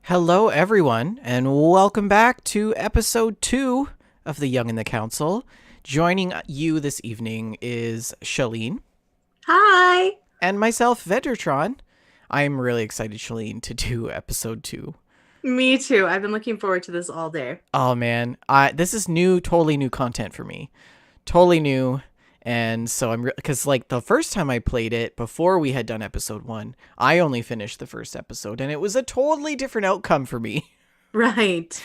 Hello, everyone, and welcome back to episode 2 of The Young and the Council. Joining you this evening is Shaline. Hi. And myself, Vendortron. I'm really excited, Shaline, to do episode 2. Me too. I've been looking forward to this all day. Oh, man. This is totally new content for me. Totally new. And so because the first time I played it before we had done episode 1, I only finished the first episode and it was a totally different outcome for me. Right.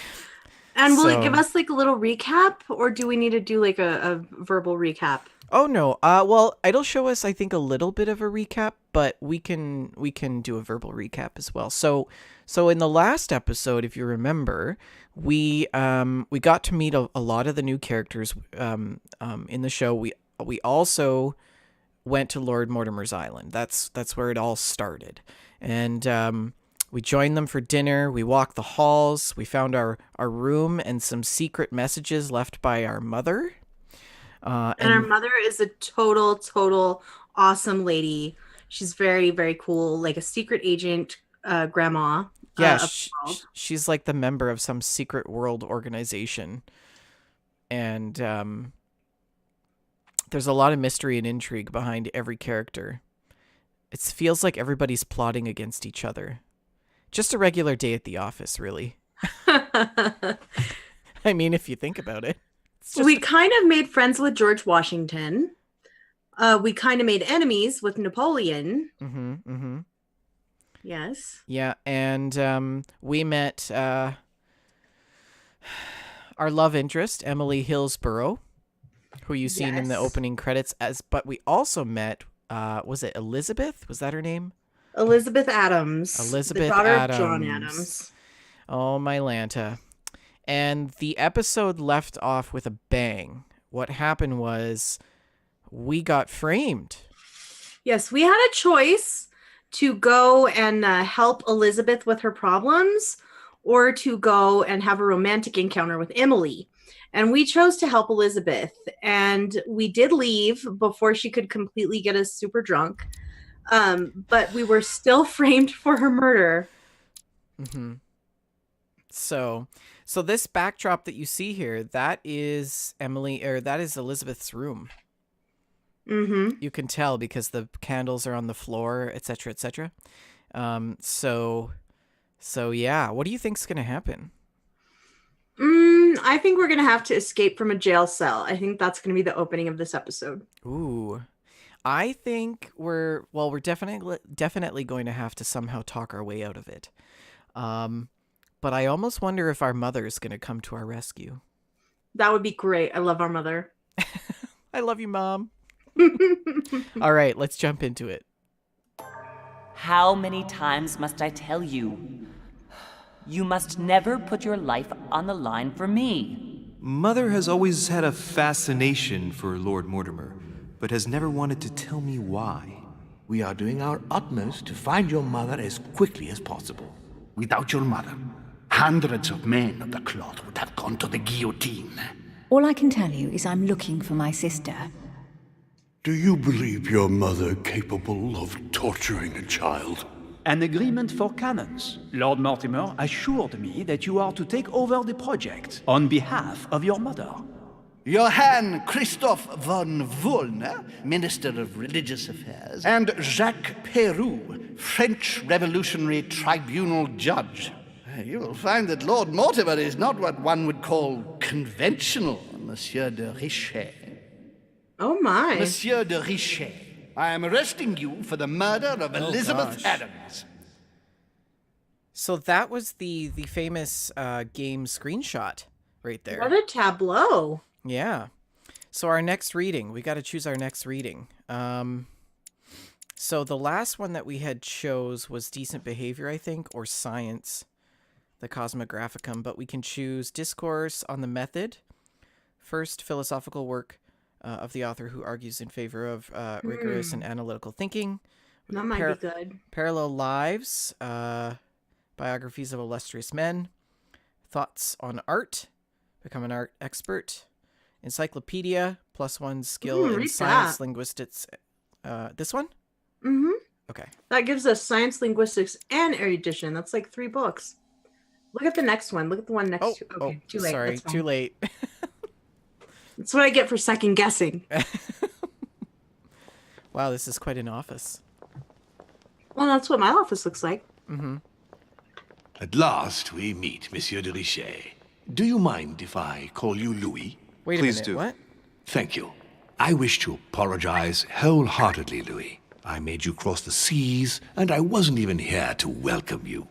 And will it give us a little recap, or do we need to do a verbal recap? Oh no. Well, it'll show us, I think, a little bit of a recap, but we can do a verbal recap as well. So in the last episode, if you remember, we got to meet a lot of the new characters in the show. We also went to Lord Mortimer's island. That's where it all started. And we joined them for dinner. We walked the halls. We found our room and some secret messages left by our mother. And our mother is a total awesome lady. She's very, very cool, like a secret agent grandma. Yeah, she's like the member of some secret world organization. And there's a lot of mystery and intrigue behind every character. It feels like everybody's plotting against each other. Just a regular day at the office, really. I mean, if you think about it. We kind of made friends with George Washington. We kind of made enemies with Napoleon. Mm-hmm. Yes. Yeah, and we met our love interest, Emily Hillsborough, who you've seen in the opening credits but we also met, was it Elizabeth? Was that her name? Elizabeth Adams. Elizabeth the daughter Adams. Of John Adams. Oh, my Lanta. And the episode left off with a bang. What happened was we got framed. Yes, we had a choice to go and help Elizabeth with her problems, or to go and have a romantic encounter with Emily. And we chose to help Elizabeth. And we did leave before she could completely get us super drunk. But we were still framed for her murder. Mm-hmm. So this backdrop that you see here, that is Elizabeth's room. Mm-hmm. You can tell because the candles are on the floor, etc., etc. So yeah, what do you think's gonna happen? I think we're gonna have to escape from a jail cell. I think that's gonna be the opening of this episode. Ooh, I think we're definitely going to have to somehow talk our way out of it. But I almost wonder if our mother is going to come to our rescue. That would be great. I love our mother. I love you, Mom. All right, let's jump into it. How many times must I tell you? You must never put your life on the line for me. Mother has always had a fascination for Lord Mortimer, but has never wanted to tell me why. We are doing our utmost to find your mother as quickly as possible. Without your mother, hundreds of men of the cloth would have gone to the guillotine. All I can tell you is I'm looking for my sister. Do you believe your mother capable of torturing a child? An agreement for cannons. Lord Mortimer assured me that you are to take over the project on behalf of your mother. Johann Christoph von Wollner, Minister of Religious Affairs, and Jacques Peroux, French Revolutionary Tribunal Judge. You will find that Lord Mortimer is not what one would call conventional, Monsieur de Richet. Oh my. Monsieur de Richet, I am arresting you for the murder of Elizabeth Adams. So that was the famous game screenshot right there. What a tableau. Yeah. So our next reading, we got to choose our next reading. So the last one that we had chose was Decent Behavior, I think, or Science, the Cosmographicum, but we can choose Discourse on the Method, first philosophical work of the author who argues in favor of rigorous and analytical thinking. That might be good. Parallel Lives, Biographies of Illustrious Men, Thoughts on Art, Become an Art Expert, Encyclopedia, +1 skill in science, linguistics. This one? Mm-hmm. Okay. That gives us science, linguistics, and erudition. That's like 3 books. Look at the next one. Look at the one next to. Okay, too late. Sorry, That's fine. too late. That's what I get for second guessing. Wow, this is quite an office. Well, that's what my office looks like. At last we meet, Monsieur de Richet. Do you mind if I call you Louis? Wait Please a minute. do. What? Thank you. I wish to apologize wholeheartedly, Louis. I made you cross the seas, and I wasn't even here to welcome you.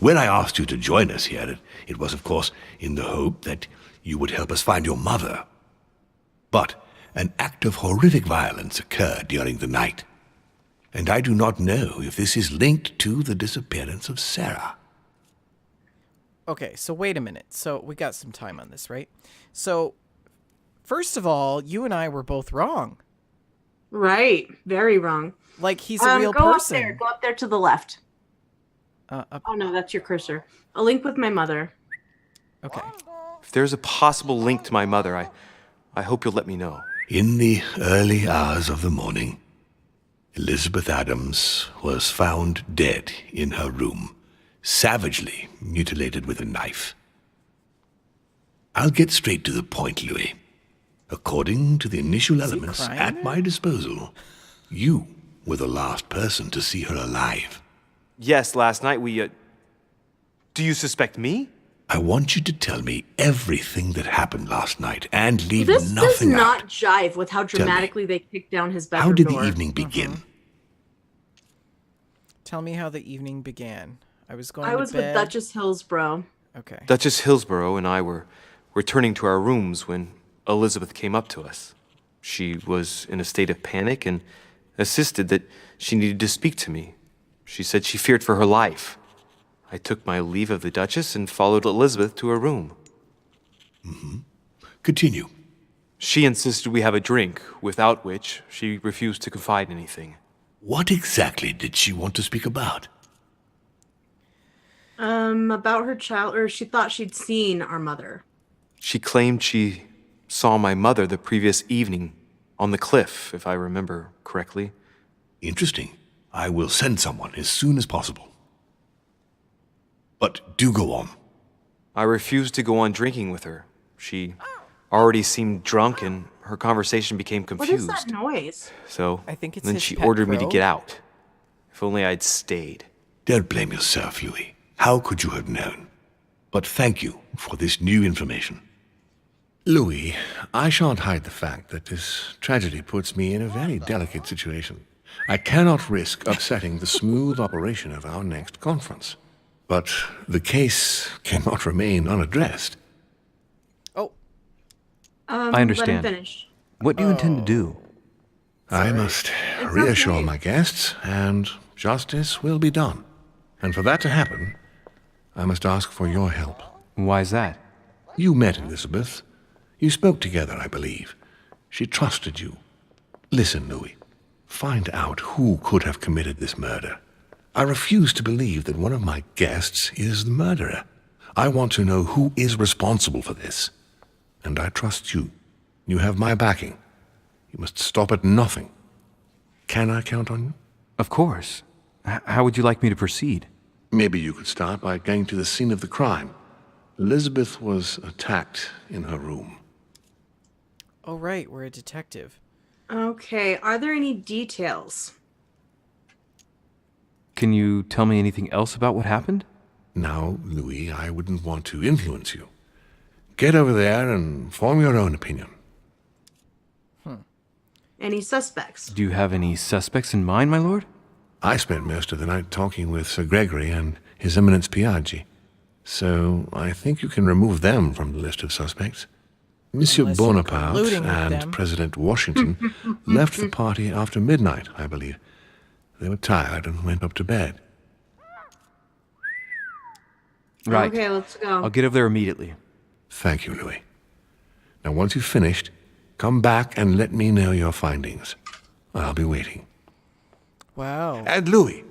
When I asked you to join us here, it was, of course, in the hope that you would help us find your mother. But an act of horrific violence occurred during the night, and I do not know if this is linked to the disappearance of Sarah. Okay, so wait a minute. So we got some time on this, right? So, first of all, you and I were both wrong. Right. Very wrong. Like, he's a real go person. Up there. Go up there to the left. Up. Oh, no, that's your cursor. A link with my mother. Okay. If there's a possible link to my mother, I hope you'll let me know. In the early hours of the morning, Elizabeth Adams was found dead in her room, savagely mutilated with a knife. I'll get straight to the point, Louis. According to the initial elements crying at there? my disposal, you were the last person to see her alive. Yes, last night we, Do you suspect me? I want you to tell me everything that happened last night and leave This does nothing not out. jive with how dramatically they kicked down his bedroom How did door. the evening begin? Tell me how the evening began. I was going I was to with bed. Duchess Hillsborough. Okay. Duchess Hillsborough and I were returning to our rooms when Elizabeth came up to us. She was in a state of panic and insisted that she needed to speak to me. She said she feared for her life. I took my leave of the Duchess and followed Elizabeth to her room. Continue. She insisted we have a drink, without which she refused to confide anything. What exactly did she want to speak about? About her child, or she thought she'd seen our mother. She claimed she saw my mother the previous evening on the cliff, if I remember correctly. Interesting. I will send someone as soon as possible. But do go on. I refused to go on drinking with her. She already seemed drunk and her conversation became What is confused. that noise? So I think it's then his she pet ordered me to crow. get out. If only I'd stayed. Don't blame yourself, Louis. How could you have known? But thank you for this new information. Louis, I shan't hide the fact that this tragedy puts me in a very delicate situation. I cannot risk upsetting the smooth operation of our next conference. But the case cannot remain unaddressed. Oh, I understand. Let him finish. What do you intend to do? I must It's reassure okay. my guests, and justice will be done. And for that to happen, I must ask for your help. Why is that? You met Elizabeth. You spoke together, I believe. She trusted you. Listen, Louis. Find out who could have committed this murder. I refuse to believe that one of my guests is the murderer. I want to know who is responsible for this. And I trust you. You have my backing. You must stop at nothing. Can I count on you? Of course. How would you like me to proceed? Maybe you could start by going to the scene of the crime. Elizabeth was attacked in her room. oh right, we're a detective. Okay, are there any details? Can you tell me anything else about what happened? Now, Louis, I wouldn't want to influence you. Get over there and form your own opinion. Any suspects? Do you have any suspects in mind, my lord? I spent most of the night talking with Sir Gregory and His Eminence Piaggi, so I think you can remove them from the list of suspects. Monsieur Unless you're Bonaparte colluding with and them. President Washington left the party after midnight, I believe. They were tired and went up to bed. Right. Okay, let's go. I'll get over there immediately. Thank you, Louis. Now, once you've finished, come back and let me know your findings. I'll be waiting. Wow. And Louis,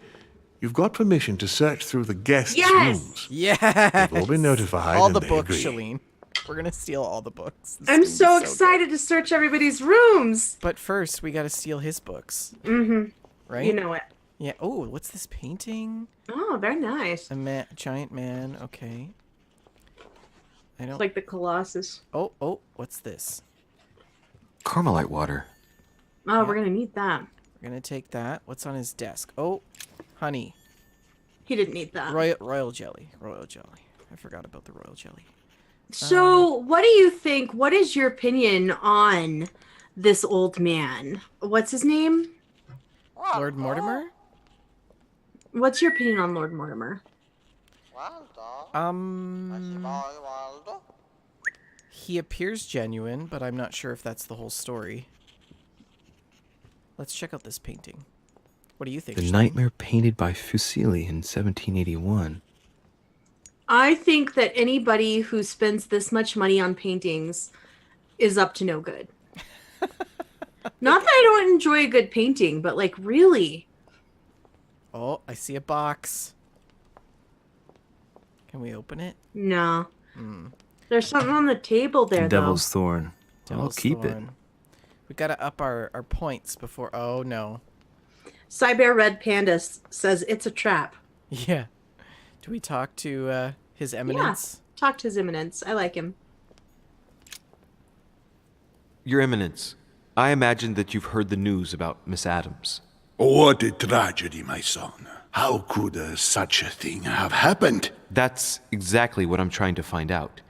you've got permission to search through the guests' Yes! rooms. Yeah. They've all been notified. All and the they books, agree. Shaline. We're gonna steal all the books. This I'm is so gonna be excited to search everybody's rooms. good. But first, we gotta steal his books. Mm-hmm. Right? You know it. Yeah. Oh, what's this painting? Oh, very nice. Giant man. Okay. I don't... It's like the Colossus. Oh, what's this? Carmelite water. Oh, we're gonna need that. We're gonna take that. What's on his desk? Oh, honey. He didn't need that. Royal jelly. Royal jelly. I forgot about the royal jelly. So, what do you think? What is your opinion on this old man? What's his name? Lord Mortimer? What's your opinion on Lord Mortimer? He appears genuine, but I'm not sure if that's the whole story. Let's check out this painting. What do you think? The Shaline? nightmare painted by Fuseli in 1781. I think that anybody who spends this much money on paintings is up to no good. Not that I don't enjoy a good painting, but like really. Oh, I see a box. Can we open it? No. There's something on the table there, Devil's Thorn. I'll keep it. We gotta up our points before... Oh, no. Cybear Red Panda says it's a trap. Yeah. Do we talk to His Eminence? Yeah, talk to His Eminence. I like him. Your Eminence, I imagine that you've heard the news about Miss Adams. What a tragedy, my son. How could such a thing have happened? That's exactly what I'm trying to find out.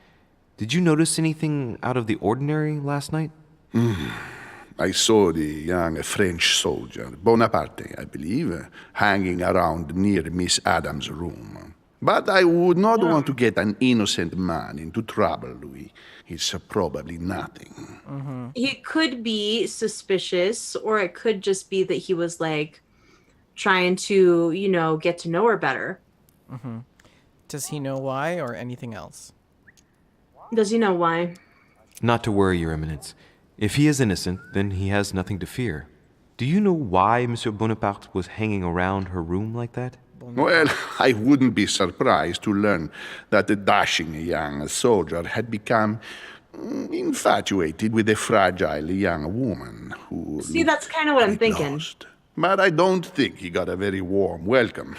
Did you notice anything out of the ordinary last night? I saw the young French soldier, Bonaparte, I believe, hanging around near Miss Adams' room. But I would not want to get an innocent man into trouble, Louis. It's probably nothing. He could be suspicious, or it could just be that he was like trying to, get to know her better. Does he know why or anything else? Does he know why? Not to worry, Your Eminence. If he is innocent, then he has nothing to fear. Do you know why Monsieur Bonaparte was hanging around her room like that? Well, I wouldn't be surprised to learn that the dashing young soldier had become infatuated with a fragile young woman who... See, that's kind of what I'm thinking. Lost. But I don't think he got a very warm welcome.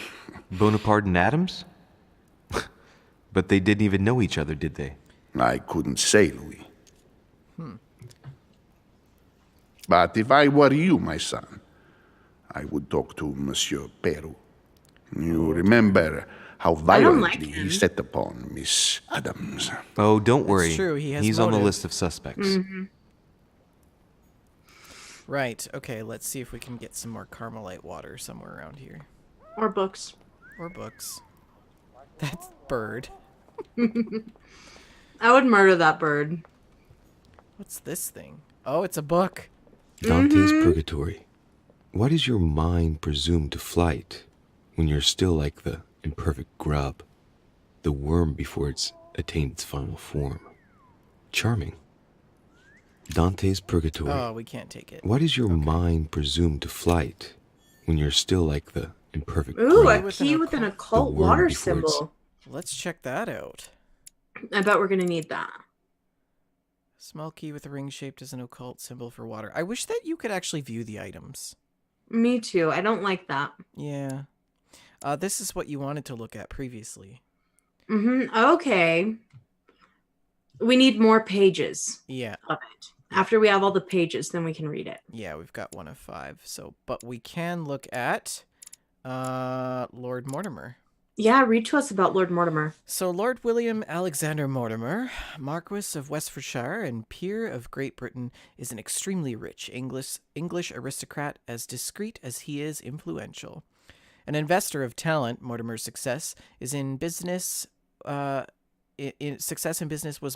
Bonaparte and Adams? But they didn't even know each other, did they? I couldn't say, Louis. But if I were you, my son, I would talk to Monsieur Peru. You remember how violently he set upon Miss Adams. Oh, don't worry. It's true, He's on the list of suspects. Right, okay, let's see if we can get some more Carmelite water somewhere around here. Or books. Or books. That bird. I would murder that bird. What's this thing? Oh, it's a book. Dante's Purgatory. Why does your mind presume to flight when you're still like the imperfect grub, the worm before it's attained its final form? Charming. Dante's Purgatory. Oh, we can't take it. Why does your mind presume to flight when you're still like the imperfect Ooh, grub, a key with an occult water symbol. Let's check that out. I bet we're going to need that. Small key with a ring shaped as an occult symbol for water. I wish that you could actually view the items. Me too. I don't like that. Yeah. This is what you wanted to look at previously. Okay. We need more pages. Yeah. Of it. After we have all the pages, then we can read it. Yeah, we've got 1 of 5. So, but we can look at Lord Mortimer. Yeah, read to us about Lord Mortimer. So Lord William Alexander Mortimer, Marquis of Westfordshire and peer of Great Britain, is an extremely rich English aristocrat, as discreet as he is influential. An investor of talent, Mortimer's success in business was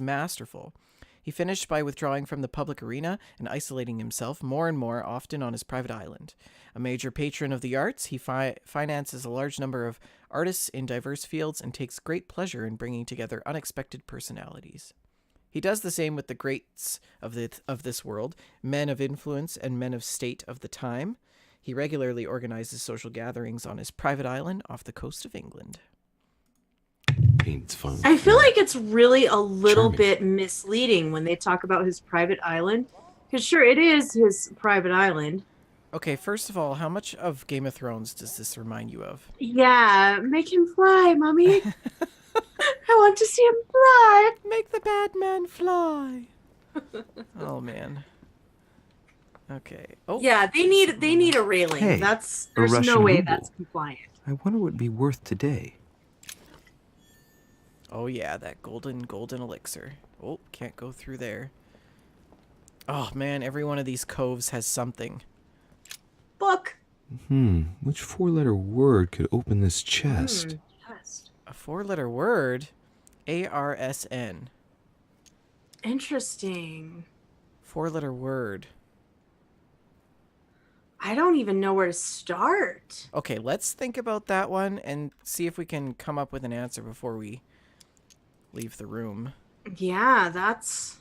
masterful. He finished by withdrawing from the public arena and isolating himself more and more often on his private island. A major patron of the arts, he finances a large number of artists in diverse fields and takes great pleasure in bringing together unexpected personalities. He does the same with the greats of this world, men of influence and men of state of the time. He regularly organizes social gatherings on his private island off the coast of England. I feel like it's really a little bit misleading when they talk about his private island. Because sure, it is his private island. Okay, first of all, how much of Game of Thrones does this remind you of? Yeah, make him fly, mommy. I want to see him fly. Make the bad man fly. Oh man. Okay. Oh. Yeah, they need a railing. Hey, There's Russian no way ruble. that's compliant. I wonder what it'd be worth today. Oh yeah, that golden elixir. Oh, can't go through there. Oh man, every one of these coves has something. Book. Which four-letter word could open this chest? Chest. A 4-letter word? ARSN. Interesting. 4-letter word. I don't even know where to start. Okay, let's think about that one and see if we can come up with an answer before we leave the room. Yeah, that's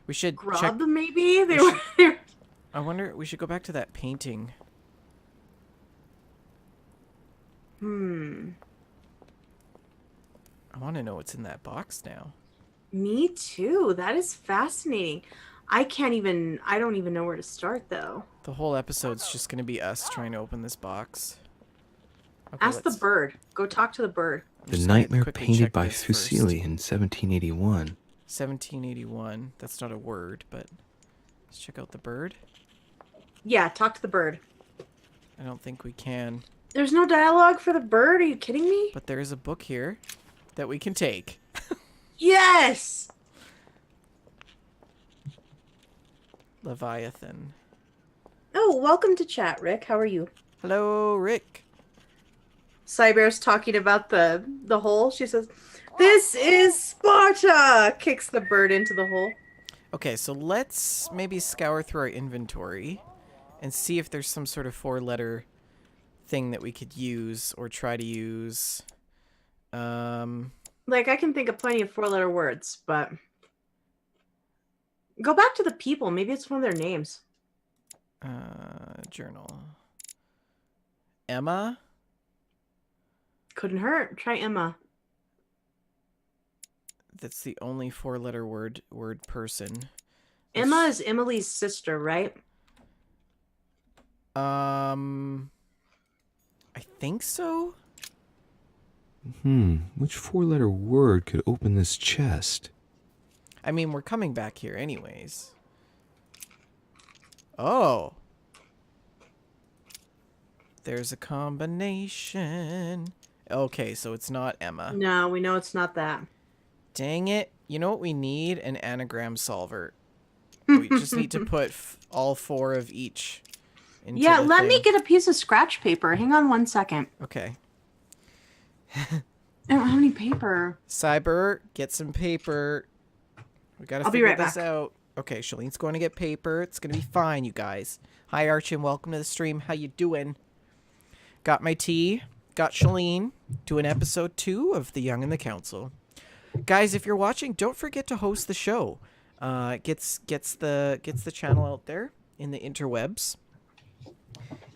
We should grub, check. maybe? I wonder, we should go back to that painting. I want to know what's in that box now. Me too. That is fascinating. I don't even know where to start, though. The whole episode's just going to be us trying to open this box. Okay, Ask the bird. Go talk to the bird. The just gonna nightmare quickly painted check by this first. Fuseli in 1781. 1781. That's not a word, but let's check out the bird. Yeah, talk to the bird. I don't think we can, There's no dialogue for the bird? Are you kidding me? but there is a book here that we can take. Yes! Leviathan. Oh, welcome to chat, Rick. How are you? Hello, Rick. Cybear's talking about the hole. She says, "This is Sparta!" Kicks the bird into the hole. Okay, so let's maybe scour through our inventory and see if there's some sort of 4-letter thing that we could use or try to use. Like, I can think of plenty of 4-letter words, but... Go back to the people. Maybe it's one of their names. Journal. Emma? Couldn't hurt. Try Emma. That's the only 4-letter word person. Emma is Emily's sister, right? I think so. Which four-letter word could open this chest? I mean, we're coming back here anyways. Oh. There's a combination. Okay, so it's not Emma. No, we know it's not that. Dang it. You know what we need? An anagram solver. We just need to put all 4 of each into Yeah, the let me thing. get a piece of scratch paper. Hang on 1 second. Okay. I don't have any paper. Cyber, get some paper. We gotta I'll be figure right this back. out. Okay, Shalene's going to get paper. It's gonna be fine, you guys. Hi, Archie, and welcome to the stream. How you doing? Got my tea. Got Shalene doing episode 2 of The Young and the Council. Guys, if you're watching, don't forget to host the show. Gets the channel out there in the interwebs.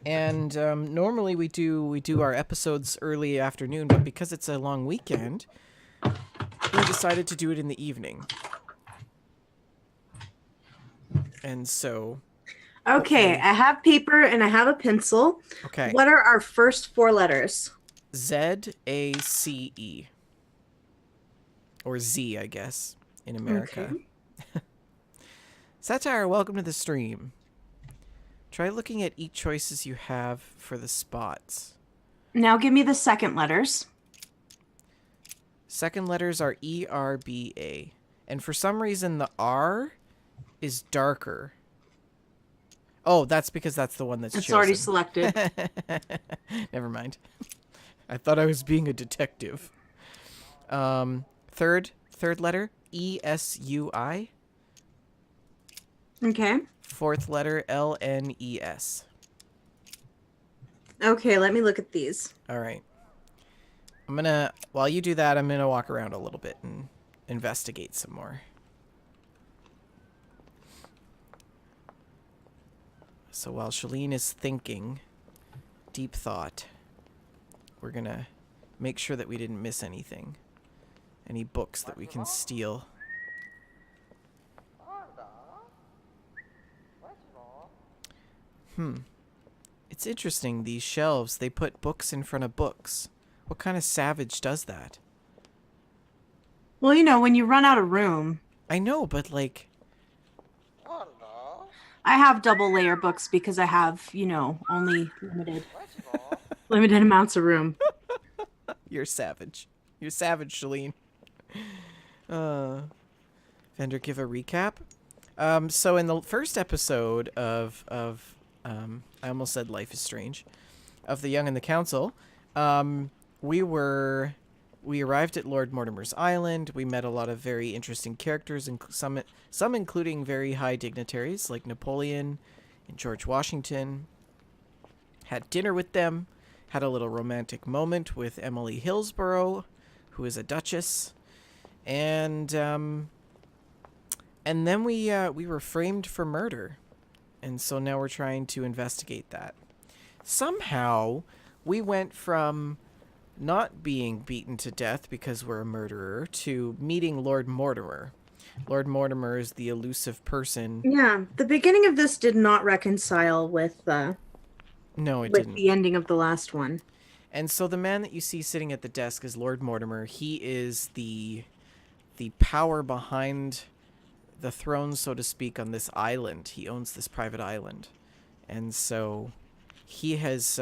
And normally we do our episodes early afternoon, but because it's a long weekend, we decided to do it in the evening. And so... Okay, I have paper and I have a pencil. Okay. What are our first 4 letters? Z-A-C-E. Or Z, I guess, in America. Okay. Satire, welcome to the stream. Try looking at each choices you have for the spots. Now give me the second letters. Second letters are E-R-B-A. And for some reason, the R is darker. Oh, that's because that's the one that's It's chosen. already selected. Never mind. I thought I was being a detective. Third letter, E-S-U-I. Okay. Fourth letter, L-N-E-S. Okay, let me look at these. All right. While you do that, I'm gonna walk around a little bit and investigate some more. So while Shalene is thinking, deep thought, we're gonna make sure that we didn't miss anything. Any books that we can steal. It's interesting, these shelves, they put books in front of books. What kind of savage does that? Well, you know, when you run out of room. I know, but like... I have double layer books because I have, only limited amounts of room. You're savage. You're savage, Shaline. Vendor, give a recap. So in the first episode of I almost said Life is Strange, of The Young and the Council, we arrived at Lord Mortimer's island. We met a lot of very interesting characters, and some including very high dignitaries like Napoleon and George Washington. Had dinner with them, had a little romantic moment with Emily Hillsborough, who is a duchess, and then we were framed for murder, and so now we're trying to investigate that. Somehow, we went from not being beaten to death because we're a murderer to meeting Lord Mortimer. Lord Mortimer is the elusive person. Yeah, the beginning of this did not reconcile with No, it with didn't. the ending of the last one. And so the man that you see sitting at the desk is Lord Mortimer. He is the power behind the throne, so to speak, on this island. He owns this private island. And so he has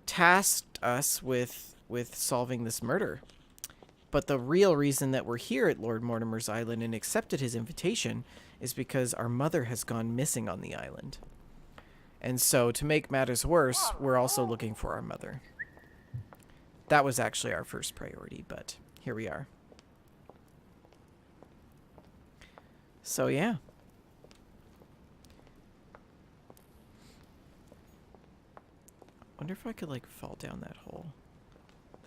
tasked us with solving this murder. But the real reason that we're here at Lord Mortimer's island and accepted his invitation is because our mother has gone missing on the island. And so to make matters worse, we're also looking for our mother. That was actually our first priority, but here we are. So yeah. Wonder if I could like fall down that hole.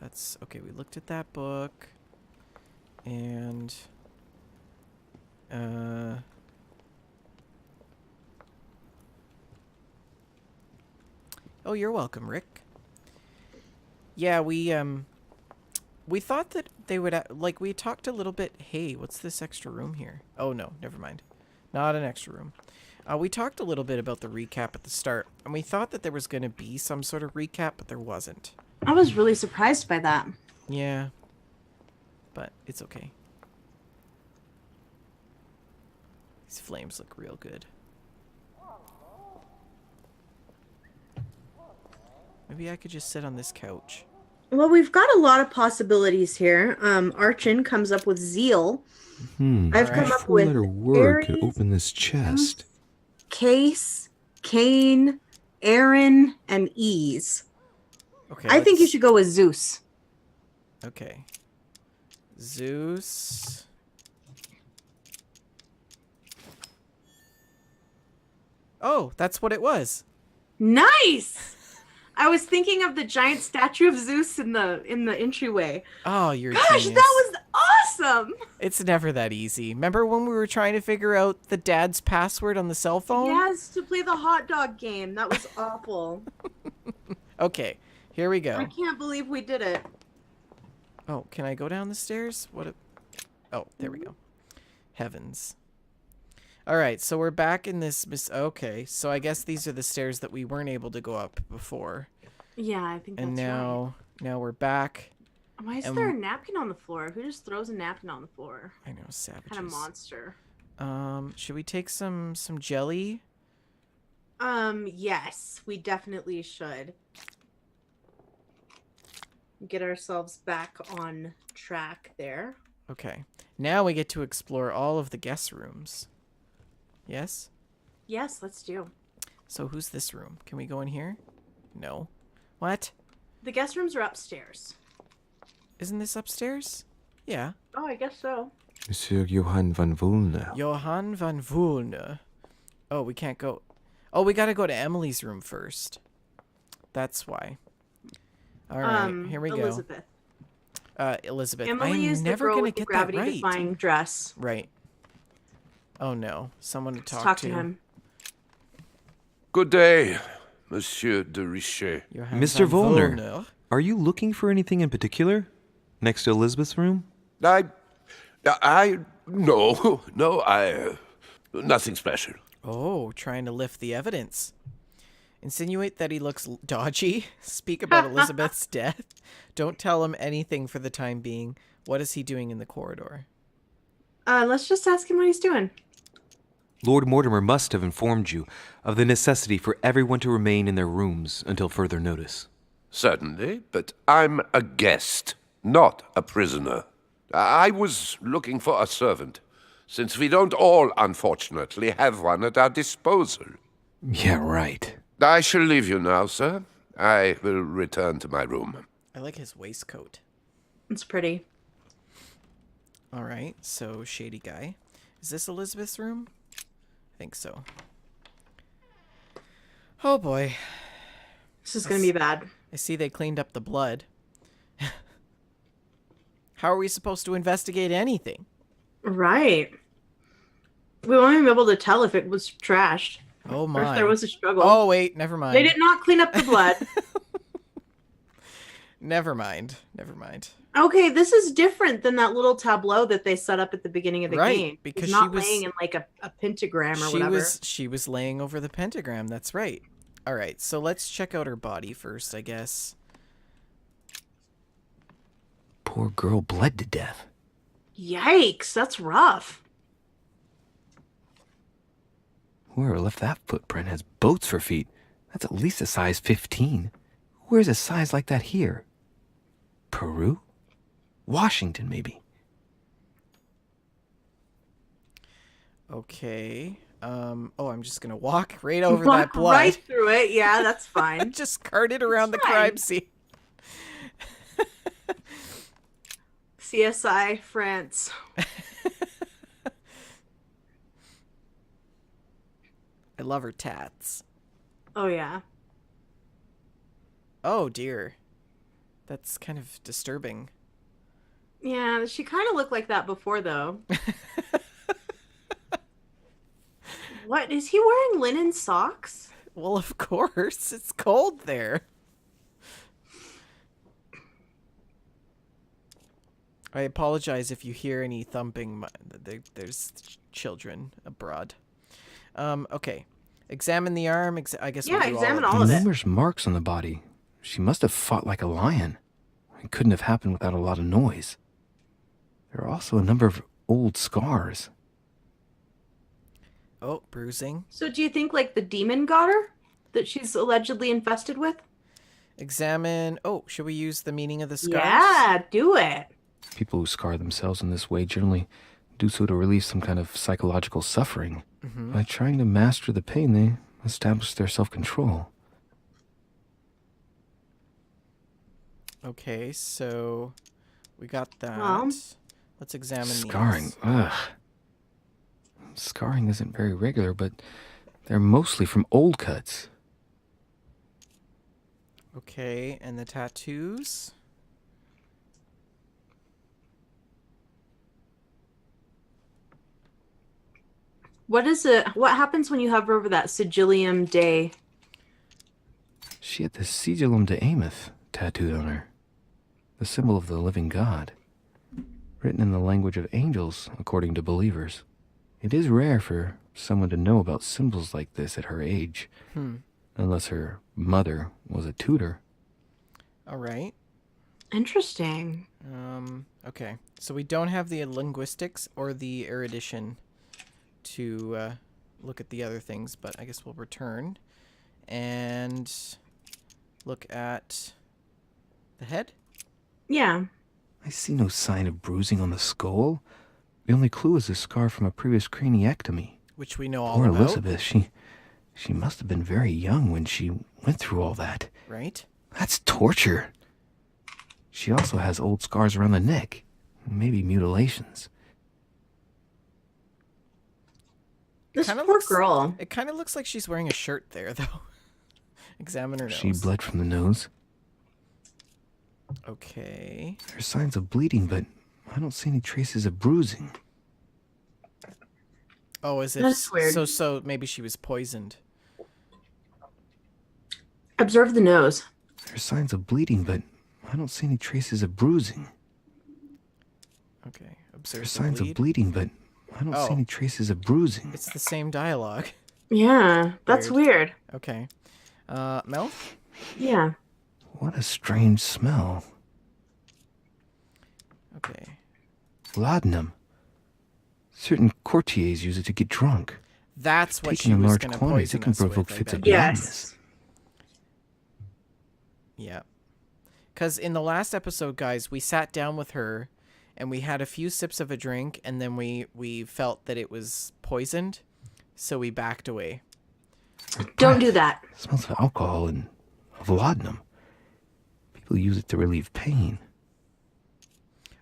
That's okay. We looked at that book, and oh, you're welcome, Rick. Yeah, we thought that they would like we talked a little bit. Hey, what's this extra room here? Oh no, never mind. Not an extra room. We talked a little bit about the recap at the start, and we thought that there was going to be some sort of recap, but there wasn't. I was really surprised by that. Yeah. But it's okay. These flames look real good. Maybe I could just sit on this couch. Well, we've got a lot of possibilities here. Archin comes up with zeal. I've come up with Four-letter word could Aries, open this chest. Case, Cain, Aaron, and Ease. Okay. I think you should go with Zeus. Okay. Zeus. Oh, that's what it was. Nice! I was thinking of the giant statue of Zeus in the entryway. Oh, you're Gosh, genius. that was awesome! It's never that easy. Remember when we were trying to figure out the dad's password on the cell phone? Yes, to play the hot dog game. That was awful. Okay, here we go. I can't believe we did it. Oh, can I go down the stairs? Oh, there we go. Heavens. All right, so we're back in this... Okay, so I guess these are the stairs that we weren't able to go up before. Yeah, I think that's and right. now we're back. Why is there a napkin on the floor? Who just throws a napkin on the floor? I know, savages. Kind of monster. Should we take some jelly? Yes, we definitely should. Get ourselves back on track there. Okay. Now we get to explore all of the guest rooms. Yes? Yes, let's do. So who's this room? Can we go in here? No. What? The guest rooms are upstairs. Isn't this upstairs? Yeah. Oh, I guess so. Monsieur Johann van Vulner. Johann van Vulner. Oh, we can't go. Oh, we gotta go to Emily's room first. That's why. All right, here we Elizabeth. go. Elizabeth. Emily I'm is never the girl gonna with the get that right. gravity-defying dress. Right. Oh no, someone to Let's talk to to. him. Good day, Monsieur de Richet. Johann Mr. van Vulner, are you looking for anything in particular? Next to Elizabeth's room? No, nothing special. Oh, trying to lift the evidence. Insinuate that he looks dodgy. Speak about Elizabeth's death. Don't tell him anything for the time being. What is he doing in the corridor? Let's just ask him what he's doing. Lord Mortimer must have informed you of the necessity for everyone to remain in their rooms until further notice. Certainly, but I'm a guest, not a prisoner. I was looking for a servant, since we don't all, unfortunately, have one at our disposal. Yeah, right. I shall leave you now, sir. I will return to my room. I like his waistcoat. It's pretty. All right, so shady guy. Is this Elizabeth's room? I think so. Oh boy. This is going to be bad. I see they cleaned up the blood. How are we supposed to investigate anything? Right. We won't even be able to tell if it was trashed. Oh my. Or if there was a struggle. Oh wait, never mind. They did not clean up the blood. Never mind. Never mind. Okay, this is different than that little tableau that they set up at the beginning of the game. Because He's not laying in like a pentagram or whatever. She was laying over the pentagram. That's right. All right, so let's check out her body first, I guess. Poor girl bled to death. Yikes, that's rough. Whoever left that footprint has boats for feet. That's at least a size 15. Where's a size like that here? Peru? Washington, maybe. Okay. Oh, I'm just gonna walk right over that blood. Right through it. Yeah, that's fine. Just cart it around the crime scene. CSI France. I love her tats. Oh yeah. Oh dear. That's kind of disturbing. Yeah, she kind of looked like that before though. What, is he wearing linen socks? Well, of course. It's cold there. I apologize if you hear any thumping. There's children abroad. Okay. Examine the arm. I guess we'll do examine all all of it. Numerous marks on the body. She must have fought like a lion. It couldn't have happened without a lot of noise. There are also a number of old scars. Oh, bruising. So do you think like the demon got her? That she's allegedly infested with? Examine. Oh, should we use the meaning of the scars? Yeah, do it. People who scar themselves in this way generally do so to relieve some kind of psychological suffering. Mm-hmm. By trying to master the pain, they establish their self-control. Okay, so we got that. Well, let's examine Scarring. these. Ugh. Scarring isn't very regular, but they're mostly from old cuts. Okay, and the tattoos? What is it? What happens when you hover over that sigillium Dei? She had the Sigillum de Ameth tattooed on her, the symbol of the living God, written in the language of angels, according to believers. It is rare for someone to know about symbols like this at her age, unless her mother was a tutor. All right. Interesting. Okay, so we don't have the linguistics or the erudition to look at the other things, but I guess we'll return and look at the head. Yeah. I see no sign of bruising on the skull. The only clue is a scar from a previous craniectomy. Which we know all Poor about. Elizabeth, she must have been very young when she went through all that. Right? That's torture. She also has old scars around the neck, maybe mutilations. This poor girl. It kind of looks like she's wearing a shirt there, though. Examine her nose. She bled from the nose. Okay. There are signs of bleeding, but I don't see any traces of bruising. Oh, is it? That's weird. So maybe she was poisoned. Observe the nose. There are signs of bleeding, but I don't see any traces of bruising. Okay. There Observe are the signs bleed. of bleeding, but I don't see any traces of bruising. It's the same dialogue. Yeah, that's weird. Okay. Mouth? Yeah. What a strange smell. Okay. Laudanum. Certain courtiers use it to get drunk. That's what Taken she in was large going to quantities, poison it can us provoke with, fits I of bet. madness. Yeah. Because in the last episode, guys, we sat down with her and we had a few sips of a drink, and then we felt that it was poisoned, so we backed away. Don't do that. It smells of alcohol and of laudanum. People use it to relieve pain.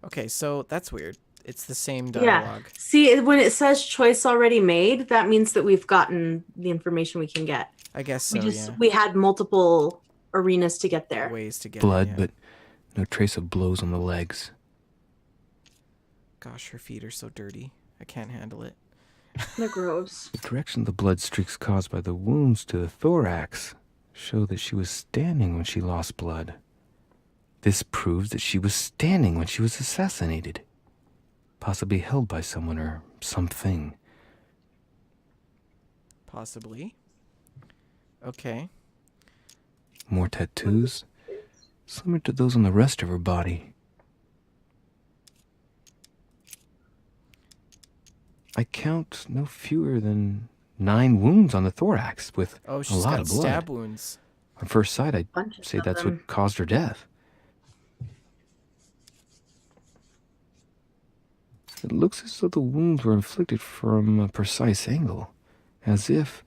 Okay, so that's weird. It's the same Yeah. dialogue. See, when it says choice already made, that means that we've gotten the information we can get. I guess so, We had multiple arenas to get there. Ways to get Blood, it, yeah. but no trace of blows on the legs. Gosh, her feet are so dirty. I can't handle it. They're gross. The direction of the blood streaks caused by the wounds to the thorax show that she was standing when she lost blood. This proves that she was standing when she was assassinated. Possibly held by someone or something. Possibly. Okay. More tattoos, similar to those on the rest of her body. I count no fewer than 9 wounds on the thorax with Oh, a she's lot got of blood. stab wounds. On first sight, I'd Bunches say of that's them. what caused her death. It looks as though the wounds were inflicted from a precise angle, as if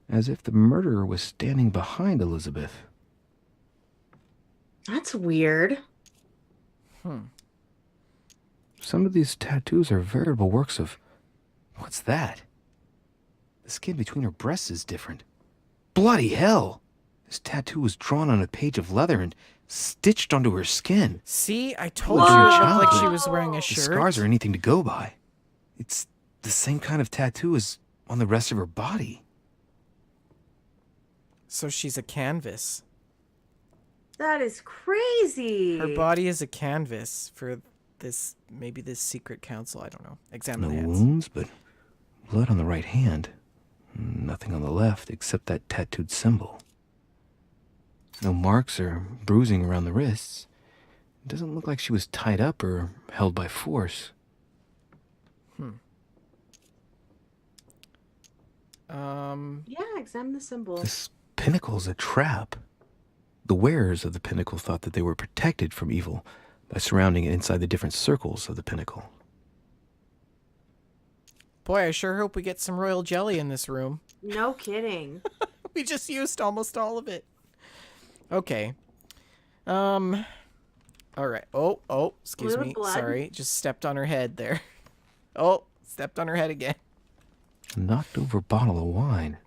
the murderer was standing behind Elizabeth. That's weird. Some of these tattoos are veritable works of... What's that? The skin between her breasts is different. Bloody hell! This tattoo was drawn on a page of leather and stitched onto her skin. See, I told Whoa. you it looked like Childhood. she was wearing a The shirt. scars are anything to go by. It's the same kind of tattoo as on the rest of her body. So she's a canvas. That is crazy. Her body is a canvas for this, maybe this secret council. I don't know. Examine No the hands. wounds, but blood on the right hand. Nothing on the left except that tattooed symbol. No marks or bruising around the wrists. It doesn't look like she was tied up or held by force. Yeah, examine the symbol. This pinnacle's a trap. The wearers of the pinnacle thought that they were protected from evil by surrounding it inside the different circles of the pinnacle. Boy, I sure hope we get some royal jelly in this room. No kidding. We just used almost all of it. Okay. All right. Oh, excuse Little me. blood. Sorry. Just stepped on her head there. Oh, stepped on her head again. A knocked over bottle of wine.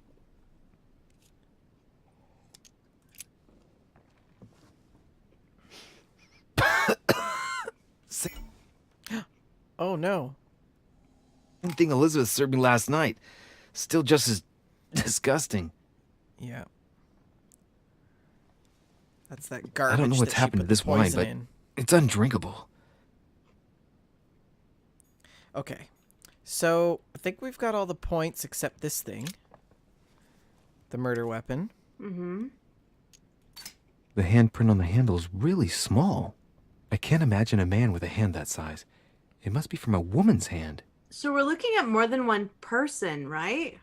Oh, no. Same thing Elizabeth served me last night. Still just as disgusting. Yeah. That's that garbage. I don't know what's that she happened put to this the wine, poison but in. it's undrinkable. Okay. So, I think we've got all the points except this thing. The murder weapon. Mm-hmm. The handprint on the handle is really small. I can't imagine a man with a hand that size. It must be from a woman's hand. So we're looking at more than one person, right?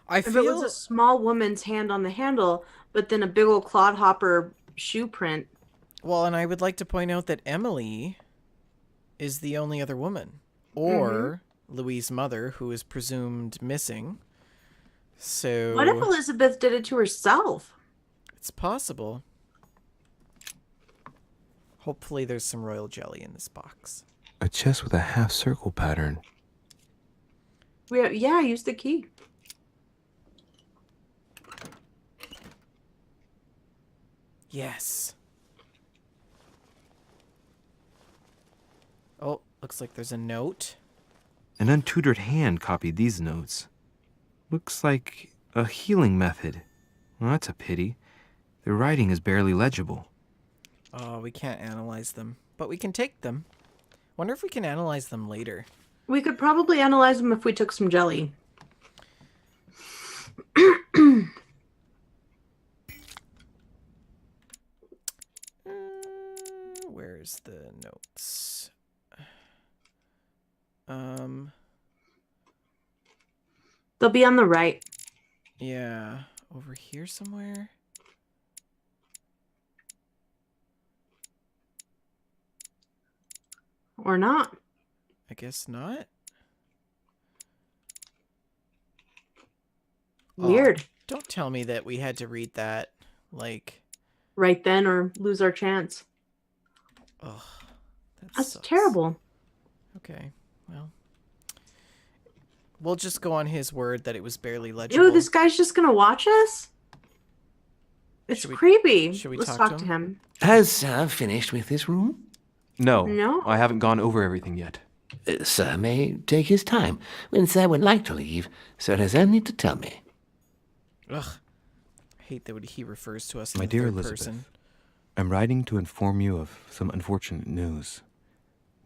I If it was a small woman's hand on the handle, but then a big old clodhopper shoe print. Well, and I would like to point out that Emily is the only other woman. Or Louise's mother, who is presumed missing. So... What if Elizabeth did it to herself? It's possible. Hopefully there's some royal jelly in this box. A chest with a half-circle pattern. Yeah, use the key. Yes. Oh, looks like there's a note. An untutored hand copied these notes. Looks like a healing method. Well, that's a pity. The writing is barely legible. Oh, we can't analyze them, but we can take them. Wonder if we can analyze them later. We could probably analyze them if we took some jelly. Where's the notes? They'll be on the right. Yeah, over here somewhere. Or not. I guess not. Weird. Oh, don't tell me that we had to read that, like... Right then, or lose our chance. Ugh, That's terrible. Okay, well... We'll just go on his word that it was barely legible. Ew, this guy's just gonna watch us? It's creepy. Should we Let's talk talk to to him. Has Sir finished with this room? No. I haven't gone over everything yet. Sir may take his time. When Sir would like to leave, Sir has only to tell me. Ugh. I hate that he refers to us in My the dear third Elizabeth, person. I'm writing to inform you of some unfortunate news.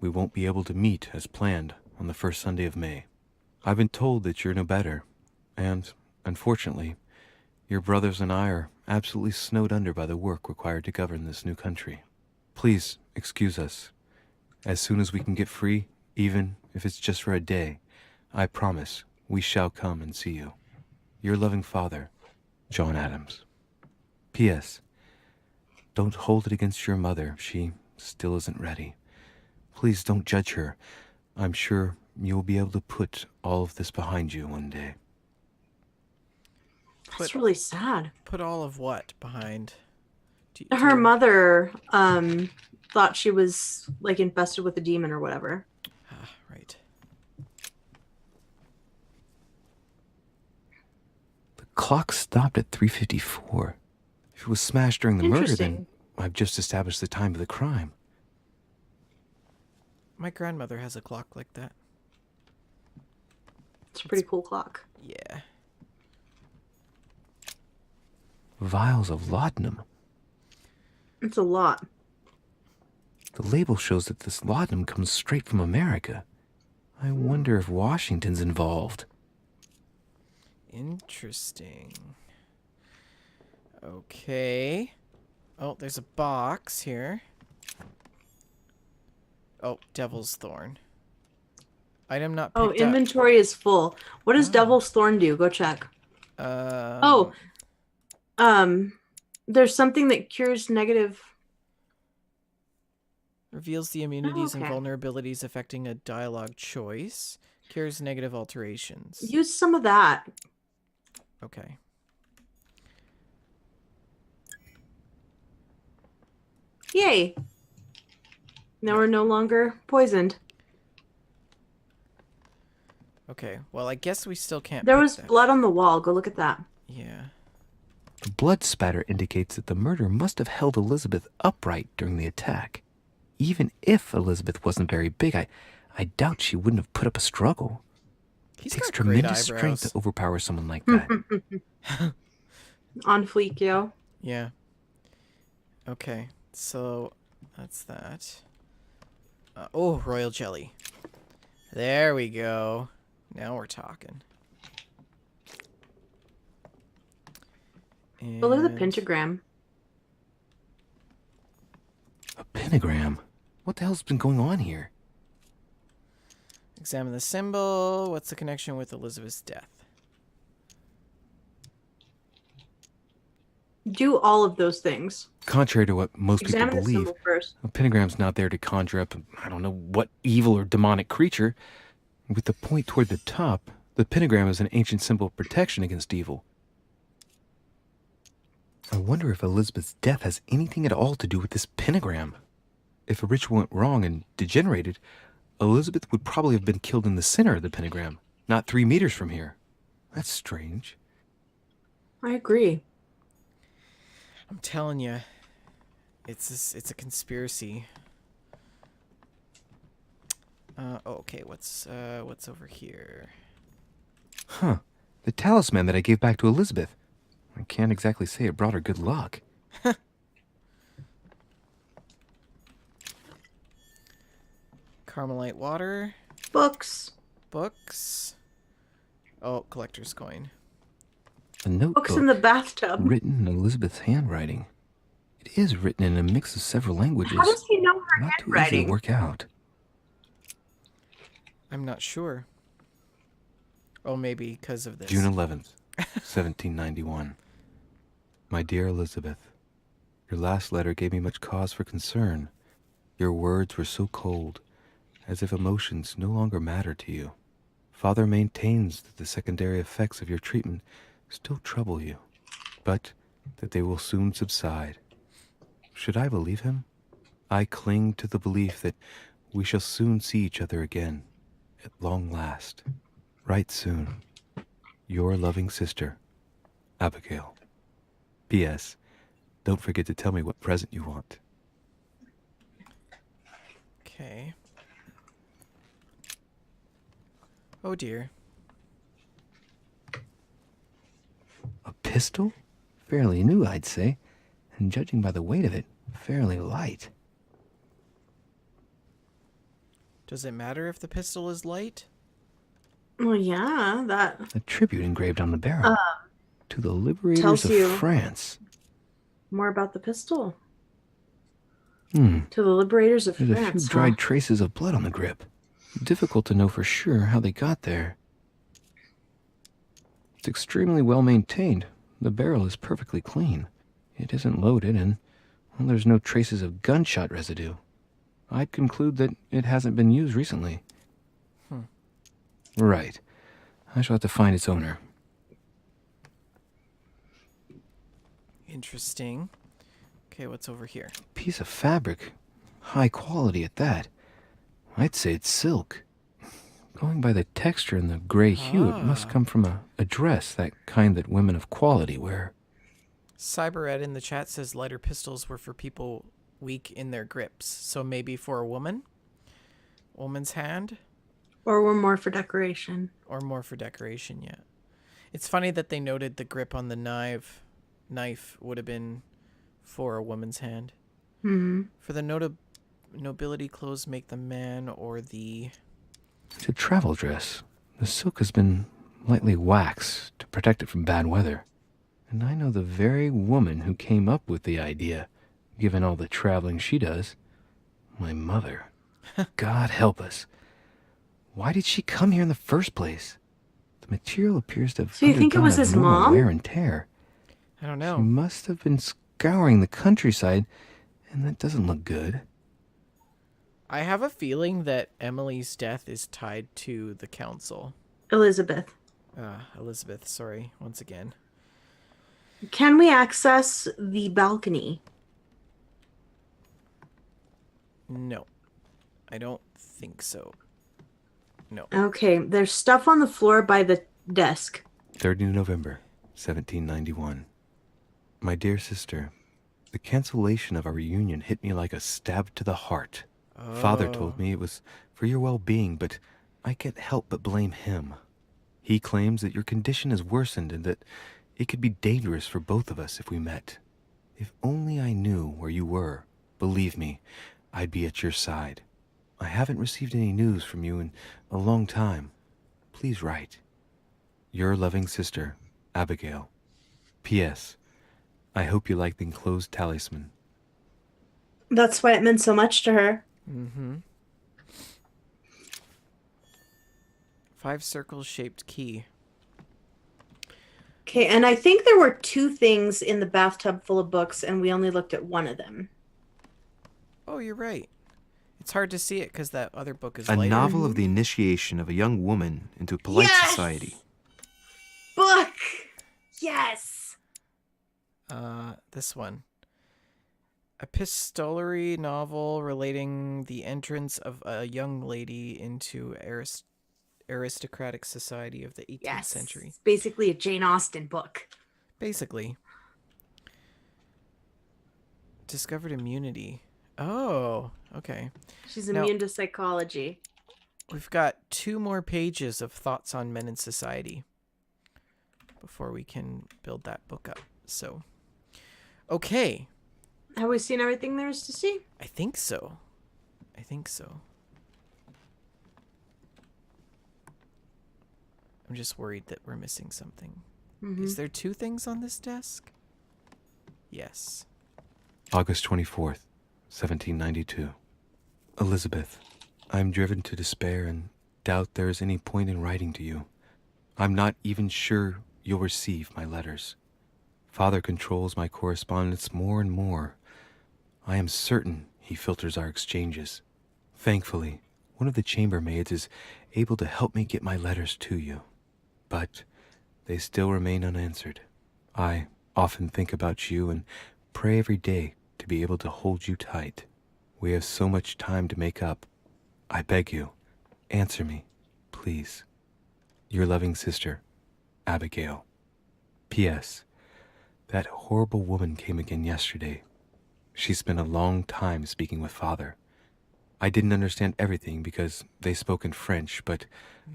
We won't be able to meet as planned on the first Sunday of May. I've been told that you're no better, and, unfortunately, your brothers and I are absolutely snowed under by the work required to govern this new country. Please excuse us. As soon as we can get free, even if it's just for a day, I promise we shall come and see you. Your loving father, John Adams. P.S. Don't hold it against your mother. She still isn't ready. Please don't judge her. I'm sure you'll be able to put all of this behind you one day. That's really sad. Put all of what behind? Her mother thought she was like infested with a demon or whatever. Ah, right. The clock stopped at 3:54. If it was smashed during the murder, then I've just established the time of the crime. My grandmother has a clock like that. It's a pretty cool clock. Yeah. Vials of laudanum. It's a lot. The label shows that this laudanum comes straight from America. I wonder if Washington's involved. Interesting. Okay. Oh, there's a box here. Oh, Devil's Thorn. Item not picked up. Inventory is full. What does Devil's Thorn do? Go check. There's something that cures negative. Reveals the immunities and vulnerabilities affecting a dialogue choice. Cures negative alterations. Use some of that. Okay. Yay. Now we're no longer poisoned. Okay, well, I guess we still can't. There was blood on the wall. Go look at that. Yeah. The blood spatter indicates that the murderer must have held Elizabeth upright during the attack. Even if Elizabeth wasn't very big, I doubt she wouldn't have put up a struggle. It takes tremendous strength to overpower someone like that. On fleek, yo. Yeah. Okay, so that's that. Oh, royal jelly. There we go. Now we're talking. And... But look at the pentagram. A pentagram? What the hell's been going on here? Examine the symbol. What's the connection with Elizabeth's death? Do all of those things. Contrary to what most people Examine the believe, symbol first. a pentagram's not there to conjure up, I don't know what evil or demonic creature. With the point toward the top, the pentagram is an ancient symbol of protection against evil. I wonder if Elizabeth's death has anything at all to do with this pentagram. If a ritual went wrong and degenerated, Elizabeth would probably have been killed in the center of the pentagram, not 3 meters from here. That's strange. I agree. I'm telling you, it's a conspiracy. Okay, what's over here? Huh. The talisman that I gave back to Elizabeth. I can't exactly say it brought her good luck. Carmelite water. Books. Books. Oh, collector's coin. A notebook Books in the bathtub. written in Elizabeth's handwriting. It is written in a mix of several languages. How does he know her Not too easy handwriting? to work out. I'm not sure. Oh, maybe because of this. June 11th, 1791. My dear Elizabeth, your last letter gave me much cause for concern. Your words were so cold, as if emotions no longer matter to you. Father maintains that the secondary effects of your treatment still trouble you, but that they will soon subside. Should I believe him? I cling to the belief that we shall soon see each other again, at long last. Right soon. Your loving sister, Abigail. P.S. Don't forget to tell me what present you want. Okay. Oh dear. A pistol? Fairly new, I'd say, and judging by the weight of it, fairly light. Does it matter if the pistol is light? Well, yeah, that... A tribute engraved on the barrel. To the liberators tells of you France. more about the pistol. Hmm. To the liberators of There's France. a few dried traces of blood on the grip. Difficult to know for sure how they got there. It's extremely well maintained. The barrel is perfectly clean. It isn't loaded, and well, there's no traces of gunshot residue. I'd conclude that it hasn't been used recently. Right. I shall have to find its owner. Interesting. Okay, what's over here? Piece of fabric. High quality at that. I'd say it's silk. Going by the texture and the gray hue, it must come from a dress, that kind that women of quality wear. CyberEd in the chat says lighter pistols were for people weak in their grips. So maybe for a woman? Woman's hand? Or we're more for decoration. Or more for decoration, yeah. It's funny that they noted the grip on the knife would have been for a woman's hand. Mm-hmm. For the nobility, clothes make the man or the... It's a travel dress. The silk has been lightly waxed to protect it from bad weather. And I know the very woman who came up with the idea, given all the traveling she does. My mother. God help us. Why did she come here in the first place? The material appears to have So you think it was undergone his abnormal mom? wear and tear. I don't know. She must have been scouring the countryside, and that doesn't look good. I have a feeling that Emily's death is tied to the council. Elizabeth. Elizabeth, sorry, once again. Can we access the balcony? No. I don't think so. No. Okay, there's stuff on the floor by the desk. 30 November, 1791. My dear sister, the cancellation of our reunion hit me like a stab to the heart. Father told me it was for your well-being, but I can't help but blame him. He claims that your condition has worsened and that it could be dangerous for both of us if we met. If only I knew where you were, believe me, I'd be at your side. I haven't received any news from you in a long time. Please write. Your loving sister, Abigail. P.S. I hope you like the enclosed talisman. That's why it meant so much to her. Mm-hmm. 5 circles shaped key. Okay, and I think there were 2 things in the bathtub full of books, and we only looked at one of them. Oh, you're right. It's hard to see it because that other book is A lighter. novel of the initiation of a young woman into polite society. Book! Yes! This one. Epistolary novel relating the entrance of a young lady into aristocratic society of the 18th century. It's basically a Jane Austen book. Basically. Discovered immunity. Oh, okay. She's immune to psychology. We've got 2 more pages of thoughts on men in society before we can build that book up. So, okay. Have we seen everything there is to see? I think so. I'm just worried that we're missing something. Mm-hmm. Is there 2 things on this desk? Yes. August 24th, 1792. Elizabeth, I am driven to despair and doubt there is any point in writing to you. I'm not even sure you'll receive my letters. Father controls my correspondence more and more. I am certain he filters our exchanges. Thankfully, one of the chambermaids is able to help me get my letters to you. But they still remain unanswered. I often think about you and pray every day to be able to hold you tight. We have so much time to make up. I beg you, answer me, please. Your loving sister, Abigail. P.S. That horrible woman came again yesterday. She spent a long time speaking with Father. I didn't understand everything because they spoke in French, but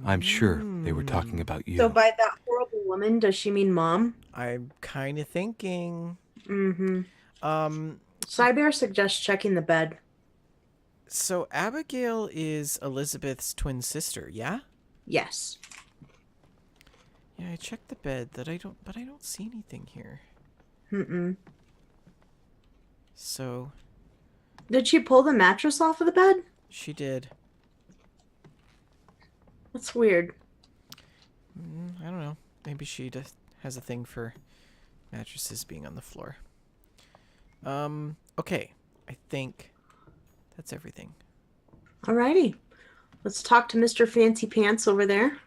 I'm sure they were talking about you. So by that horrible woman, does she mean Mom? I'm kind of thinking. Mm-hmm. Cybear suggests checking the bed. So Abigail is Elizabeth's twin sister, yeah? Yes. Yeah, I checked the bed but I don't see anything here. Mm-mm. So Did she pull the mattress off of the bed? she did. That's weird. I don't know. Maybe she has a thing for mattresses being on the floor. Okay. I think that's everything. Alrighty. Let's talk to Mr. Fancy Pants over there.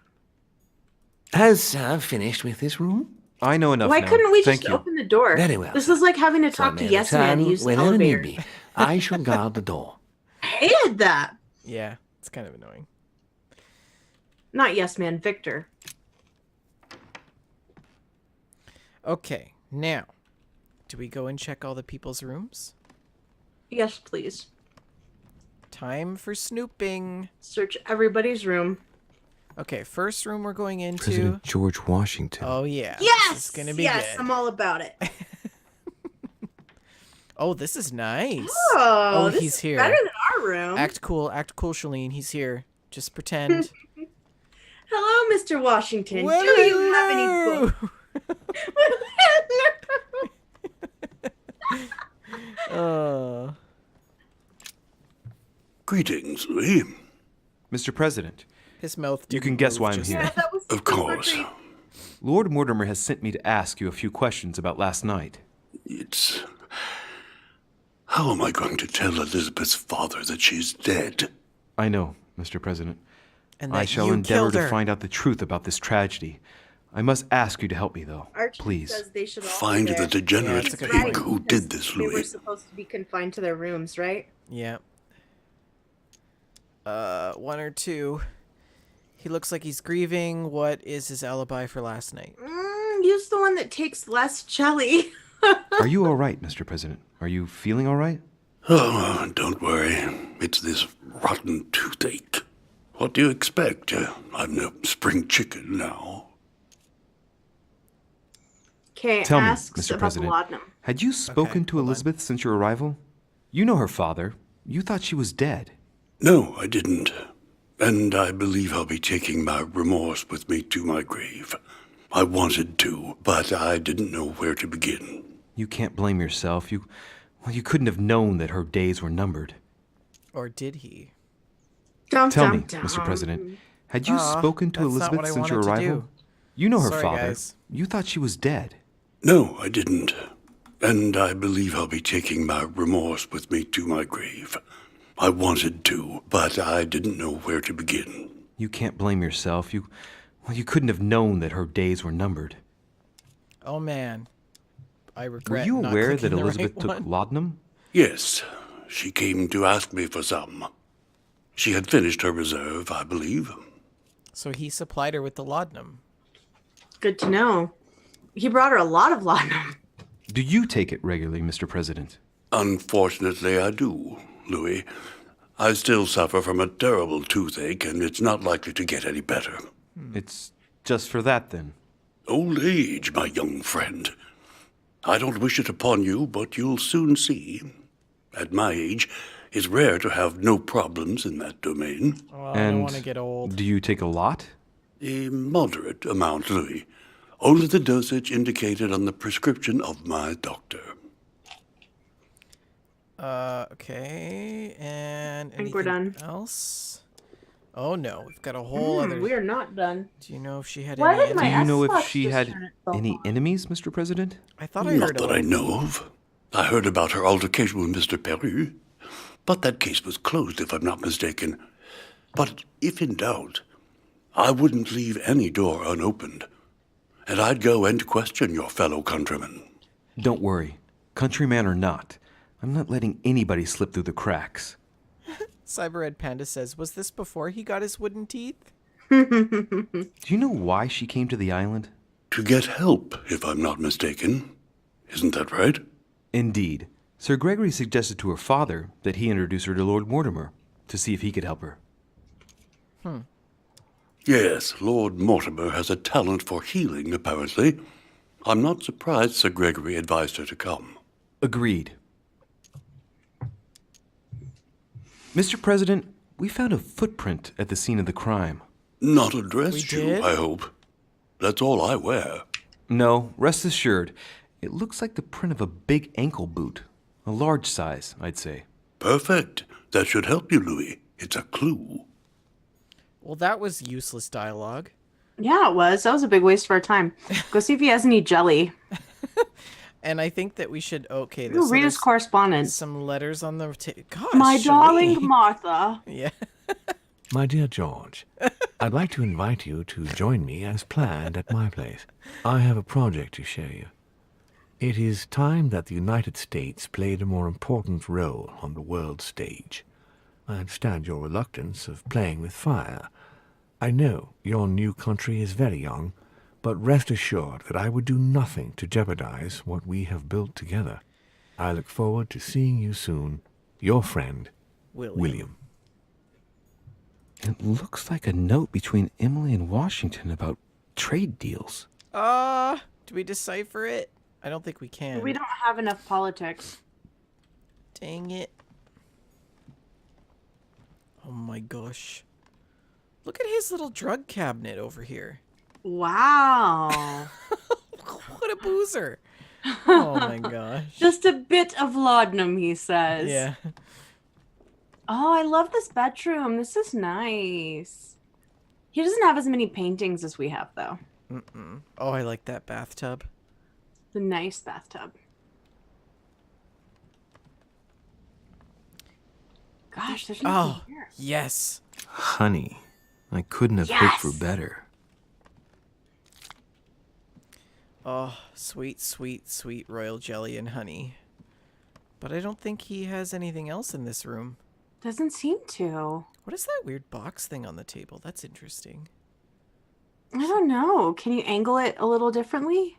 Has Sir finished with this room? I know enough Why now. couldn't we Thank just you. open the door? Very well, This sir. is like having to Sir talk to may Yes Man return use the whenever need elevator. be. I shall guard the door. I hated that. Yeah, it's kind of annoying. Not Yes Man, Victor. Okay, now, do we go and check all the people's rooms? Yes, please. Time for snooping. Search everybody's room. Okay, first room we're going into. President George Washington. Oh yeah. Yes! This is gonna be yes, good. I'm all about it. Oh, this is nice. Oh, this he's is here. better than our room. Act cool, Shaline. He's here. Just pretend. Hello, Mr. Washington. Well, Do you have any books? Greetings, Lee. Mr. President, His mouth. you can didn't guess move why I'm just here. Yeah, that was Of course. Lord Mortimer has sent me to ask you a few questions about last night. It's... How am I going to tell Elizabeth's father that she's dead? I know, Mr. President. And I that shall you endeavor killed to her. find out the truth about this tragedy. I must ask you to help me, though. Archie Please. says they should all Find be the there. degenerate that's a good pig point. who did this, They were Louis. supposed to be confined to their rooms, right? Yeah. One or two. He looks like he's grieving. What is his alibi for last night? Use the one that takes less jelly. Are you all right, Mr. President? Are you feeling all right? Oh, don't worry. It's this rotten toothache. What do you expect? I'm no spring chicken now. Okay, Tell me, asks Mr. about President, the laudanum. had you spoken to Elizabeth since your arrival? You know her father. You thought she was dead. No, I didn't. And I believe I'll be taking my remorse with me to my grave. I wanted to, but I didn't know where to begin. You can't blame yourself. You couldn't have known that her days were numbered. Or did he? Dum, Tell dum, me, dum. Mr. President, had you Aw, spoken to that's not what Elizabeth I since your wanted to arrival? do. You know her Sorry, father. guys. You thought she was dead. No, I didn't. And I believe I'll be taking my remorse with me to my grave. I wanted to, but I didn't know where to begin. You can't blame yourself. You couldn't have known that her days were numbered. Oh man. I Were regret you not aware clicking that the Elizabeth right took one. laudanum? Yes, she came to ask me for some. She had finished her reserve, I believe. So he supplied her with the laudanum. Good to know. He brought her a lot of laudanum. Do you take it regularly, Mr. President? Unfortunately, I do, Louis. I still suffer from a terrible toothache, and it's not likely to get any better. It's just for that, then. Old age, my young friend. I don't wish it upon you, but you'll soon see. At my age, it's rare to have no problems in that domain. Oh, I don't want to get old. Do you take a lot? A moderate amount, Louis. Only the dosage indicated on the prescription of my doctor. Okay, and think we're anything done. else? Oh no, we've got a whole other. We are not done. Do you know if she had Why any did my Do you know if Xbox she just had turn itself any on? enemies, Mr. President? I thought I Not heard a that I little. know of. I heard about her altercation with Mr. Peru, but that case was closed, if I'm not mistaken. But if in doubt, I wouldn't leave any door unopened, and I'd go and question your fellow countrymen. Don't worry. Countryman or not, I'm not letting anybody slip through the cracks. Cyberred Panda says, was this before he got his wooden teeth? Do you know why she came to the island? To get help, if I'm not mistaken. Isn't that right? Indeed. Sir Gregory suggested to her father that he introduce her to Lord Mortimer to see if he could help her. Yes, Lord Mortimer has a talent for healing, apparently. I'm not surprised Sir Gregory advised her to come. Agreed. Mr. President, we found a footprint at the scene of the crime. Not a dress We shoe, did? I hope. That's all I wear. No, rest assured, it looks like the print of a big ankle boot. A large size, I'd say. Perfect. That should help you, Louis. It's a clue. Well, that was useless dialogue. Yeah, it was. That was a big waste of our time. Go see if he has any jelly. And I think that we should. Okay, Ooh, read his correspondence. Some letters on the. Gosh, My darling Shaline. Martha. Yeah. My dear George, I'd like to invite you to join me as planned at my place. I have a project to show you. It is time that the United States played a more important role on the world stage. I understand your reluctance of playing with fire. I know your new country is very young, but rest assured that I would do nothing to jeopardize what we have built together. I look forward to seeing you soon. Your friend, William. It looks like a note between Emily and Washington about trade deals. Do we decipher it? I don't think we can. We don't have enough politics. Dang it. Oh my gosh. Look at his little drug cabinet over here. Wow. What a boozer. Oh my gosh. Just a bit of laudanum, he says. Yeah. Oh, I love this bedroom. This is nice. He doesn't have as many paintings as we have, though. Oh, I like that bathtub. The nice bathtub. Gosh, there's nothing here. Yes. Honey, I couldn't have hoped for better. Oh, sweet, sweet, sweet royal jelly and honey. But I don't think he has anything else in this room. Doesn't seem to. What is that weird box thing on the table? That's interesting. I don't know. Can you angle it a little differently?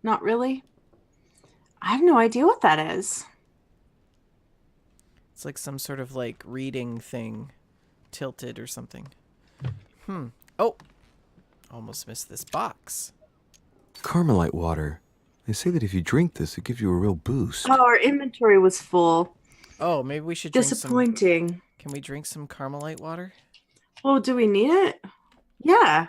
Not really. I have no idea what that is. It's like some sort of like reading thing tilted or something. Oh, almost missed this box. Carmelite water. They say that if you drink this, it gives you a real boost. Oh, our inventory was full. Oh, maybe we should drink Disappointing. Can we drink some Carmelite water? Oh, do we need it? Yeah.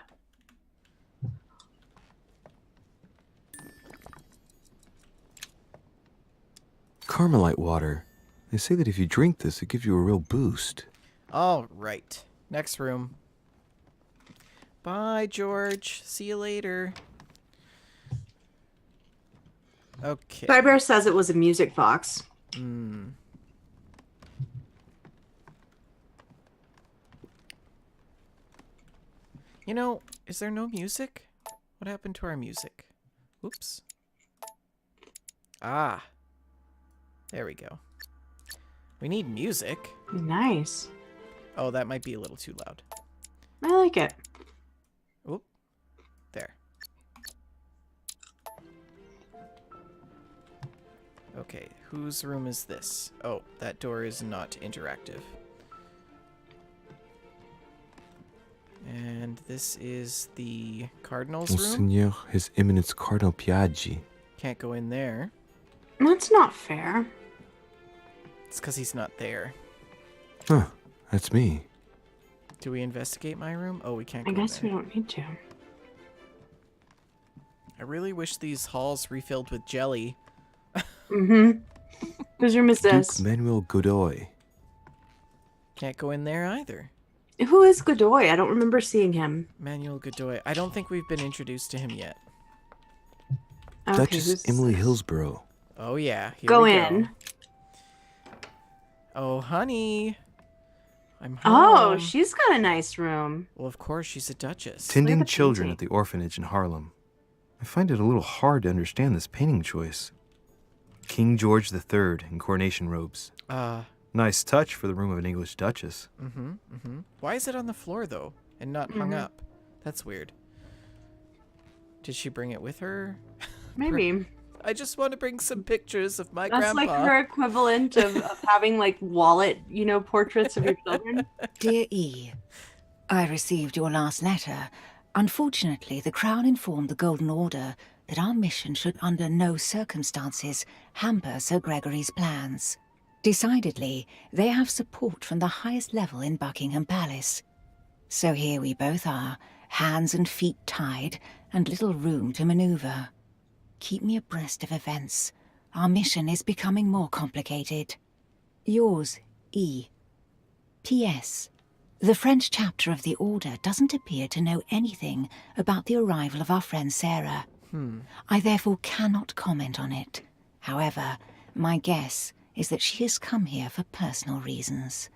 Carmelite water. They say that if you drink this, it gives you a real boost. All right. Next room. Bye, George. See you later. Okay. Cyber says it was a music box. You know, is there no music? What happened to our music? Oops. Ah. There we go. We need music. Nice. Oh, that might be a little too loud. I like it. Oop. There. Okay, whose room is this? Oh, that door is not interactive. And this is the Cardinal's room. Monseigneur, His Eminence Cardinal Piaggi. Can't go in there. That's not fair. It's because he's not there. Huh, that's me. Do we investigate my room? Oh, we can't go I guess in we there. don't need to. I really wish these halls refilled with jelly. Whose room is Duke this? Manuel Godoy. Can't go in there either. Who is Godoy? I don't remember seeing him. Manuel Godoy. I don't think we've been introduced to him yet. Okay, Duchess Emily Hillsborough. Oh, yeah. Here Go we in. Go. Oh, honey. I'm Oh, home. she's got a nice room. Well, of course, she's a duchess. Tending children at the orphanage in Harlem. I find it a little hard to understand this painting choice. King George III in coronation robes. Nice touch for the room of an English duchess. Why is it on the floor, though, and not hung up? That's weird. Did she bring it with her? Maybe. I just want to bring some pictures of my That's grandpa. like her equivalent of having like wallet, portraits of your children. Dear E, I received your last letter. Unfortunately, the Crown informed the Golden Order that our mission should under no circumstances hamper Sir Gregory's plans. Decidedly, they have support from the highest level in Buckingham Palace. So here we both are, hands and feet tied, and little room to maneuver. Keep me abreast of events. Our mission is becoming more complicated. Yours, E. P.S. The French chapter of the Order doesn't appear to know anything about the arrival of our friend Sarah. I therefore cannot comment on it. However, my guess is that she has come here for personal reasons.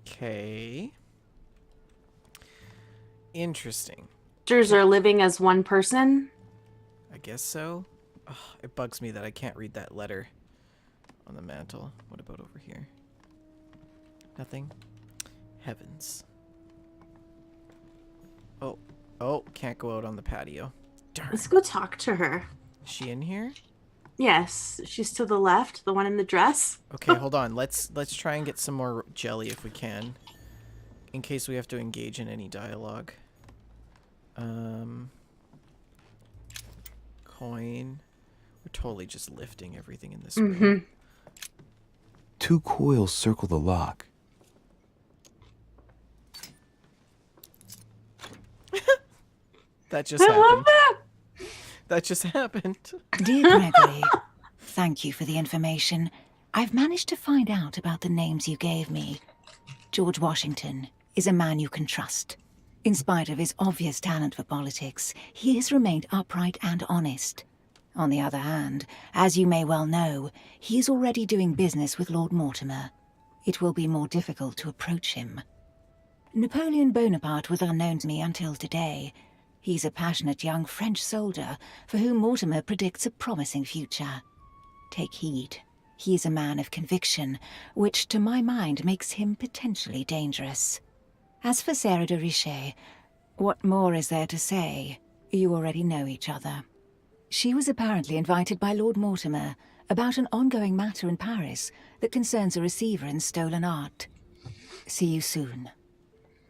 Okay. Interesting. Sisters are living as one person. I guess so. Oh, it bugs me that I can't read that letter on the mantle. What about over here? Nothing? Heavens. Oh, can't go out on the patio. Darn. Let's go talk to her. Is she in here? Yes, she's to the left, the one in the dress. Okay, hold on. Let's try and get some more jelly if we can, in case we have to engage in any dialogue. Coin. We're totally just lifting everything in this room. 2 coils circle the lock. That just happened. love that. That just happened. Dear Gregory, thank you for the information. I've managed to find out about the names you gave me. George Washington is a man you can trust. In spite of his obvious talent for politics, he has remained upright and honest. On the other hand, as you may well know, he is already doing business with Lord Mortimer. It will be more difficult to approach him. Napoleon Bonaparte was unknown to me until today. He's a passionate young French soldier for whom Mortimer predicts a promising future. Take heed. He is a man of conviction, which to my mind makes him potentially dangerous. As for Sarah de Richet, what more is there to say? You already know each other. She was apparently invited by Lord Mortimer about an ongoing matter in Paris that concerns a receiver in stolen art. See you soon.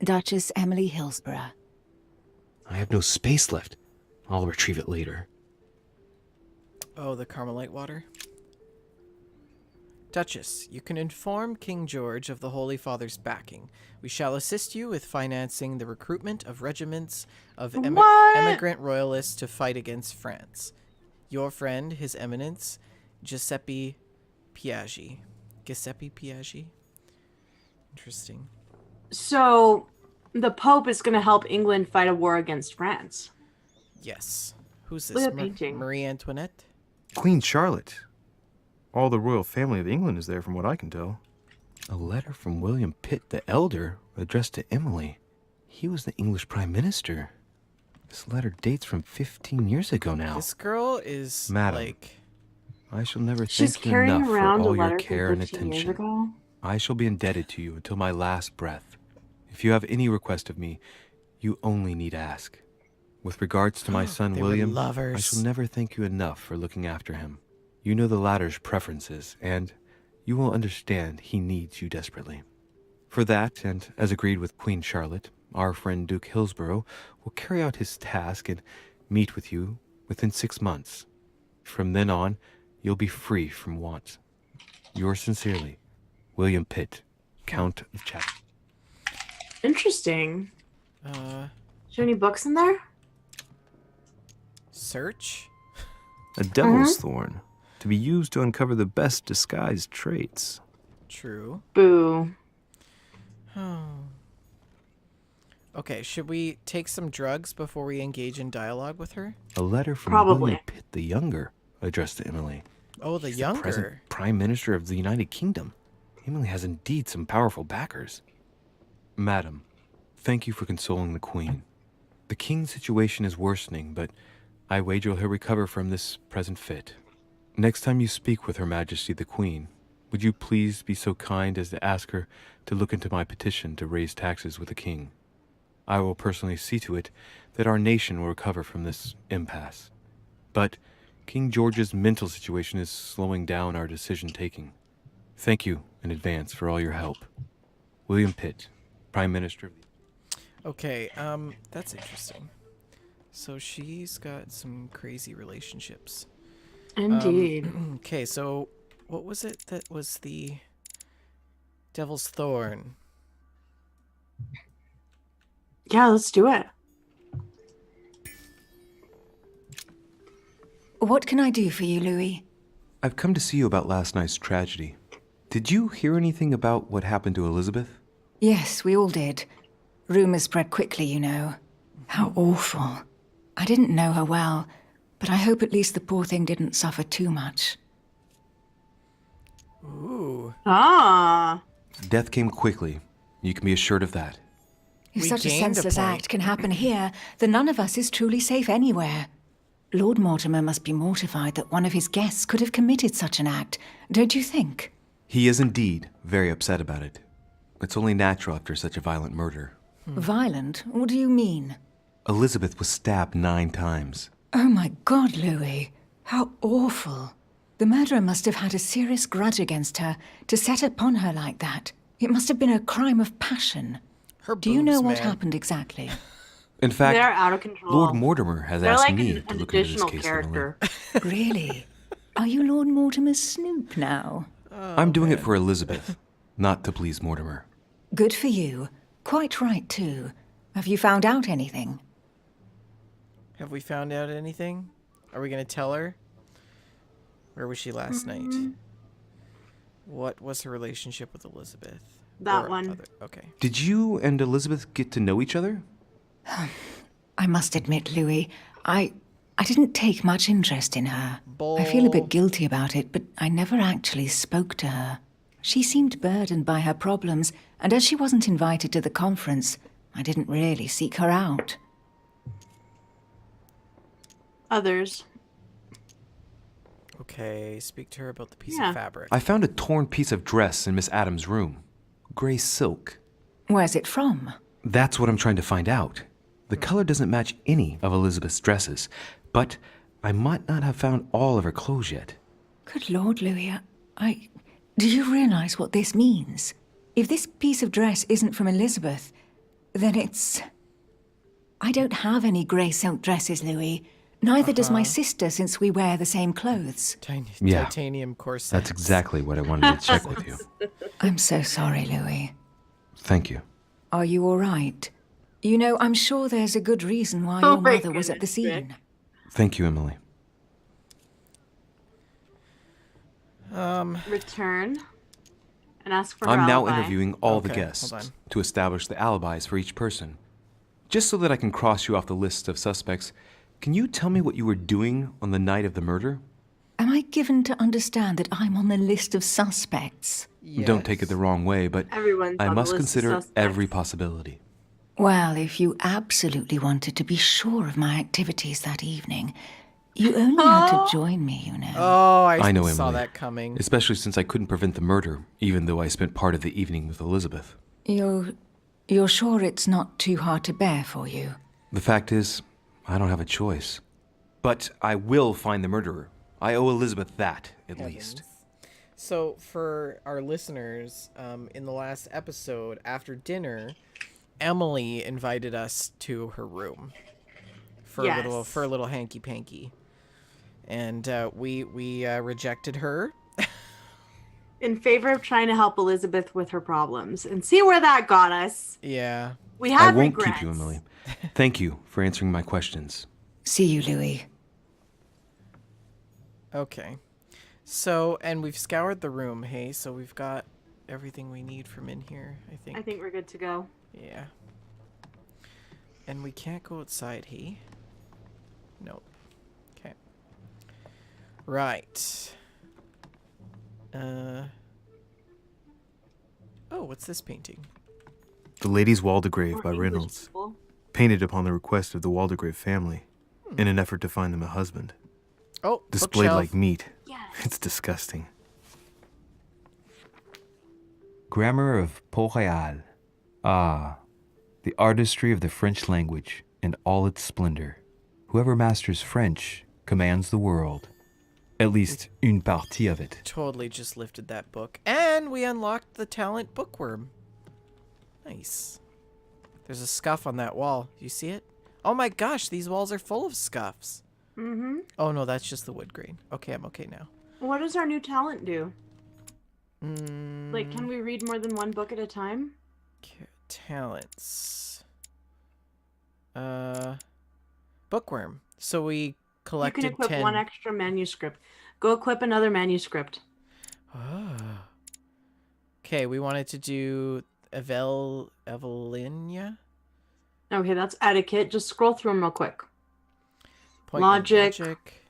Duchess Emily Hillsborough. I have no space left. I'll retrieve it later. Oh, the Carmelite water. Duchess, you can inform King George of the Holy Father's backing. We shall assist you with financing the recruitment of regiments of emigrant royalists to fight against France. Your friend, His Eminence, Giuseppe Piaggi. Giuseppe Piaggi? Interesting. So, the Pope is going to help England fight a war against France. Yes. Who's Look this? at that painting. Marie Antoinette? Queen Charlotte. All the royal family of England is there from what I can tell. A letter from William Pitt the Elder addressed to Emily. He was the English Prime Minister. This letter dates from 15 years ago now. This girl is Madam, like... I shall never She's thank you carrying enough for around a all your letter care from and 15 years attention. ago. I shall be indebted to you until my last breath. If you have any request of me, you only need ask. With regards to my son They were William, lovers. I shall never thank you enough for looking after him. You know the latter's preferences, and you will understand he needs you desperately. For that, and as agreed with Queen Charlotte, our friend Duke Hillsborough will carry out his task and meet with you within 6 months. From then on, you'll be free from want. Yours sincerely, William Pitt, Count of Chatham. Interesting. Is there any books in there? Search? A devil's thorn, to be used to uncover the best disguised traits. True. Boo. Oh. Okay, should we take some drugs before we engage in dialogue with her? A letter from Probably. William Pitt the Younger, addressed to Emily. Oh, the He's Younger. the present Prime Minister of the United Kingdom. Emily has indeed some powerful backers. Madam, thank you for consoling the Queen. The King's situation is worsening, but I wager he'll recover from this present fit. Next time you speak with Her Majesty the Queen, would you please be so kind as to ask her to look into my petition to raise taxes with the King? I will personally see to it that our nation will recover from this impasse. But King George's mental situation is slowing down our decision-taking. Thank you in advance for all your help. William Pitt, Prime Minister of the... Okay, that's interesting. So she's got some crazy relationships. Indeed. Okay, so what was it that was the Devil's Thorn? Yeah, let's do it. What can I do for you, Louis? I've come to see you about last night's tragedy. Did you hear anything about what happened to Elizabeth? Yes, we all did. Rumors spread quickly, you know. How awful. I didn't know her well, but I hope at least the poor thing didn't suffer too much. Ooh. Ah. Death came quickly. You can be assured of that. If We such a gained a senseless point. act can happen here, then none of us is truly safe anywhere. Lord Mortimer must be mortified that one of his guests could have committed such an act, don't you think? He is indeed very upset about it. It's only natural after such a violent murder. Violent? What do you mean? Elizabeth was stabbed 9 times. Oh my God, Louis. How awful. The murderer must have had a serious grudge against her to set upon her like that. It must have been a crime of passion. Her Do you know boobs, what man. happened exactly? In fact, They're out of control. Lord Mortimer has They're asked like me an to look into this additional case. character. Really? Are you Lord Mortimer's snoop now? I'm doing it for Elizabeth, not to please Mortimer. Good for you. Quite right, too. Have you found out anything? Have we found out anything? Are we going to tell her? Where was she last night? What was her relationship with Elizabeth? That Or one. Okay. Did you and Elizabeth get to know each other? I must admit, Louis, I didn't take much interest in her. I feel a bit guilty about it, but I never actually spoke to her. She seemed burdened by her problems, and as she wasn't invited to the conference, I didn't really seek her out. Others. Okay, speak to her about the piece Yeah. of fabric. I found a torn piece of dress in Miss Adams' room. Gray silk. Where's it from? That's what I'm trying to find out. The color doesn't match any of Elizabeth's dresses, but I might not have found all of her clothes yet. Good Lord, Louis, do you realize what this means? If this piece of dress isn't from Elizabeth, then it's... I don't have any grey silk dresses, Louis. Neither does my sister, since we wear the same clothes. Yeah. Titanium corset. That's exactly what I wanted to check with you. I'm so sorry, Louis. Thank you. Are you all right? You know, I'm sure there's a good reason why Oh your my mother was at the goodness, scene. Thank you, Emily. Return and ask for her I'm now alibi. interviewing all the Okay, guests hold on. to establish the alibis for each person. Just so that I can cross you off the list of suspects, can you tell me what you were doing on the night of the murder? Am I given to understand that I'm on the list of suspects? Don't take it the wrong way, but Everyone's I on the must list of consider suspects. every possibility. Well, if you absolutely wanted to be sure of my activities that evening, you only had to join me, you know. Oh, I know, saw Emily. that coming. Especially since I couldn't prevent the murder, even though I spent part of the evening with Elizabeth. You're sure it's not too hard to bear for you? The fact is, I don't have a choice. But I will find the murderer. I owe Elizabeth that, at least. So, for our listeners, in the last episode, after dinner, Emily invited us to her room for Yes. a little hanky panky, and we rejected her. In favor of trying to help Elizabeth with her problems and see where that got us. Yeah. We I had won't regrets. keep you, Emily. Thank you for answering my questions. See you, Louis. Okay. So, and we've scoured the room, hey? So we've got everything we need from in here, I think. I think we're good to go. Yeah. And we can't go outside, he? Nope. Okay. Right. Oh, what's this painting? The Lady's Waldegrave by English Reynolds, people. painted upon the request of the Waldegrave family, in an effort to find them a husband. Oh, Displayed bookshelf. like meat. Yes. It's disgusting. Grammar of Pont-Royal. Ah, the artistry of the French language in all its splendor. Whoever masters French commands the world. At least une partie of it. Totally just lifted that book. And we unlocked the talent bookworm. Nice. There's a scuff on that wall. Do you see it? Oh my gosh, these walls are full of scuffs. Mm-hmm. Oh no, that's just the wood grain. Okay, I'm okay now. What does our new talent do? Like, can we read more than one book at a time? Talents. Bookworm. So we collected You can equip 10. one extra manuscript. Go equip another manuscript. Oh. Okay, we wanted to do Evelinia. Okay, that's etiquette. Just scroll through them real quick. Appointment, Logic.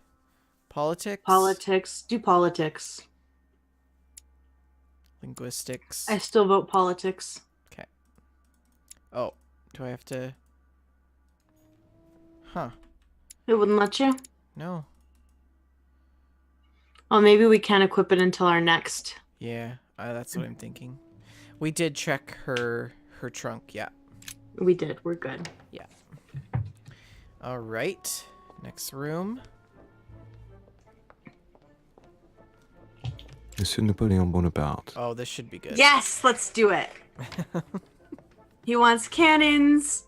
Politics. Politics. Do politics. Linguistics. I still vote politics. Okay. Oh, do I have to? Huh. It wouldn't let you? No. Oh, maybe we can't equip it until our next. Yeah, that's what I'm thinking. We did check her trunk. Yeah. We did. We're good. Yeah. All right. Next room. Monsieur Napoleon Bonaparte. Oh, this should be good. Yes, let's do it. He wants cannons.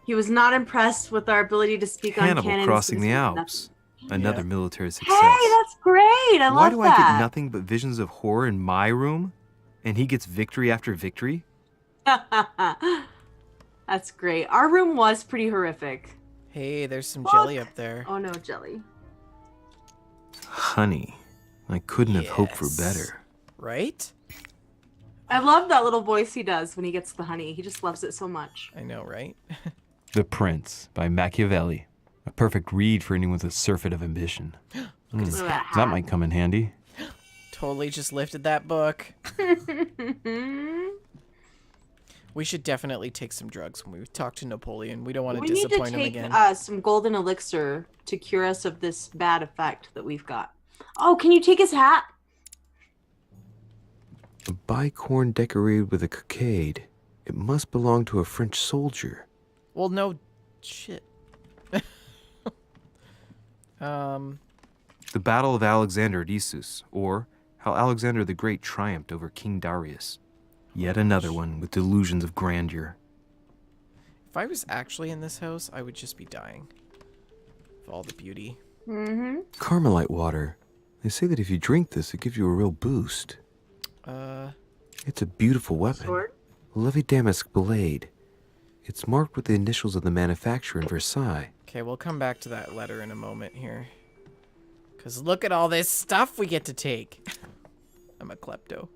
He was not impressed with our ability to speak on Hannibal cannons. crossing the Nothing. Alps. Another military success. Hey, that's great. I Why love do that. I get nothing but visions of horror in my room? And he gets victory after victory? That's great. Our room was pretty horrific. Hey, there's some jelly up there. Oh no, jelly. Honey. I couldn't have hoped for better. Right? I love that little voice he does when he gets the honey. He just loves it so much. I know, right? The Prince by Machiavelli. A perfect read for anyone with a surfeit of ambition. That might come in handy. Totally just lifted that book. We should definitely take some drugs when we talk to Napoleon. We don't want to disappoint him again. We need to take some golden elixir to cure us of this bad effect that we've got. Oh, can you take his hat? A bicorn decorated with a cockade. It must belong to a French soldier. Well, no shit. The Battle of Alexander at Issus, or how Alexander the Great triumphed over King Darius. Yet another one with delusions of grandeur. If I was actually in this house, I would just be dying of all the beauty. Mm-hmm. Carmelite water. They say that if you drink this, it gives you a real boost. It's a beautiful weapon. Sword? Lovely damask blade. It's marked with the initials of the manufacturer in Versailles. Okay, we'll come back to that letter in a moment here. Because look at all this stuff we get to take. I'm a klepto.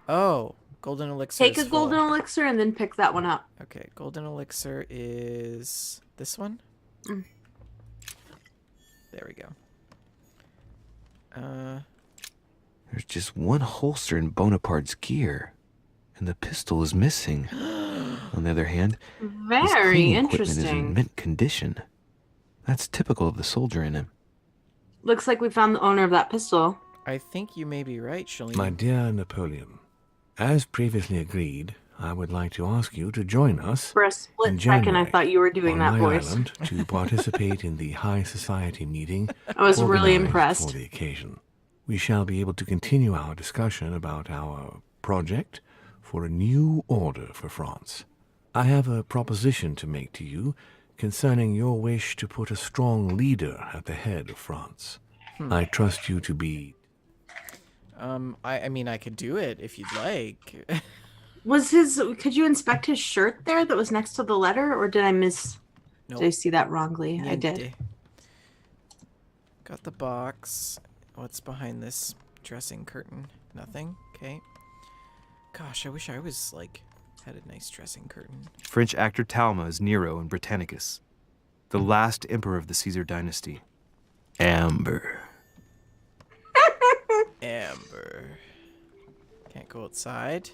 Oh, golden elixir. Take a golden elixir and then pick that one up. Okay, golden elixir is this one? Mm. There we go. There's just one holster in Bonaparte's gear, and the pistol is missing. On the other hand, his Very cleaning equipment is interesting. in mint condition. That's typical of the soldier in him. Looks like we found the owner of that pistol. I think you may be right, Shaline. My dear Napoleon, as previously agreed, I would like to ask you to join us For a split in second, I January thought you were doing on that my voice. island to participate in the high society meeting I was really organized impressed. for the occasion. We shall be able to continue our discussion about our project for a new order for France. I have a proposition to make to you concerning your wish to put a strong leader at the head of France. I trust you to be... I mean, I could do it if you'd like. Could you inspect his shirt there that was next to the letter, or did I miss... Nope. Did I see that wrongly? I did. Niente. Got the box. What's behind this dressing curtain? Nothing. Okay. Gosh, I wish I was, like, had a nice dressing curtain. French actor Talma is Nero in Britannicus, the last emperor of the Caesar dynasty. Amber. Amber. Can't go outside.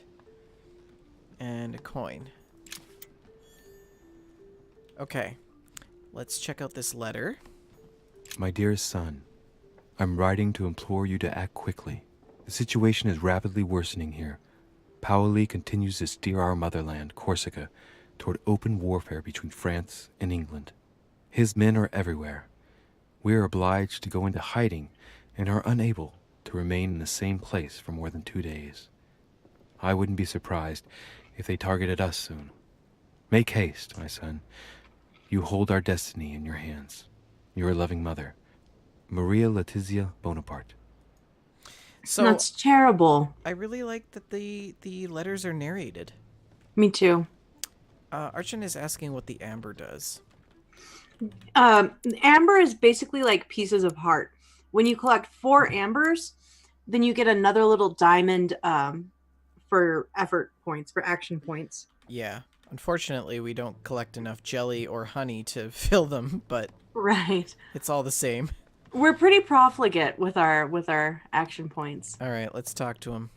And a coin. Okay. Let's check out this letter. My dearest son, I'm writing to implore you to act quickly. The situation is rapidly worsening here. Paoli continues to steer our motherland, Corsica, toward open warfare between France and England. His men are everywhere. We are obliged to go into hiding and are unable to remain in the same place for more than 2 days. I wouldn't be surprised if they targeted us soon. Make haste, my son. You hold our destiny in your hands. Your loving mother, Maria Letizia Bonaparte. So that's terrible. I really like that the letters are narrated. Me too. Archon is asking what the amber does. Amber is basically like pieces of heart. When you collect 4 ambers, then you get another little diamond for effort points, for action points. Yeah. Unfortunately, we don't collect enough jelly or honey to fill them, but right. It's all the same. We're pretty profligate with our action points. All right, let's talk to him.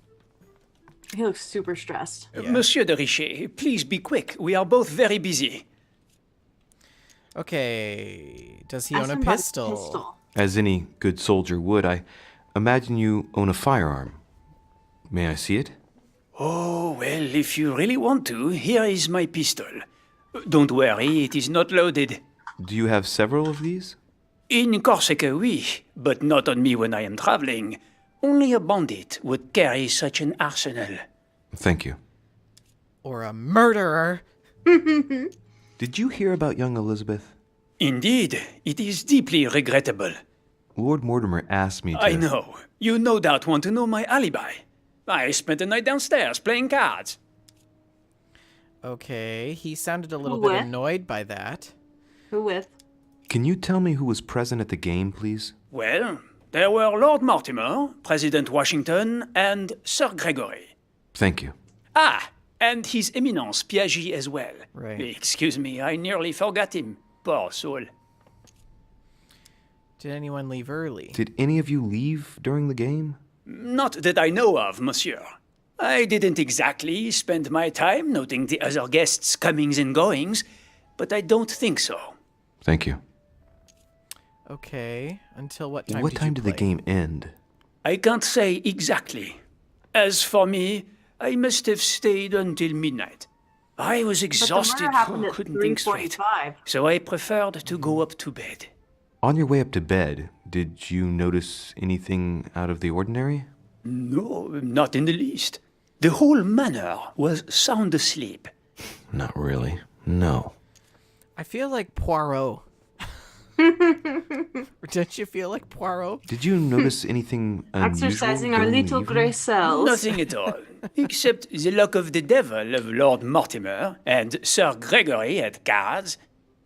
He looks super stressed. Yeah. Monsieur de Richet, please be quick. We are both very busy. Okay. Does he own a pistol? As any good soldier would, I imagine you own a firearm. May I see it? Oh, well, if you really want to, here is my pistol. Don't worry, it is not loaded. Do you have several of these? In Corsica, oui, but not on me when I am traveling. Only a bandit would carry such an arsenal. Thank you. Or a murderer. Did you hear about young Elizabeth? Indeed, it is deeply regrettable. Lord Mortimer asked me to... I know. You no doubt want to know my alibi. I spent the night downstairs playing cards. Okay, he sounded a little bit annoyed by that. Who with? Can you tell me who was present at the game, please? Well, there were Lord Mortimer, President Washington, and Sir Gregory. Thank you. Ah, and His Eminence Piaget as well. Right. Excuse me, I nearly forgot him. Poor soul. Did anyone leave early? Did any of you leave during the game? Not that I know of, monsieur. I didn't exactly spend my time noting the other guests' comings and goings, but I don't think so. Thank you. Okay, until what time What time did the game end? I can't say exactly. As for me, I must have stayed until midnight. I was exhausted, couldn't think straight, so I preferred to go up to bed. On your way up to bed, did you notice anything out of the ordinary? No, not in the least. The whole manor was sound asleep. Not really. No. I feel like Poirot. Don't you feel like Poirot? Did you notice anything unusual? Exercising our little grey cells. Nothing at all, except the luck of the devil of Lord Mortimer and Sir Gregory at cards.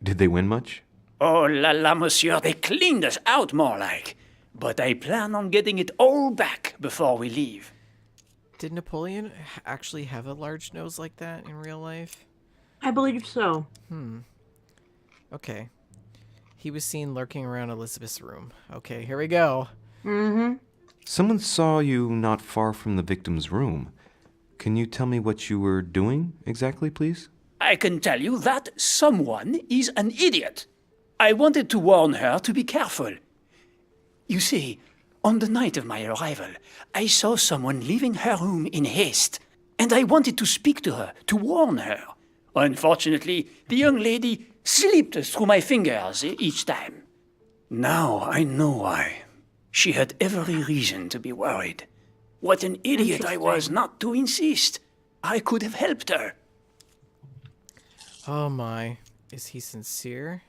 Did they win much? Oh la la, monsieur, they cleaned us out more like. But I plan on getting it all back before we leave. Did Napoleon actually have a large nose like that in real life? I believe so. Okay. He was seen lurking around Elizabeth's room. Okay, here we go. Mm-hmm. Someone saw you not far from the victim's room. Can you tell me what you were doing exactly, please? I can tell you that someone is an idiot. I wanted to warn her to be careful. You see, on the night of my arrival, I saw someone leaving her room in haste, and I wanted to speak to her, to warn her. Unfortunately, the young lady slipped through my fingers each time. Now I know why. She had every reason to be worried. What an idiot I was not to insist. I could have helped her. Oh my. Is he sincere?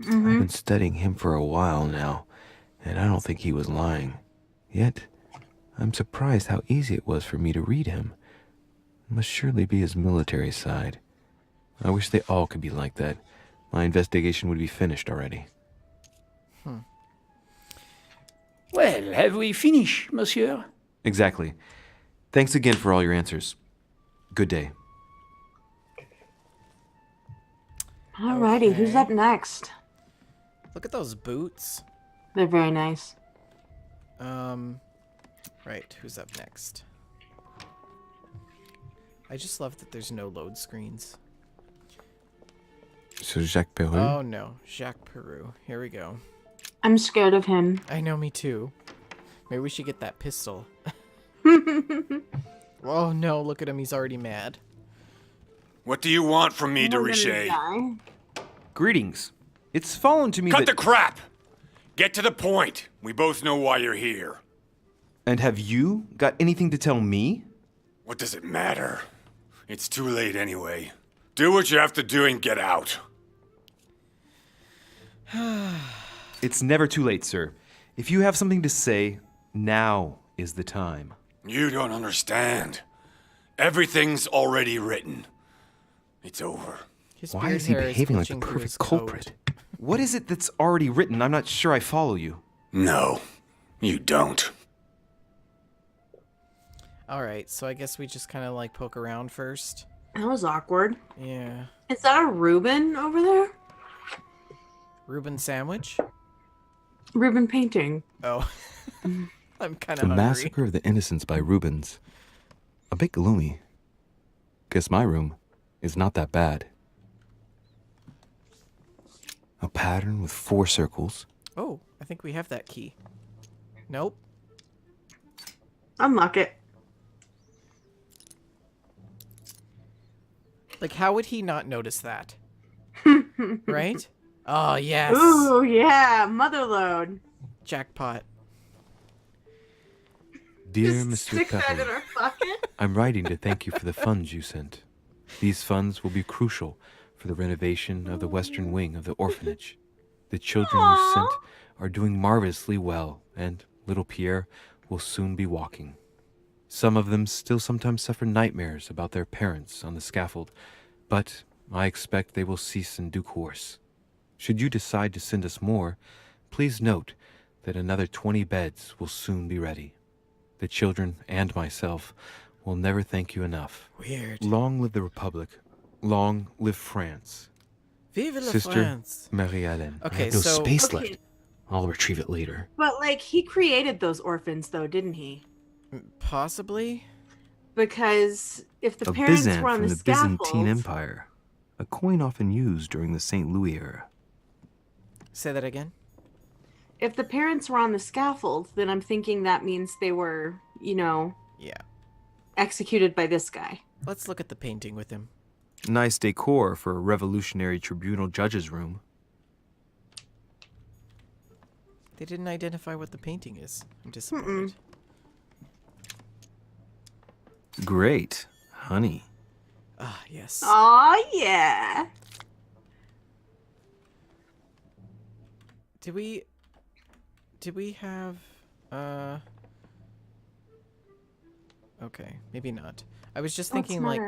I've been studying him for a while now, and I don't think he was lying. Yet, I'm surprised how easy it was for me to read him. It must surely be his military side. I wish they all could be like that. My investigation would be finished already. Well, have we finished, monsieur? Exactly. Thanks again for all your answers. Good day. Alrighty, who's Okay. up next? Look at those boots. They're very nice. Right, who's up next? I just love that there's no load screens. So Jacques Perru? Oh no, Jacques Perru. Here we go. I'm scared of him. I know, me too. Maybe we should get that pistol. Oh no, look at him, he's already mad. What do you want from me, We're Richet? gonna die. Greetings. It's fallen to me Cut that... the crap! Get to the point. We both know why you're here. And have you got anything to tell me? What does it matter? It's too late anyway. Do what you have to do and get out. It's never too late, sir. If you have something to say, now is the time. You don't understand. Everything's already written. It's over. His Why beard is he hair behaving like the clutching through perfect his coat. culprit? What is it that's already written? I'm not sure I follow you. No, you don't. Alright, so I guess we just kind of like poke around first. That was awkward. Yeah. Is that a Reuben over there? Reuben sandwich? Reuben painting. Oh. I'm kind The of hungry. Massacre of the Innocents by Rubens. A bit gloomy. Guess my room is not that bad. A pattern with 4 circles. Oh, I think we have that key. Nope. Unlock it. Like, how would he not notice that? Right? Oh, yes. Ooh, yeah. Motherload. Jackpot. Dear Monsieur Stick that in Perru, our pocket. I'm writing to thank you for the funds you sent. These funds will be crucial for the renovation of the western wing of the orphanage. The children you sent are doing marvelously well, and little Pierre will soon be walking. Some of them still sometimes suffer nightmares about their parents on the scaffold, but I expect they will cease in due course. Should you decide to send us more, please note that another 20 beds will soon be ready. The children and myself will never thank you enough. Weird. Long live the Republic. Long live France. Vive la Sister France. Marie-Hélène. I Okay, have no so- space Okay. left. I'll retrieve it later. But, like, he created those orphans, though, didn't he? Possibly? Because if the A parents byzant were on from the the Byzantine scaffold... Empire. A coin often used during the St. Louis era. Say that again? If the parents were on the scaffold, then I'm thinking that means they were, you know, Yeah. executed by this guy. Let's look at the painting with him. Nice decor for a revolutionary tribunal judge's room. They didn't identify what the painting is. I'm disappointed. Great. Honey. Ah, yes. Aw, yeah. Did we have, okay, maybe not. I was just thinking, like,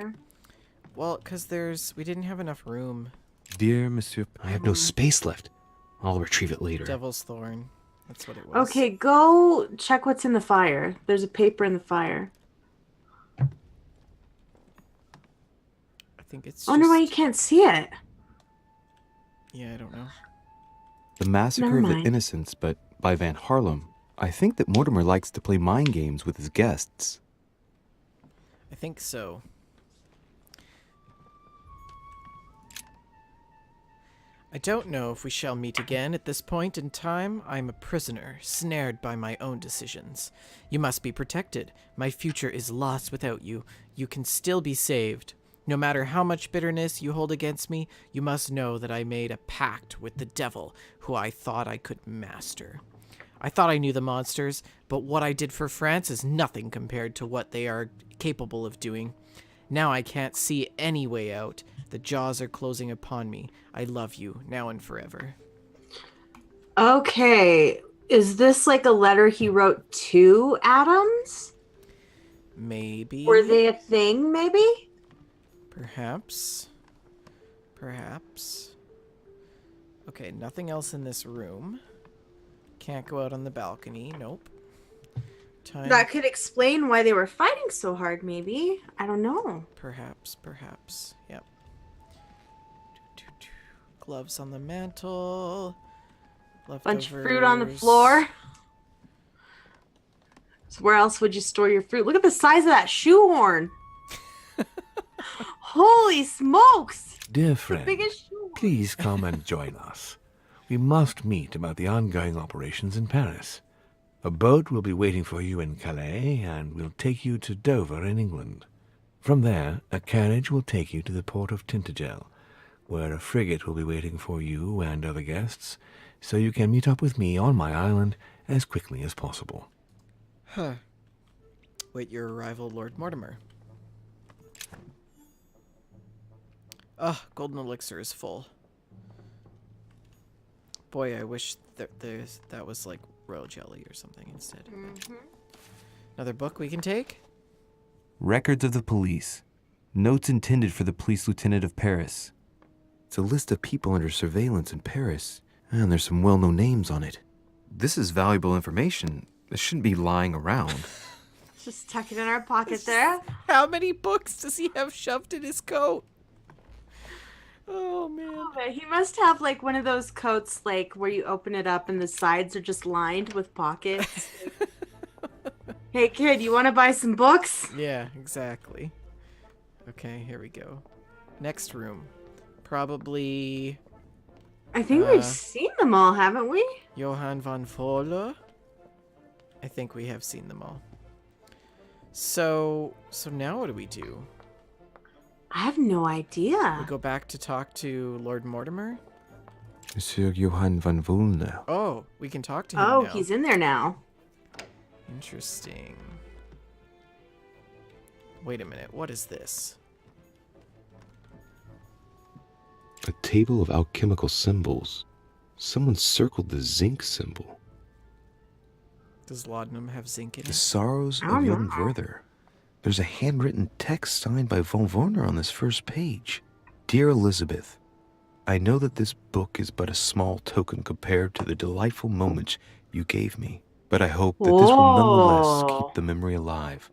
well, because we didn't have enough room. Dear Monsieur, I have no space left. I'll retrieve it later. Devil's Thorn. That's what it was. Okay, go check what's in the fire. There's a paper in the fire. I think it's I wonder why you just- can't see it. Yeah, I don't know. The Massacre Never of the mind. Innocents, but by Van Harlem. I think that Mortimer likes to play mind games with his guests. I think so. I don't know if we shall meet again at this point in time. I'm a prisoner, snared by my own decisions. You must be protected. My future is lost without you. You can still be saved. No matter how much bitterness you hold against me, you must know that I made a pact with the devil, who I thought I could master. I thought I knew the monsters, but what I did for France is nothing compared to what they are capable of doing. Now I can't see any way out. The jaws are closing upon me. I love you, now and forever. Okay, is this like a letter he wrote to Adams? Maybe. Were they a thing, maybe? Perhaps. Perhaps. Okay, nothing else in this room. Can't go out on the balcony. Nope. Time. That could explain why they were fighting so hard, maybe. I don't know. Perhaps. Yep. Gloves on the mantle. Leftovers. Bunch of fruit on the floor. So where else would you store your fruit? Look at the size of that shoehorn. Holy smokes! Dear The friend, biggest shoehorn. please come and join us. We must meet about the ongoing operations in Paris. A boat will be waiting for you in Calais and will take you to Dover in England. From there, a carriage will take you to the port of Tintagel, where a frigate will be waiting for you and other guests, so you can meet up with me on my island as quickly as possible. Huh. Wait your arrival, Lord Mortimer. Ugh, golden elixir is full. Boy, I wish that was like royal jelly or something instead. Another book we can take? Records of the police. Notes intended for the police lieutenant of Paris. It's a list of people under surveillance in Paris, and there's some well-known names on it. This is valuable information. This shouldn't be lying around. Just tuck it in our pocket there. How many books does he have shoved in his coat? Oh, man. Okay, he must have like one of those coats like where you open it up and the sides are just lined with pockets. Hey kid, you want to buy some books? Yeah, exactly. Okay, here we go. Next room. Probably... I think we've seen them all, haven't we? Johann von Fohle. I think we have seen them all. So now what do we do? I have no idea. We go back to talk to Lord Mortimer? Monsieur Johann von Fohle. Oh, we can talk to him Oh, now. he's in there now. Interesting. Wait a minute, what is this? A table of alchemical symbols. Someone circled the zinc symbol. Does laudanum have zinc in The it? Sorrows of Young Werther. There's a handwritten text signed by von Werner on this first page. Dear Elizabeth, I know that this book is but a small token compared to the delightful moments you gave me, but I hope that this will nonetheless keep the memory alive.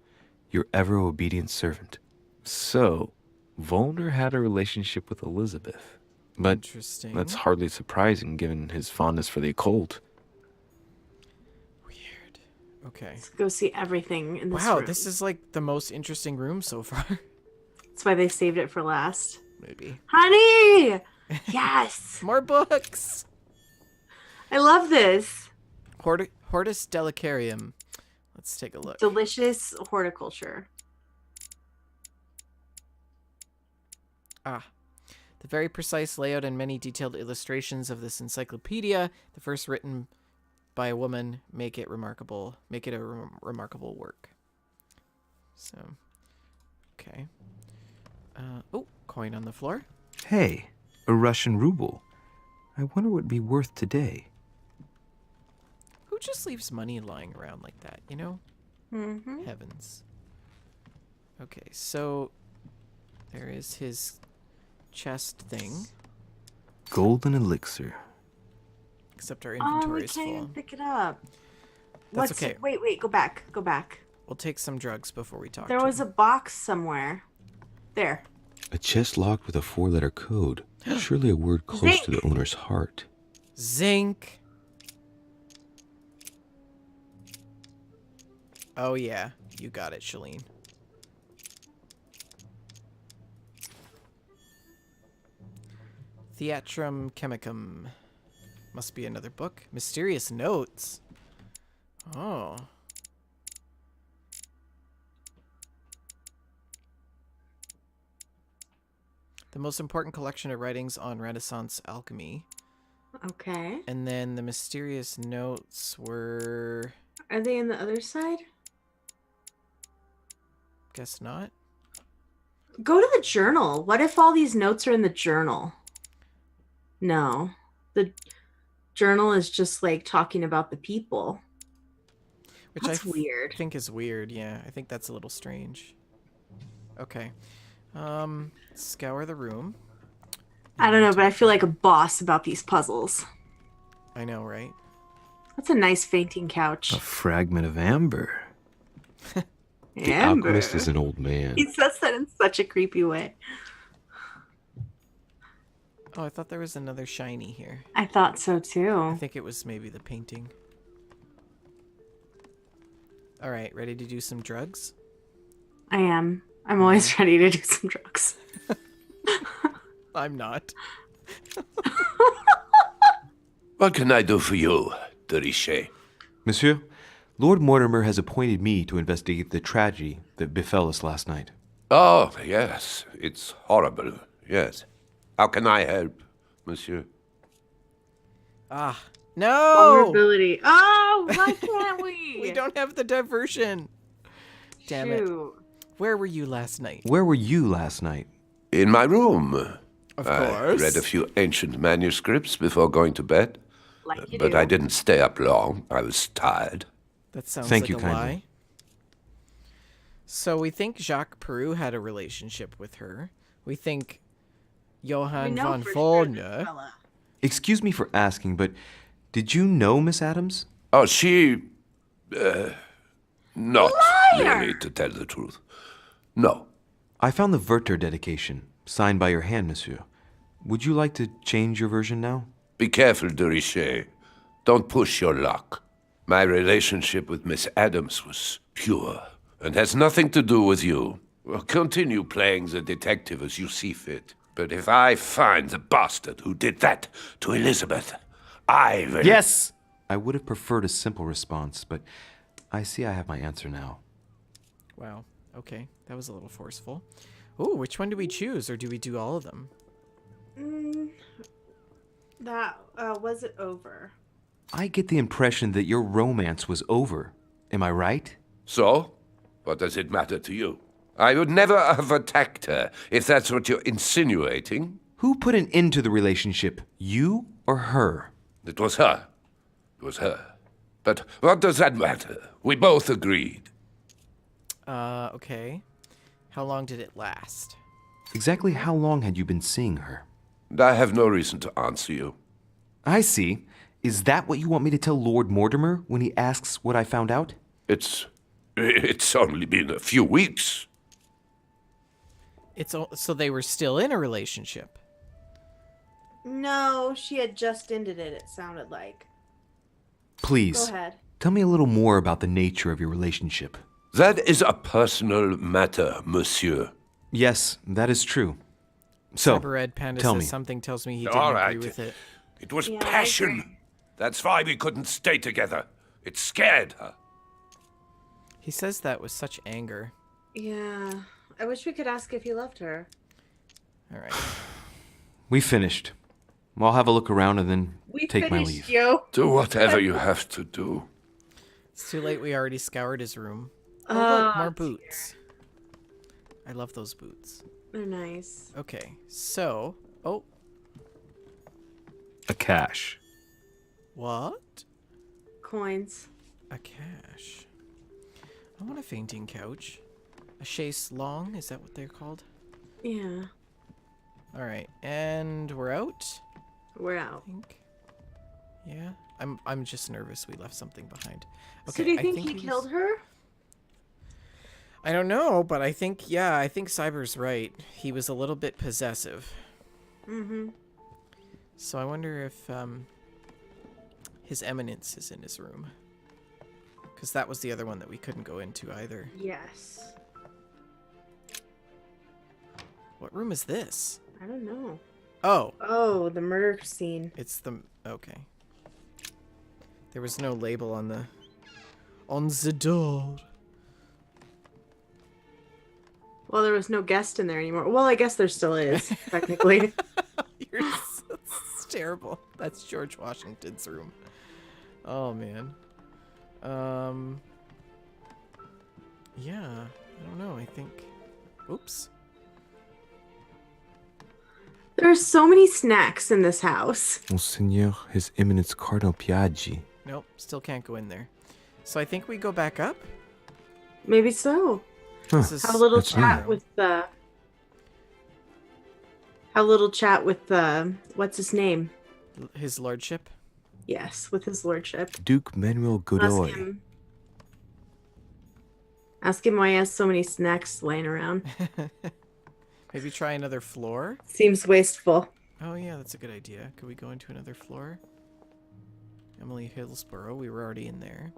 Your ever obedient servant. So, Volner had a relationship with Elizabeth. But Interesting. that's hardly surprising given his fondness for the occult. Okay. Let's go see everything in this Wow, room. this is like the most interesting room so far. That's why they saved it for last. Maybe. Honey! Yes! More books! I love this. Hortus Delicarium. Let's take a look. Delicious horticulture. Ah. The very precise layout and many detailed illustrations of this encyclopedia, the first written by a woman, make it remarkable. Make it a remarkable work. So, okay. Oh, coin on the floor. Hey, a Russian ruble. I wonder what it'd be worth today. Who just leaves money lying around like that, you know? Mm-hmm. Heavens. Okay, so there is his chest thing. Golden elixir. Except our Oh, inventory we is can't full. even pick it up. That's okay. Wait, go back. Go back. We'll take some drugs before we talk There to was him. a box somewhere. There. A chest locked with a 4-letter code. Surely a word close to the owner's heart. Zinc. Oh yeah, you got it, Shaline. Theatrum Chemicum. Must be another book. Mysterious Notes. Oh. The most important collection of writings on Renaissance alchemy. Okay. And then the mysterious notes were... Are they in the other side? Guess not. Go to the journal. What if all these notes are in the journal? No. The journal is just like talking about the people. Which That's weird. I think is weird, yeah. I think that's a little strange. Okay. Scour the room. I don't know, but I feel like a boss about these puzzles. I know, right? That's a nice fainting couch. A fragment of amber. The Amber. alchemist is an old man. He says that in such a creepy way. Oh, I thought there was another shiny here. I thought so I too. think it was maybe the painting. All right, ready to do some drugs? I am. I'm always ready to do some drugs. I'm not. What can I do for you, de Richet? Monsieur, Lord Mortimer has appointed me to investigate the tragedy that befell us last night. Oh, yes. It's horrible. Yes. How can I help, monsieur? Ah, no! Vulnerability. Oh, why can't we? We don't have the diversion. Damn Shoot. it. Where were you last night? Where were you last night? In my room. Of I course. read a few ancient manuscripts before going to bed. Like you But do. I didn't stay up long. I was tired. That sounds Thank like you a kindly. lie. So we think Jacques Peru had a relationship with her. We think Johann von Vollner. Excuse me for asking, but did you know Miss Adams? Oh, she... not Liar! really, to tell the truth. No. I found the Werther dedication, signed by your hand, monsieur. Would you like to change your version now? Be careful, de Richet. Don't push your luck. My relationship with Miss Adams was pure and has nothing to do with you. Well, continue playing the detective as you see fit. But if I find the bastard who did that to Elizabeth, I will... Yes! I would have preferred a simple response, but I see I have my answer now. Wow. Okay. That was a little forceful. Ooh, which one do we choose, or do we do all of them? That, was it over? I get the impression that your romance was over. Am I right? So? What does it matter to you? I would never have attacked her, if that's what you're insinuating. Who put an end to the relationship, you or her? It was her. It was her. But what does that matter? We both agreed. Okay. How long did it last? Exactly how long had you been seeing her? I have no reason to answer you. I see. Is that what you want me to tell Lord Mortimer when he asks what I found out? It's only been a few weeks. So they were still in a relationship. No, she had just ended it, it sounded like. Please, Go ahead. tell me a little more about the nature of your relationship. That is a personal matter, monsieur. Yes, that is true. So, Cyber Panda tell says me. something tells me he didn't All agree right. with it. It was Yeah, I agree. passion. That's why we couldn't stay together. It scared her. He says that with such anger. Yeah. I wish we could ask if he loved her. All right. We finished. I'll have a look around and then We take my finished, leave. yo. Do whatever you have to do. It's too late. We already scoured his room. Oh, Oh, look, more dear. boots. I love those boots. They're nice. Okay, so... Oh, A cache. what? Coins. A cache. I want a fainting couch. A chaise longue, is that what they're called? Yeah. Alright, and we're out? We're out. I think. Yeah? I'm just nervous we left something behind. So do you I think he was- killed her? I don't know, but I think Cyber's right. He was a little bit possessive. Mm-hmm. So I wonder if His Eminence is in his room. Because that was the other one that we couldn't go into either. Yes. What room is this? I don't know. Oh, Oh, the murder scene. it's the... Okay. There was no label on the door. Well, there was no guest in there anymore. Well, I guess there still is, technically. It's terrible. That's George Washington's room. Oh, man. Yeah, I don't know. I think... Oops. There are so many snacks in this house. Monseigneur, His Eminence Cardinal Piaggi. Nope, still can't go in there. So I think we go back up. Maybe so. Huh, This is- Have a little that's chat new. with Have a little chat with what's his name? His lordship. Yes, with his lordship. Duke Manuel Ask Godoy. him. Ask him why he has so many snacks laying around. Maybe try another floor? Seems wasteful. Oh yeah, that's a good idea. Could we go into another floor? Emily Hillsborough, we were already in there.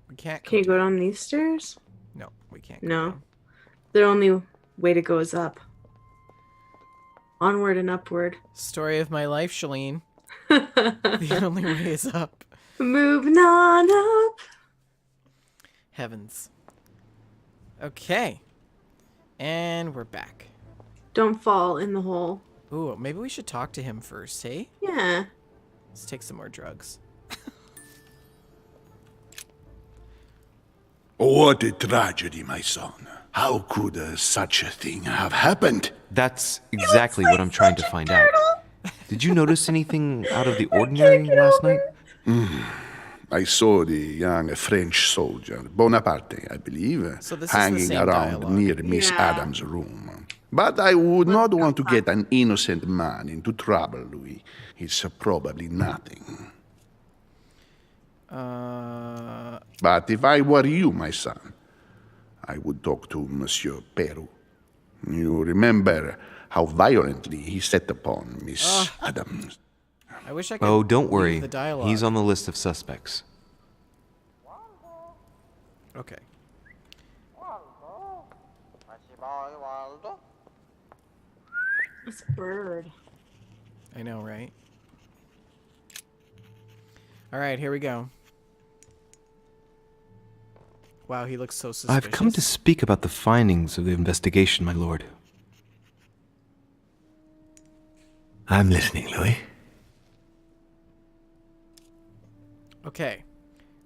We can't go Can you go down these stairs? No, we can't. Can you go down these stairs? No, we can't go No. down. The only way to go is up. Onward and upward. Story of my life, Shaline. The only way is up. Moving on up. Heavens. Okay. And we're back. Don't fall in the hole. Ooh, maybe we should talk to him first, hey? Yeah. Let's take some more drugs. What a tragedy, my son. How could such a thing have happened? That's exactly what I'm trying to find out. Did you notice anything out of the ordinary last night? I saw the young French soldier, Bonaparte, I believe, So this is the hanging same around dialogue. near Miss Yeah. Adams' room. But I would not want to get an innocent man into trouble, Louis. It's probably nothing. But if I were you, my son, I would talk to Monsieur Peru. You remember how violently he set upon Miss Adams. I wish I could Oh, don't leave worry. the dialogue. He's on the list of suspects. Okay. It's a bird. I know, right? Alright, here we go. Wow, he looks so suspicious. I've come to speak about the findings of the investigation, my lord. I'm listening, Louis. Okay.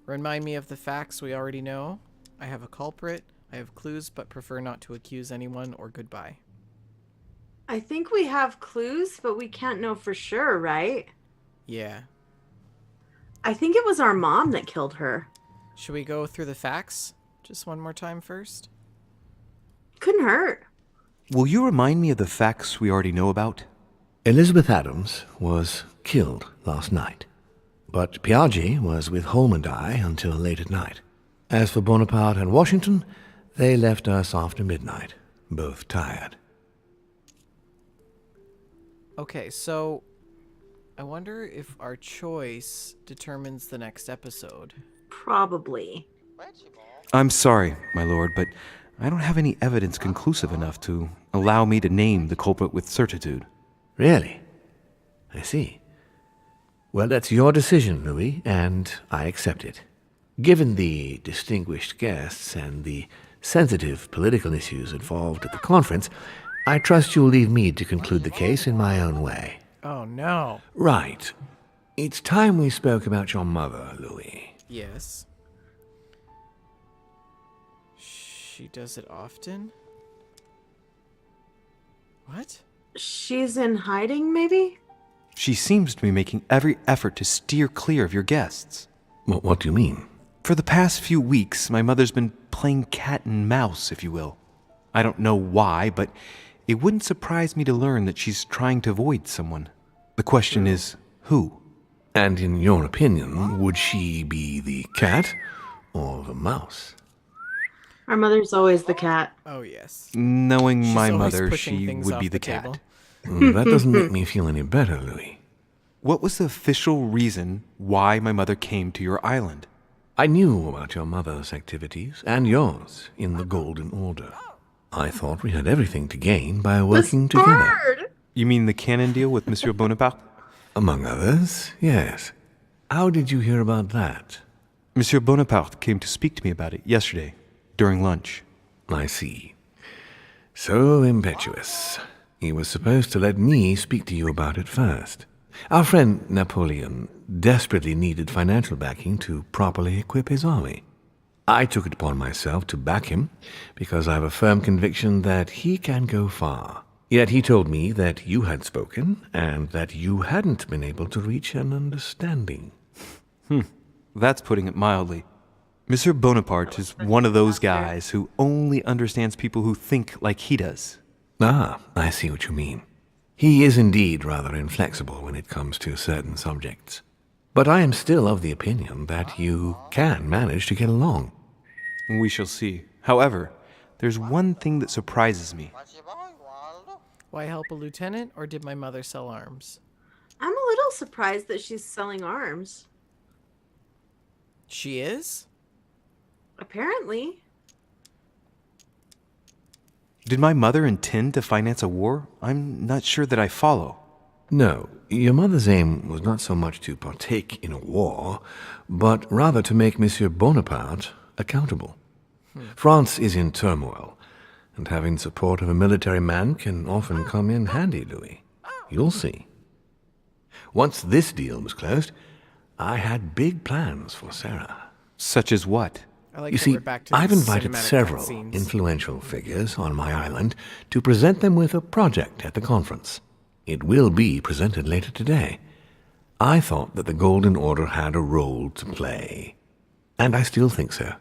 Remind me of the facts we already know. I have a culprit. I have clues, but prefer not to accuse anyone, or goodbye. I think we have clues, but we can't know for sure, right? Yeah. I think it was our mom that killed her. Should we go through the facts just one more time first? Couldn't hurt. Will you remind me of the facts we already know about? Elizabeth Adams was killed last night, but Piaggi was with Holm and I until late at night. As for Bonaparte and Washington, they left us after midnight, both tired. Okay, so I wonder if our choice determines the next episode. Probably. I'm sorry, my lord, but I don't have any evidence conclusive enough to allow me to name the culprit with certitude. Really? I see. Well, that's your decision, Louis, and I accept it. Given the distinguished guests and the sensitive political issues involved at the conference, I trust you'll leave me to conclude the case in my own way. Oh, no. Right. It's time we spoke about your mother, Louis. Yes. She does it often? What? She's in hiding, maybe? She seems to be making every effort to steer clear of your guests. What do you mean? For the past few weeks, my mother's been playing cat and mouse, if you will. I don't know why, but it wouldn't surprise me to learn that she's trying to avoid someone. The question is, who? And in your opinion, would she be the cat or the mouse? Our mother's always the cat. Oh, yes. Knowing She's my always mother, pushing she things would off be the the cat. table. That doesn't make me feel any better, Louis. What was the official reason why my mother came to your island? I knew about your mother's activities and yours in the Golden Order. I thought we had everything to gain by working together. You mean the canon deal with Monsieur Bonaparte? Among others, yes. How did you hear about that? Monsieur Bonaparte came to speak to me about it yesterday, during lunch. I see. So impetuous. He was supposed to let me speak to you about it first. Our friend Napoleon desperately needed financial backing to properly equip his army. I took it upon myself to back him because I have a firm conviction that he can go far. Yet he told me that you had spoken and that you hadn't been able to reach an understanding. That's putting it mildly. Monsieur Bonaparte is one of those guys who only understands people who think like he does. Ah, I see what you mean. He is indeed rather inflexible when it comes to certain subjects. But I am still of the opinion that you can manage to get along. We shall see. However, there's one thing that surprises me. Why help a lieutenant, or did my mother sell arms? I'm a little surprised that she's selling arms. She is? Apparently. Did my mother intend to finance a war? I'm not sure that I follow. No, your mother's aim was not so much to partake in a war, but rather to make Monsieur Bonaparte accountable. France is in turmoil, and having the support of a military man can often come in handy, Louis. You'll see. Once this deal was closed, I had big plans for Sarah. Such as what? You see, I've invited several influential figures on my island to present them with a project at the conference. It will be presented later today. I thought that the Golden Order had a role to play, and I still think so.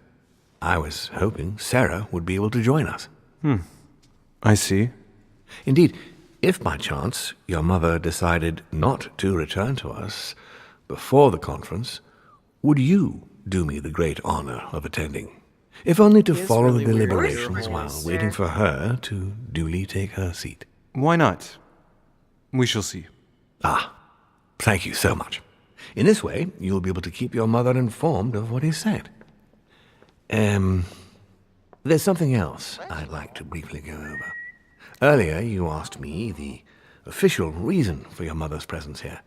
I was hoping Sarah would be able to join us. I see. Indeed, if by chance your mother decided not to return to us before the conference, would you do me the great honor of attending? If only to follow the deliberations while waiting for her to duly take her seat. Why not? We shall see. Thank you so much. In this way, you'll be able to keep your mother informed of what is said. There's something else I'd like to briefly go over. Earlier, you asked me the official reason for your mother's presence here.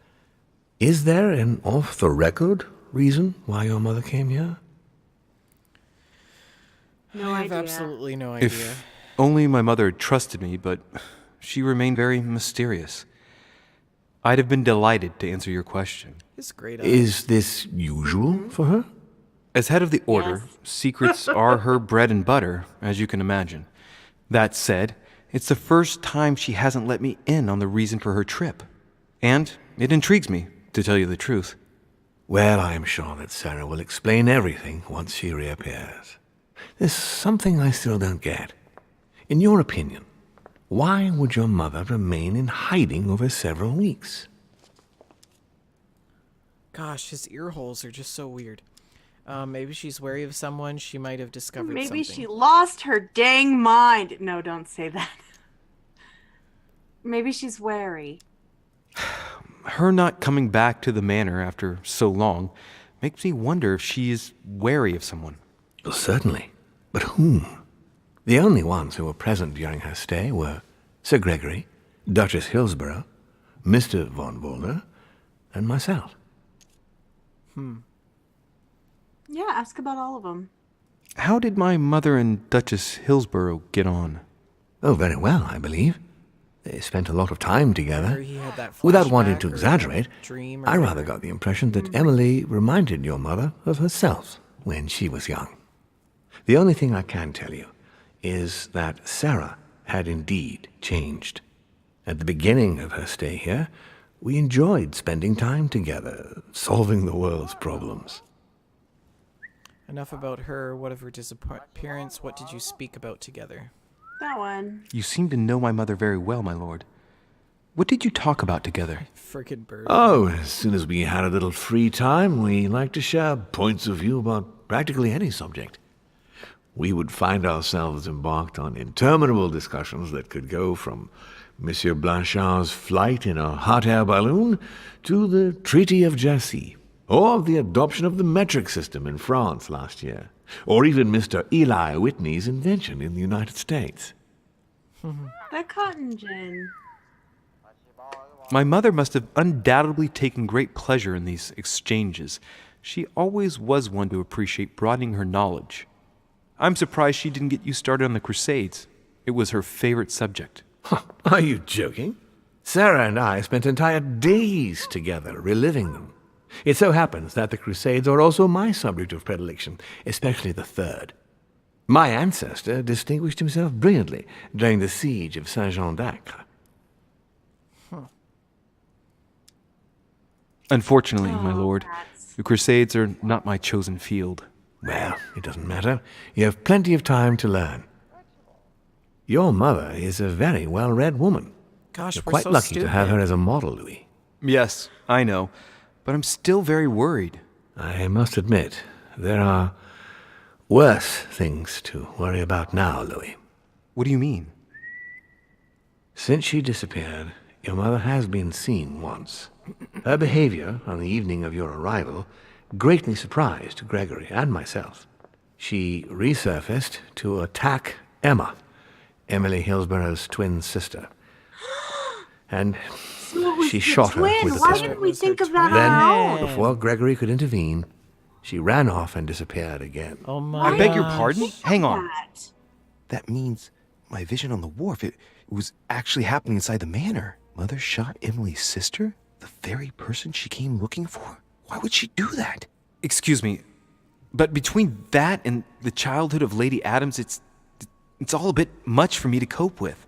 Is there an off-the-record reason why your mother came here? No I have idea. absolutely no idea. If only my mother had trusted me, but she remained very mysterious. I'd have been delighted to answer your question. It's great. Is this usual for her? As head of the Order, secrets are her bread and butter, as you can imagine. That said, it's the first time she hasn't let me in on the reason for her trip. And it intrigues me, to tell you the truth. Well, I am sure that Sarah will explain everything once she reappears. There's something I still don't get. In your opinion, why would your mother remain in hiding over several weeks? Gosh, his ear holes are just so weird. Maybe she's wary of someone. She might have discovered Maybe something. she lost her dang mind. No, don't say that. Maybe she's wary. Her not coming back to the manor after so long makes me wonder if she is wary of someone. Well, certainly. But whom? The only ones who were present during her stay were Sir Gregory, Duchess Hillsborough, Mr. von Wollner, and myself. Yeah, ask about all of them. How did my mother and Duchess Hillsborough get on? Oh, very well, I believe. They spent a lot of time together. He had that Without wanting to flashback or exaggerate, dream or I rather whatever. got the impression that Emily reminded your mother of herself when she was young. The only thing I can tell you is that Sarah had indeed changed. At the beginning of her stay here, we enjoyed spending time together, solving the world's problems. Enough about her. What of her disappearance? What did you speak about together? That one. You seem to know my mother very well, my lord. What did you talk about together? Frickin' bird. Oh, as soon as we had a little free time, we liked to share points of view about practically any subject. We would find ourselves embarked on interminable discussions that could go from Monsieur Blanchard's flight in a hot air balloon to the Treaty of Jassy, or the adoption of the metric system in France last year, or even Mr. Eli Whitney's invention in the United States. That cotton gin. My mother must have undoubtedly taken great pleasure in these exchanges. She always was one to appreciate broadening her knowledge. I'm surprised she didn't get you started on the Crusades. It was her favorite subject. Are you joking? Sarah and I spent entire days together reliving them. It so happens that the Crusades are also my subject of predilection, especially the third. My ancestor distinguished himself brilliantly during the siege of Saint-Jean-d'Acre. Unfortunately, my lord, the Crusades are not my chosen field. Well, it doesn't matter. You have plenty of time to learn. Your mother is a very well-read woman. Gosh, You're we're quite so lucky stupid. to have her as a model, Louis. Yes, I know. But I'm still very worried. I must admit, there are worse things to worry about now, Louis. What do you mean? Since she disappeared, your mother has been seen once. Her behavior on the evening of your arrival greatly surprised Gregory and myself. She resurfaced to attack Emma, Emily Hillsborough's twin sister. And she shot her with a Why pistol. didn't we think of that on Then, our own? before Gregory could intervene, she ran off and disappeared again. Oh my I beg your pardon? Hang on. That means my vision on the wharf, it was actually happening inside the manor. Mother shot Emily's sister? The very person she came looking for? Why would she do that? Excuse me, but between that and the childhood of Lady Adams, it's all a bit much for me to cope with.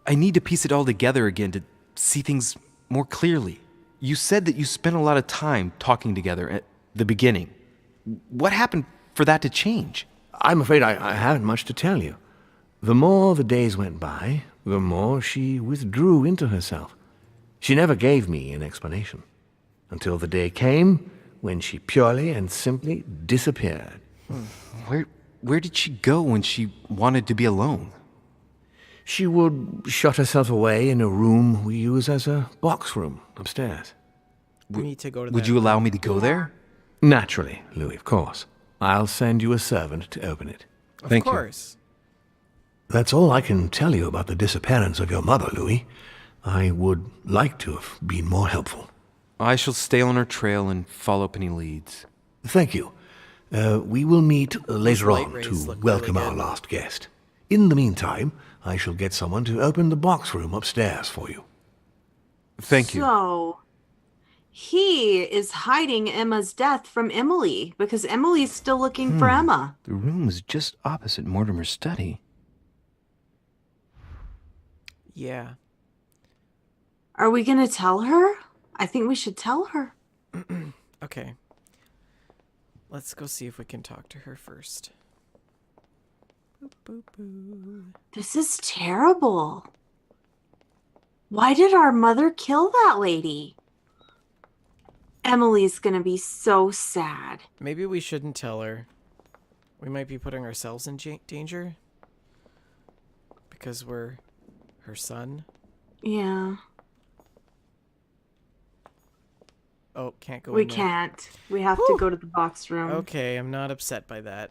I need to piece it all together again to see things more clearly. You said that you spent a lot of time talking together at the beginning. What happened for that to change? I'm afraid I haven't much to tell you. The more the days went by, the more she withdrew into herself. She never gave me an explanation, until the day came when she purely and simply disappeared. Where did she go when she wanted to be alone? She would shut herself away in a room we use as a box room upstairs. We need to go to Would that you allow room. me to go there? Naturally, Louis, of course. I'll send you a servant to open it. Of course. That's all I can tell you about the disappearance of your mother, Louis. I would like to have been more helpful. I shall stay on her trail and follow up any leads. Thank you. We will meet later light on rays to look welcome really our good. last guest. In the meantime, I shall get someone to open the box room upstairs for you. Thank you. So, he is hiding Emma's death from Emily because Emily's still looking for Emma. The room was just opposite Mortimer's study. Yeah. Are we going to tell her? I think we should tell her. Okay. Let's go see if we can talk to her first. Boop, boop, boop. This is terrible. Why did our mother kill that lady? Emily's going to be so sad. Maybe we shouldn't tell her. We might be putting ourselves in danger. Because we're her son. Yeah. Oh, can't go We in there. can't. We have to go to the box room. Okay, I'm not upset by that.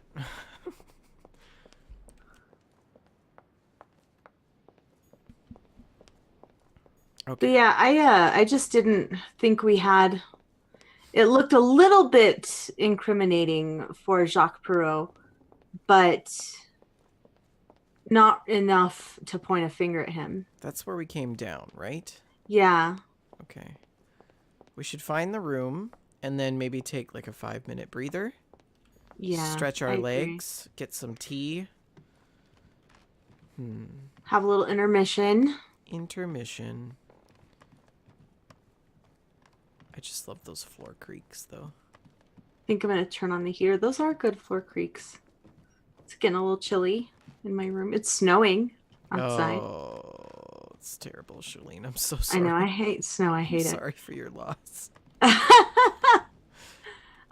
But yeah, I just didn't think we had. It looked a little bit incriminating for Jacques Perrault, but not enough to point a finger at him. That's where we came down, right? Yeah. Okay. We should find the room and then maybe take like a 5-minute breather. Yeah. Stretch our I agree. legs, get some tea. Have a little intermission. Intermission. I just love those floor creaks though. I think I'm going to turn on the heater. Those are good floor creaks. It's getting a little chilly in my room. It's snowing outside. Oh, it's terrible, Shaline. I'm so I sorry. know. I hate snow. I hate it. Sorry for your loss. I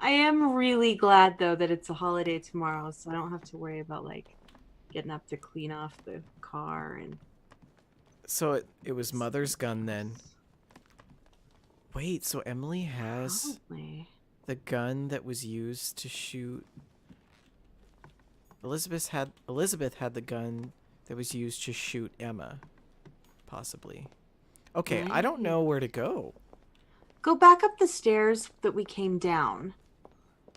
am really glad though that it's a holiday tomorrow, so I don't have to worry about like getting up to clean off the car and. So it was Mother's gun then. Wait, so Emily has Probably. the gun that was used to shoot. Elizabeth had the gun that was used to shoot Emma, possibly. Okay, I don't know where to go. Go back up the stairs that we came down.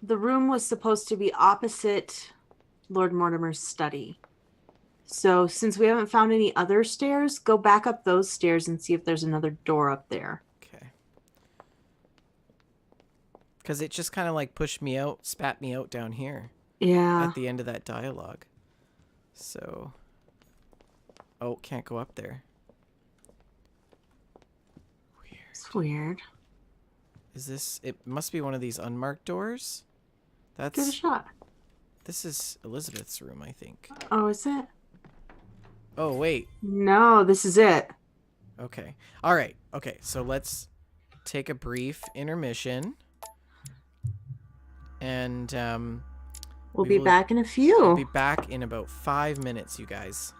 The room was supposed to be opposite Lord Mortimer's study. So since we haven't found any other stairs, go back up those stairs and see if there's another door up there. Okay. Because it just kind of like pushed me out, spat me out down here. Yeah. At the end of that dialogue. So. Oh, can't go up there. It's weird. Is this... It must be one of these unmarked doors? That's... Give it a shot. This is Elizabeth's room, I think. Oh, is it? Oh, wait. No, this is it. Okay. All right. Okay. So let's take a brief intermission, and We'll be back in a few. We'll be back in about 5 minutes, you guys.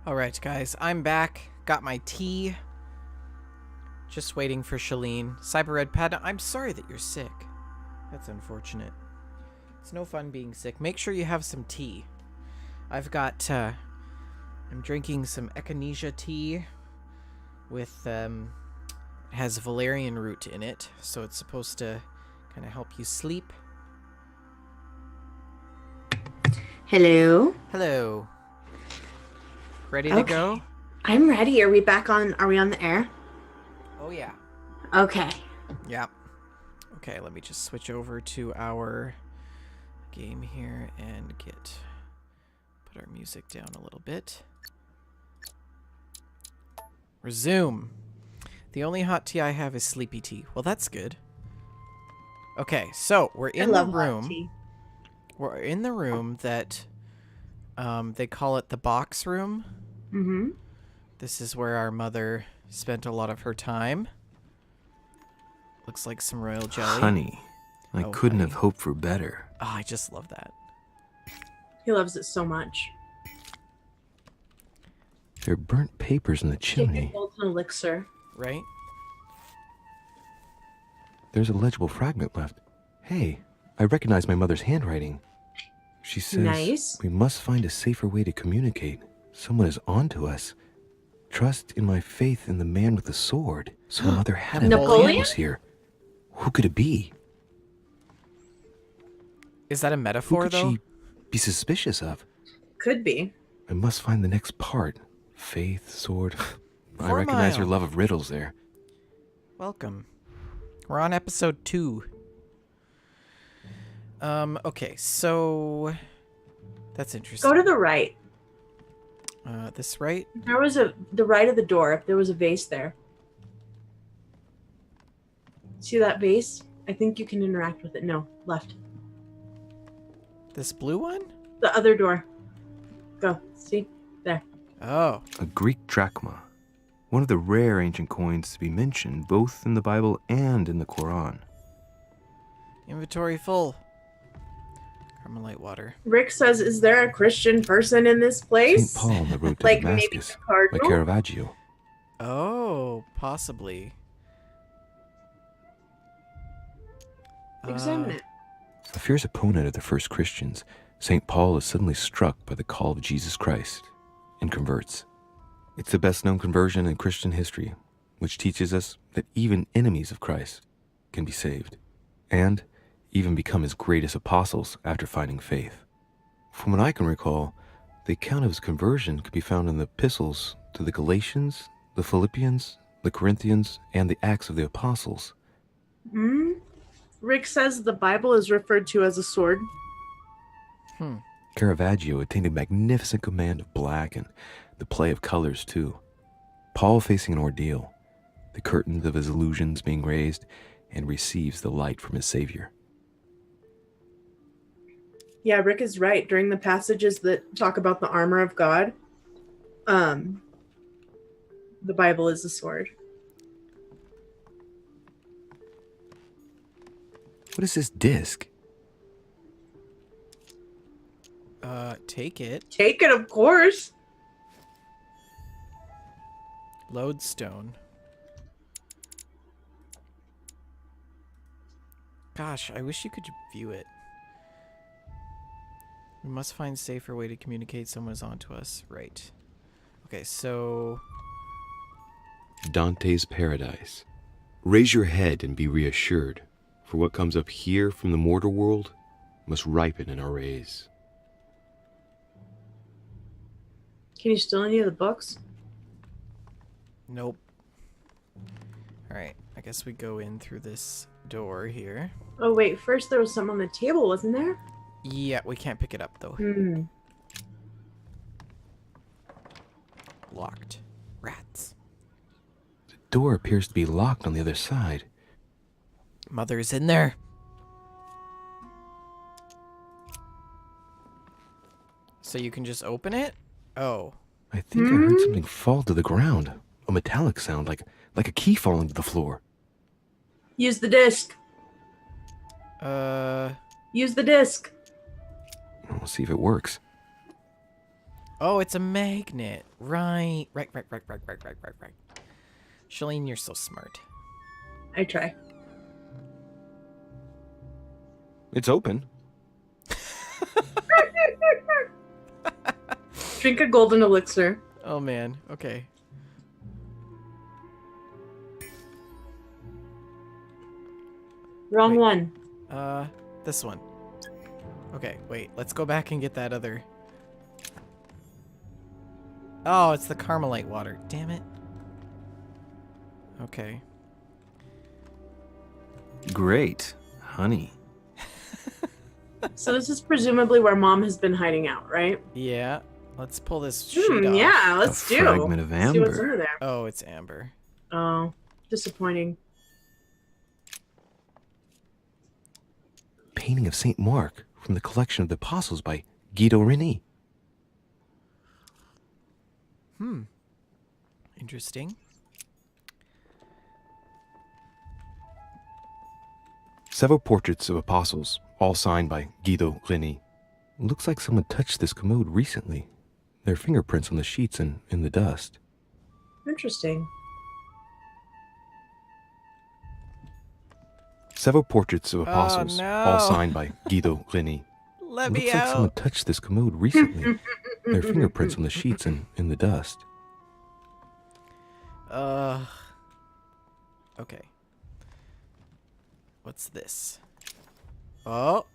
All right, guys, I'm back. Got my tea. Just waiting for Shaline. Cyber Red Panda, I'm sorry that you're sick. That's unfortunate. It's no fun being sick. Make sure you have some tea. I've got, I'm drinking some echinacea tea with, has valerian root in it, so it's supposed to kind of help you sleep. Hello. Hello. Ready to go? I'm ready. Are we on the air? Oh, yeah. Okay. Yeah. Okay, let me just switch over to our game here and put our music down a little bit. Resume. The only hot tea I have is sleepy tea. Well, that's good. Okay, so we're in the room. We're in the room that they call it the box room. Mm-hmm. This is where our mother spent a lot of her time. Looks like some royal jelly. Honey, I couldn't have hoped for better. Oh, I just love that. He loves it so much. There are burnt papers in the chimney. Golden elixir. Right? There's a legible fragment left. Hey, I recognize my mother's handwriting. She says, Nice. We must find a safer way to communicate. Someone is on to us. Trust in my faith in the man with the sword. So my mother had him. Napoleon? He was here. Who could it be? Is that a metaphor, Who could though? she be suspicious of? Could be. I must find the next part. Faith, sword. I 4 recognize your Mile. love of riddles there. Welcome. We're on episode 2. Okay, so that's interesting. Go to the right. This right? There was the right of the door. There was a vase there. See that vase? I think you can interact with it. No, left. This blue one? The other door. Go. See? There. Oh. A Greek drachma. One of the rare ancient coins to be mentioned both in the Bible and in the Quran. Inventory full. Carmelite water. Rick says, is there a Christian person in this place? St. Paul on the road to Like maybe Damascus the by cardinal? Caravaggio. Oh, possibly. Examine it. A fierce opponent of the first Christians, St. Paul is suddenly struck by the call of Jesus Christ and converts. It's the best known conversion in Christian history, which teaches us that even enemies of Christ can be saved, and even become his greatest apostles after finding faith. From what I can recall, the account of his conversion could be found in the epistles to the Galatians, the Philippians, the Corinthians, and the Acts of the Apostles. Rick says the Bible is referred to as a sword. Caravaggio attained a magnificent command of black and the play of colors too. Paul facing an ordeal, the curtains of his illusions being raised, and receives the light from his Savior. Yeah, Rick is right. During the passages that talk about the armor of God, the Bible is a sword. What is this disc? Take it. Take it, of course. Lodestone. Gosh, I wish you could view it. We must find safer way to communicate someone is onto us. Right. Okay, so... Dante's Paradise. Raise your head and be reassured, for what comes up here from the mortal world must ripen in our rays. Can you steal any of the books? Nope. Alright, I guess we go in through this door here. Oh, wait. First, there was some on the table, wasn't there? Yeah, we can't pick it up, though. Locked. Rats. The door appears to be locked on the other side. Mother's in there. So you can just open it? Oh. I think I heard something fall to the ground. A metallic sound, like a key falling to the floor. Use the disc. Use the disc. We'll see if it works. Oh, it's a magnet. Right. Right. Shaline, you're so smart. I try. It's open. Drink a golden elixir. Oh, man. Okay. Wrong one. This one. Okay, wait. Let's go back and get that other. Oh, it's the Carmelite water. Damn it. Okay. Great. Honey. So this is presumably where Mom has been hiding out, right? Yeah. Let's pull this sheet off. Yeah, let's do. Fragment of Let's see what's amber. under there. Oh, it's amber. Oh, disappointing. Painting of St. Mark from the collection of the Apostles by Guido Reni. Interesting. Several portraits of apostles, all signed by Guido Reni. Looks like someone touched this commode recently. There are fingerprints on the sheets and in the dust. Interesting. Several portraits of apostles, all no. signed by Guido Reni. Let me Looks like out. someone touched this commode recently. There are fingerprints on the sheets and in the dust. Okay. What's this? Oh.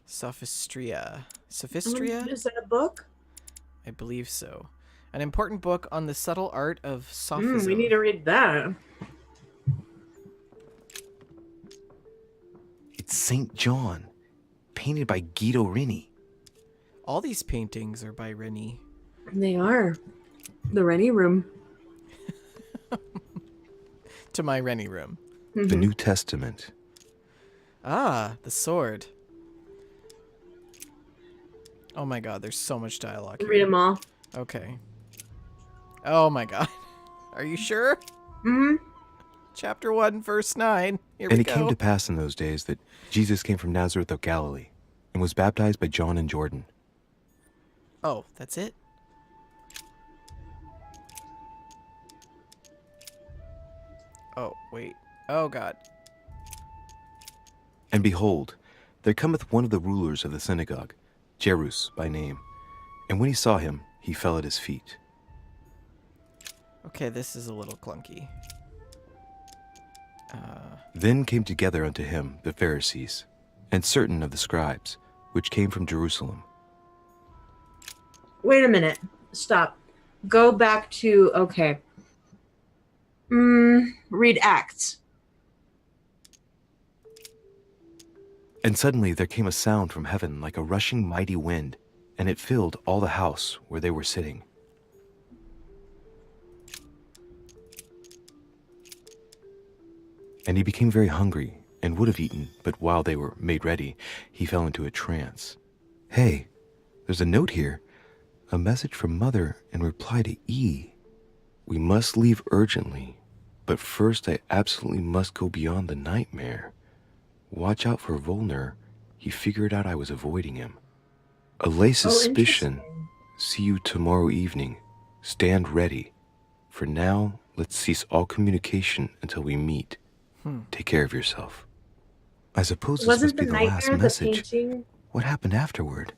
Sophistria. Sophistria? Is that a book? I believe so. An important book on the subtle art of sophism. We need to read that. It's St. John, painted by Guido Reni. All these paintings are by Reni. They are. The Rennie room. To my Reni room. The New Testament. Ah, the sword. Oh my god, there's so much dialogue here. Read them all. Okay. Oh my god. Are you sure? Mm-hmm. Chapter 1, verse 9. Here And we it go. came to pass in those days that Jesus came from Nazareth of Galilee and was baptized by John in Jordan. Oh, that's it? Oh, wait. Oh, God. And behold, there cometh one of the rulers of the synagogue, Jairus by name. And when he saw him, he fell at his feet. Okay, this is a little clunky. Then came together unto him the Pharisees, and certain of the scribes, which came from Jerusalem. Wait a minute. Stop. Go back to, okay. Read Acts. And suddenly there came a sound from heaven like a rushing mighty wind, and it filled all the house where they were sitting. And he became very hungry, and would have eaten, but while they were made ready, he fell into a trance. Hey, there's a note here. A message from Mother in reply to E. We must leave urgently, but first I absolutely must go beyond the nightmare. Watch out for Volner. He figured out I was avoiding him. Allay suspicion. See you tomorrow evening. Stand ready. For now, let's cease all communication until we meet. Take care of yourself. I suppose this must be the last message. What happened afterward?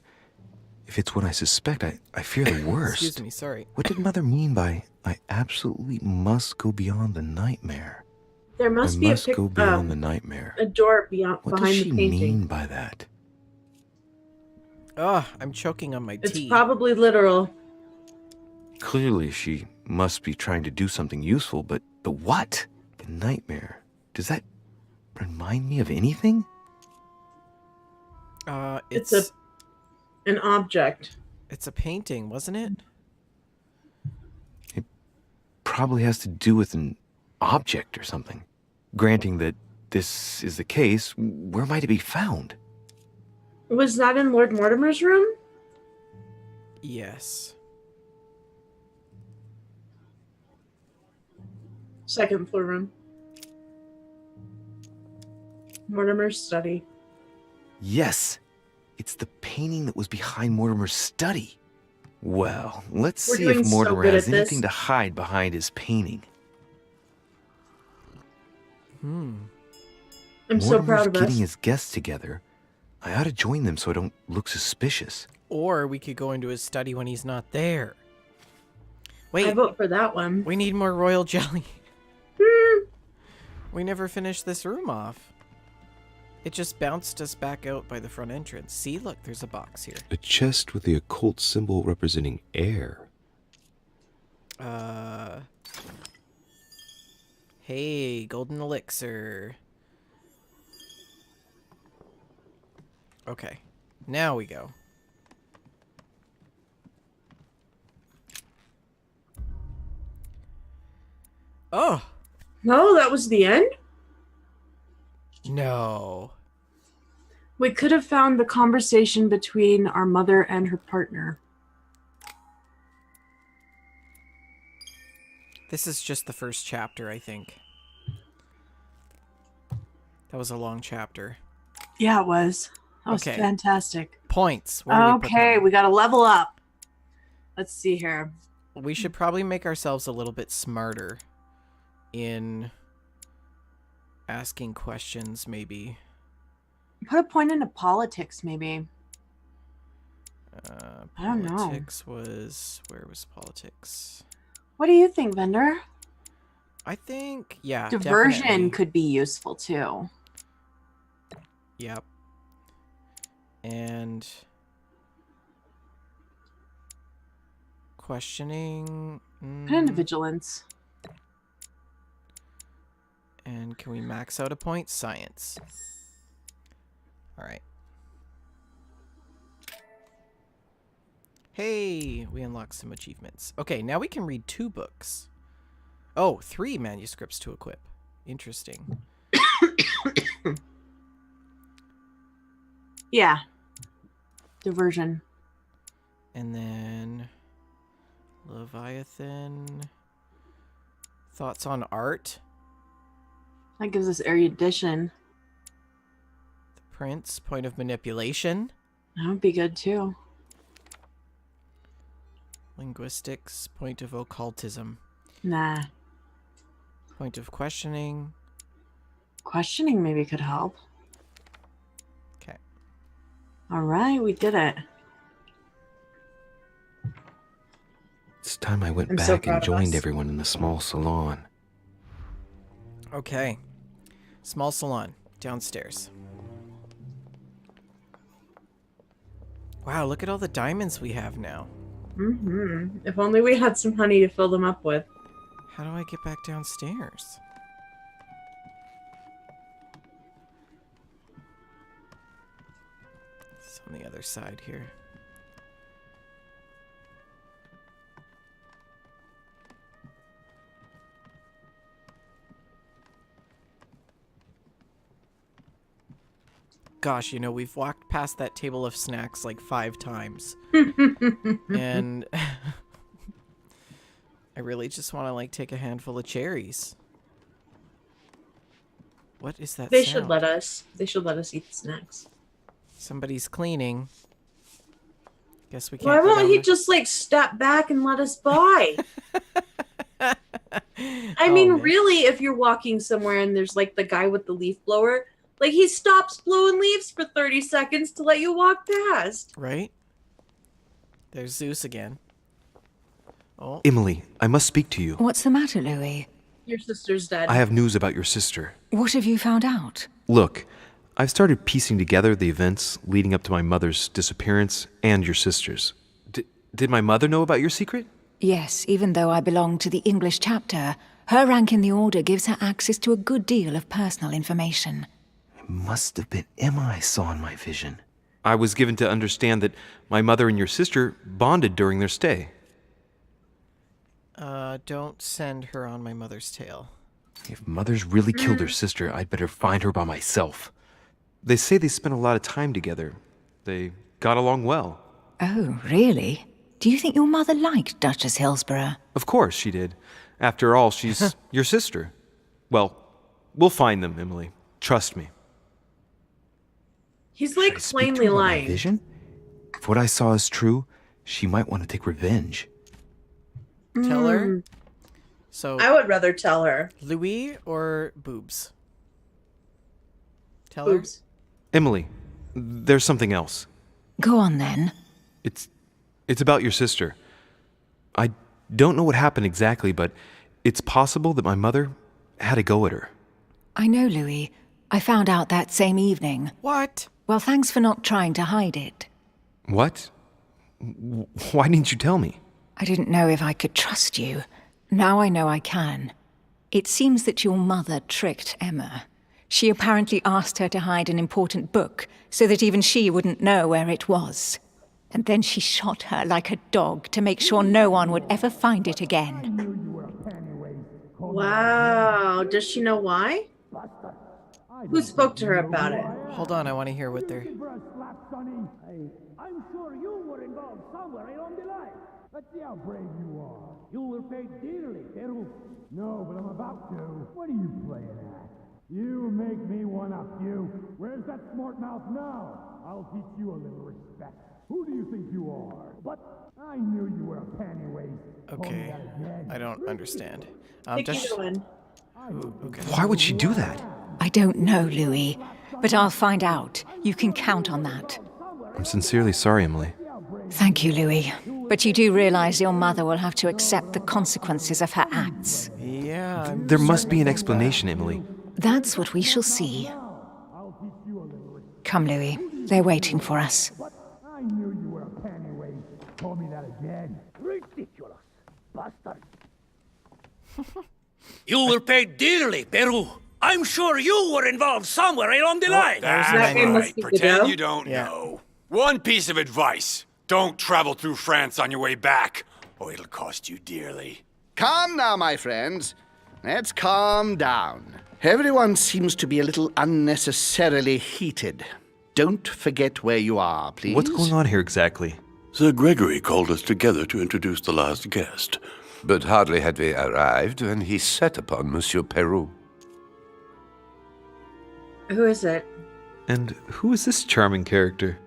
If it's what I suspect, I fear the worst. Excuse me, sorry. What did Mother mean by, I absolutely must go beyond the nightmare? There must be I must go beyond the nightmare. a door beyond What behind does the she painting. mean by that? Ugh, I'm choking on my It's tea. probably literal. Clearly, she must be trying to do something useful, but what? The nightmare. Does that remind me of anything? It's an object. It's a painting, wasn't it? Probably has to do with an object or something. Granting that this is the case, where might it be found? Was that in Lord Mortimer's room? Yes. Second floor room. Mortimer's study. Yes, it's the painting that was behind Mortimer's study. Well, let's We're see doing if so Mortimer good has at this. anything to hide behind his painting. I'm Mortimer's so proud of getting us. his guests together. I ought to join them so I don't look suspicious. Or we could go into his study when he's not there. I Wait, vote for that one. we need more royal jelly. We never finished this room off. It just bounced us back out by the front entrance. See, look, there's a box here. A chest with the occult symbol representing air. Hey, golden elixir. Okay, now we go. Oh! No, that was the end? No. We could have found the conversation between our mother and her partner. This is just the first chapter, I think. That was a long chapter. Yeah, it was. That was Okay. fantastic. Points. Where do we put Okay, them? we got to level up. Let's see here. We should probably make ourselves a little bit smarter in asking questions, maybe. Put a point into politics, maybe. I don't know. Politics was... Where was politics? What do you think, Vendor? I think, yeah, Diversion definitely. could be useful too. Yep. And... questioning... Put into vigilance. And can we max out a point? Science. Alright. Hey, we unlocked some achievements. Okay, now we can read 2 books. Oh, 3 manuscripts to equip. Interesting. Yeah. Diversion. And then... Leviathan... Thoughts on art? That gives us erudition. The Prince, point of manipulation. That would be good too. Linguistics, point of occultism. Nah. Point of questioning. Questioning maybe could help. Okay. All right, we did it. It's time I went I'm so back proud and of joined us. everyone in the small salon. Okay. Small salon. Downstairs. Wow, look at all the diamonds we have now. Mm-hmm. If only we had some honey to fill them up with. How do I get back downstairs? It's on the other side here. Gosh, you know, we've walked past that table of snacks like 5 times. And I really just want to like take a handful of cherries. What is that They sound? should let us. They should let us eat the snacks. Somebody's cleaning. Guess we can't. Why go won't down he the- just like step back and let us by? I Oh, mean, man. really, if you're walking somewhere and there's like the guy with the leaf blower, like he stops blowing leaves for 30 seconds to let you walk past. Right? There's Zeus again. Oh. Emily, I must speak to you. What's the matter, Louis? Your sister's dead. I have news about your sister. What have you found out? Look, I've started piecing together the events leading up to my mother's disappearance and your sister's. Did my mother know about your secret? Yes, even though I belong to the English chapter, her rank in the Order gives her access to a good deal of personal information. It must have been Emma I saw in my vision. I was given to understand that my mother and your sister bonded during their stay. Don't send her on my mother's tail. If Mother's really killed her sister, I'd better find her by myself. They say they spent a lot of time together. They got along well. Oh, really? Do you think your mother liked Duchess Hillsborough? Of course she did. After all, she's your sister. Well, we'll find them, Emily. Trust me. He's like Should I speak to plainly her about my lying. vision? If what I saw is true, She might want to take revenge. Tell her. So I would rather tell her. Louis or Boobs? Tell Boobs. Emily, there's something else. Go on then. It's about your sister. I don't know what happened exactly, but it's possible that my mother had a go at her. I know, Louis. I found out that same evening. What? Well, thanks for not trying to hide it. What? Why didn't you tell me? I didn't know if I could trust you. Now I know I can. It seems that your mother tricked Emma. She apparently asked her to hide an important book so that even she wouldn't know where it was. And then she shot her like a dog to make sure no one would ever find it again. Wow. Does she know why? Who spoke to her about it? Hold on, I want to hear what they're... I'm sure you were involved somewhere along the line. Let's see how brave you are. You will pay dearly, Peru. No, but I'm about to. What are you playing at? You make me one up, you. Where's that smart mouth now? I'll teach you a little respect. Who do you think you are? But I knew you were a panty waist. Okay, I don't understand. Okay. Why would she do that? I don't know, Louis, but I'll find out. You can count on that. I'm sincerely sorry, Emily. Thank you, Louis. But you do realize your mother will have to accept the consequences of her acts. Yeah. There must be an explanation, Emily. That's what we shall see. Come, Louis. They're waiting for us. I knew you were a panty waist. Call me that again. Ridiculous. Bastard. You will pay dearly, Peru. I'm sure you were involved somewhere along the line. That's right. Pretend you don't know. One piece of advice. Don't travel through France on your way back, or it'll cost you dearly. Calm now, my friends. Let's calm down. Everyone seems to be a little unnecessarily heated. Don't forget where you are, please. What's going on here exactly? Sir Gregory called us together to introduce the last guest. But hardly had we arrived when he set upon Monsieur Peru. Who is it? And who is this charming character?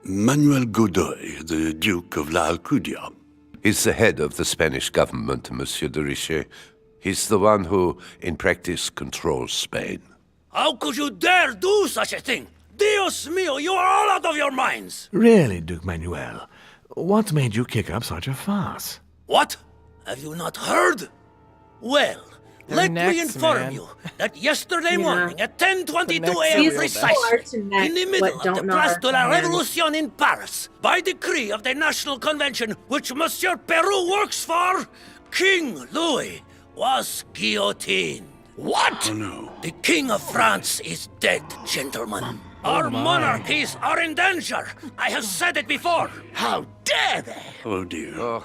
Manuel Godoy, the Duke of La Alcudia. He's the head of the Spanish government, Monsieur de Richet. He's the one who, in practice, controls Spain. How could you dare do such a thing? Dios mío, you are all out of your minds! Really, Duke Manuel? What made you kick up such a fuss? What? Have you not heard? Well, let me inform you that yesterday morning at 10:22 a.m. precisely, in the middle of the Place de la Révolution in Paris, by decree of the National Convention which Monsieur Peru works for, King Louis was guillotined. What? Oh, no. The King of France is dead, gentlemen. Our monarchies are in danger. I have said it before. How dare they? Oh, dear. Oh,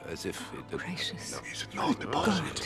as if it... Gracious. No, is it not deposited?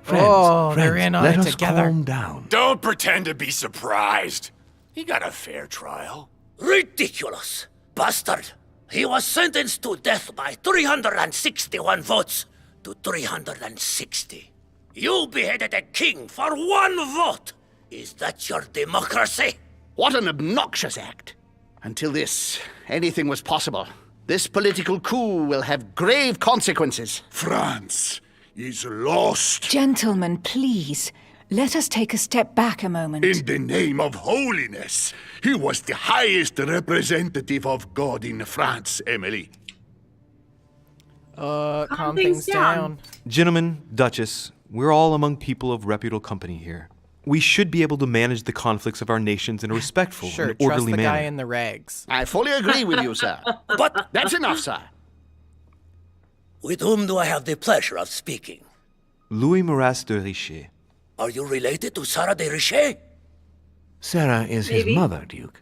Friends, they're in on let it us together. calm down. Don't pretend to be surprised. He got a fair trial. Ridiculous. Bastard. He was sentenced to death by 361 votes to 360. You beheaded a king for one vote. Is that your democracy? What an obnoxious act. Until this, anything was possible. This political coup will have grave consequences. France is lost. Gentlemen, please. Let us take a step back a moment. In the name of holiness. He was the highest representative of God in France, Emily. Calm things down. Gentlemen, Duchess, we're all among people of reputable company here. We should be able to manage the conflicts of our nations in a respectful and orderly trust the manner. guy in the rags. I fully agree with you, sir. But that's enough, sir. With whom do I have the pleasure of speaking? Louis Maras de Richet. Are you related to Sarah de Richet? Sarah is his mother, Duke.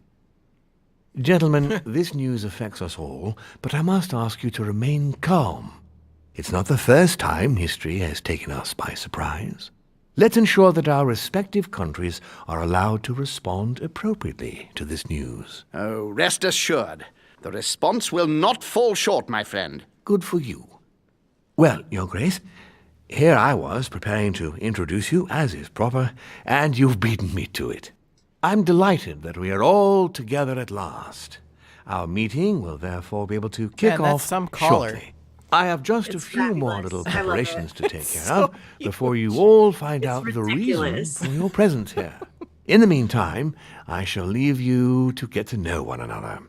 Gentlemen, this news affects us all, but I must ask you to remain calm. It's not the first time history has taken us by surprise. Let's ensure that our respective countries are allowed to respond appropriately to this news. Oh, rest assured. The response will not fall short, my friend. Good for you. Well, Your Grace, here I was preparing to introduce you, as is proper, and you've beaten me to it. I'm delighted that we are all together at last. Our meeting will therefore be able to Man, kick that's off some caller. shortly. I have just a It's few more fabulous. little I love preparations it. to take It's care so of before you all find It's out the reason ridiculous. for your presence here. In the meantime, I shall leave you to get to know one another.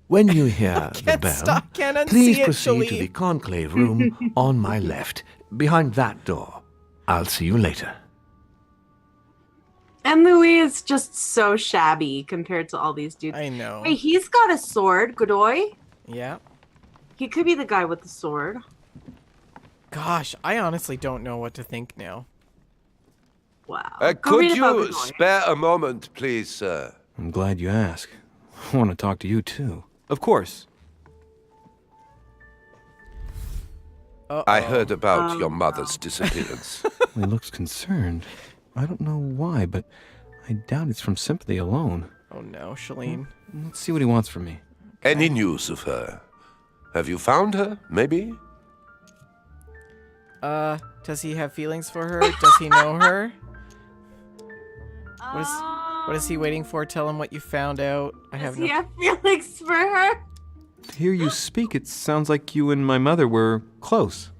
When you hear the bell, please proceed to the conclave room on my left, behind that door. I'll see you later. And Louis is just so shabby compared to all these dudes. I know. Wait, he's got a sword, Godoy. Yeah. He could be the guy with the sword. Gosh, I honestly don't know what to think now. Wow. Could you spare a moment, please, sir? I'm glad you asked. I want to talk to you, too. Of course. I heard about your mother's disappearance. He looks concerned. I don't know why, but I doubt it's from sympathy alone. Oh no, Shaline. Let's see what he wants from me. Any news of her? Have you found her, maybe? Does he have feelings for her? Does he know her? What is he waiting for? Tell him what you found out. I have Does he have feelings for her? To hear you speak, it sounds like you and my mother were close.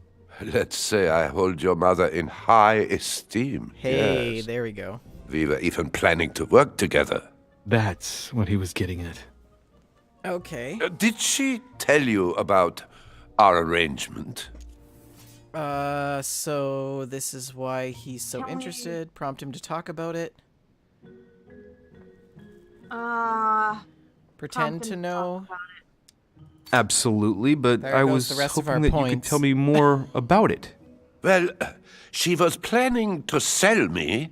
Let's say I hold your mother in high esteem. Hey, yes. there we go. We were even planning to work together. That's what he was getting at. Okay. Did she tell you about our arrangement? So this is why he's so interested. Prompt him to talk about it. Pretend to know. Absolutely, but There I goes was the rest of our hoping that you could points. tell me more about it. Well, she was planning to sell me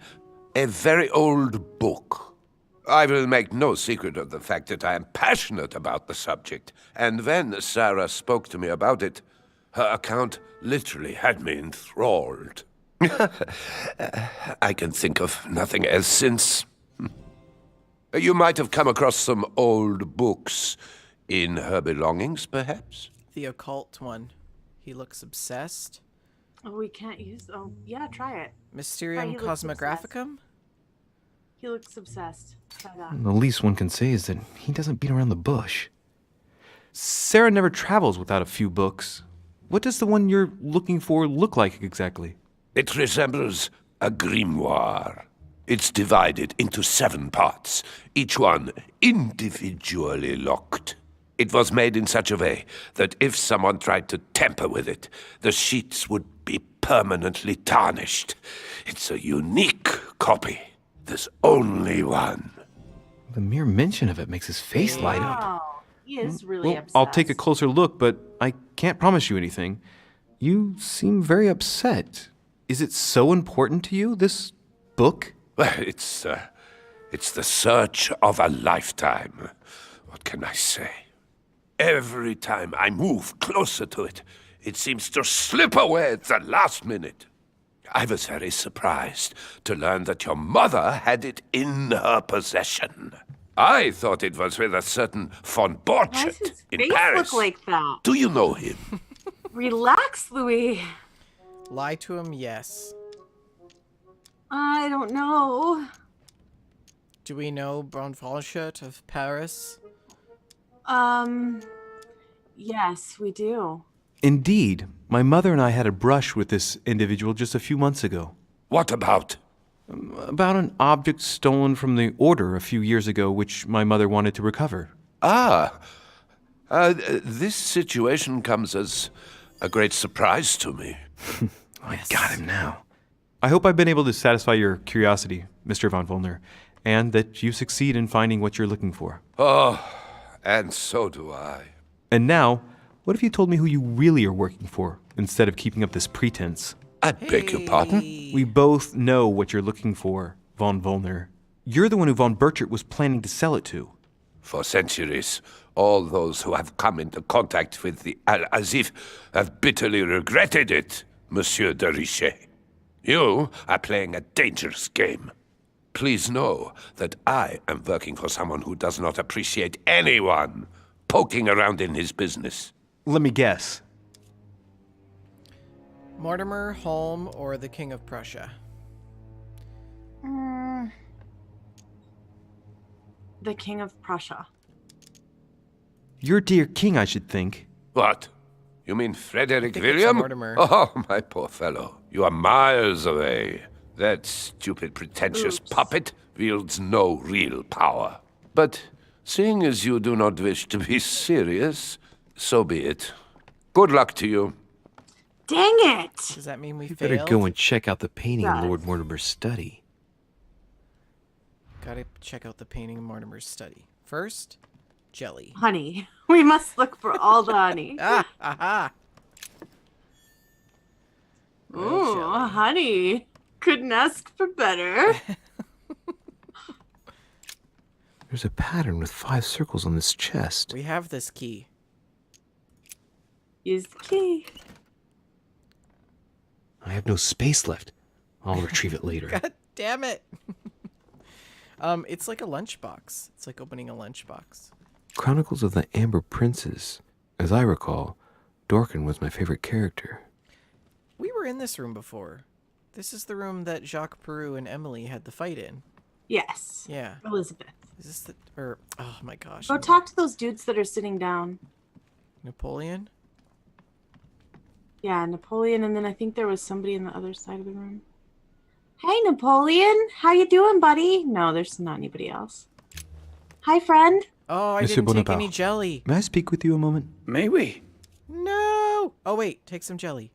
a very old book. I will make no secret of the fact that I am passionate about the subject, and when Sarah spoke to me about it, her account literally had me enthralled. I can think of nothing else since. You might have come across some old books in her belongings, perhaps? The occult one. He looks obsessed. Oh, we can't use. Oh, yeah, try it. Mysterium Try, he looks Cosmographicum? He looks obsessed. Try that. The least one can say is that he doesn't beat around the bush. Sarah never travels without a few books. What does the one you're looking for look like exactly? It resembles a grimoire. It's divided into 7 parts, each one individually locked. It was made in such a way that if someone tried to tamper with it, the sheets would be permanently tarnished. It's a unique copy. There's only one. The mere mention of it makes his face light up. Wow. He is really Well, obsessed. I'll take a closer look, but I can't promise you anything. You seem very upset. Is it so important to you, this book? Well, it's the search of a lifetime. What can I say? Every time I move closer to it, it seems to slip away at the last minute. I was very surprised to learn that your mother had it in her possession. I thought it was with a certain von Why does Borchardt his in face Paris. look like that? Do you know him? Relax, Louis. Lie to him, yes. I don't know. Do we know Von Volschert of Paris? Yes, we do. Indeed. My mother and I had a brush with this individual just a few months ago. What about? About an object stolen from the Order a few years ago, which my mother wanted to recover. This situation comes as a great surprise to me. I got him now. I hope I've been able to satisfy your curiosity, Mr. von Volner, and that you succeed in finding what you're looking for. Oh, and so do I. And now, what if you told me who you really are working for, instead of keeping up this pretense? I beg your pardon? We both know what you're looking for, von Volner. You're the one who von Borchardt was planning to sell it to. For centuries, all those who have come into contact with the Al-Azif have bitterly regretted it, Monsieur de Richet. You are playing a dangerous game. Please know that I am working for someone who does not appreciate anyone poking around in his business. Let me guess. Mortimer, Holm, or the King of Prussia? The King of Prussia. Your dear king, I should think. What? You mean Frederick think it's William? Mortimer. Oh, my poor fellow. You are miles away. That stupid, pretentious puppet wields no real power. But seeing as you do not wish to be serious, so be it. Good luck to you. Dang it! Does that mean we You failed? better go and check out the painting in Yes. Lord Mortimer's study. Gotta check out the painting in Mortimer's study. First, jelly. Honey. We must look for all the honey. Aha! Ooh, honey. Couldn't ask for better. There's a pattern with 5 circles on this chest. We have this key. Use the key. I have no space left. I'll retrieve it later. God damn it! It's like a lunchbox. It's like opening a lunchbox. Chronicles of the Amber Princes. As I recall, Dorkin was my favorite character. We were in this room before. This is the room that Jacques Peru and Emily had the fight in. Yes. Yeah. Elizabeth. Is this the... or... oh my gosh. Go talk to those dudes that are sitting down. Napoleon? Yeah, Napoleon, and then I think there was somebody in the other side of the room. Hey, Napoleon. How you doing, buddy? No, there's not anybody else. Hi, friend. Oh, I Monsieur didn't take Bonaparte. any jelly. May I speak with you a moment? May we? No! Oh, wait. Take some jelly.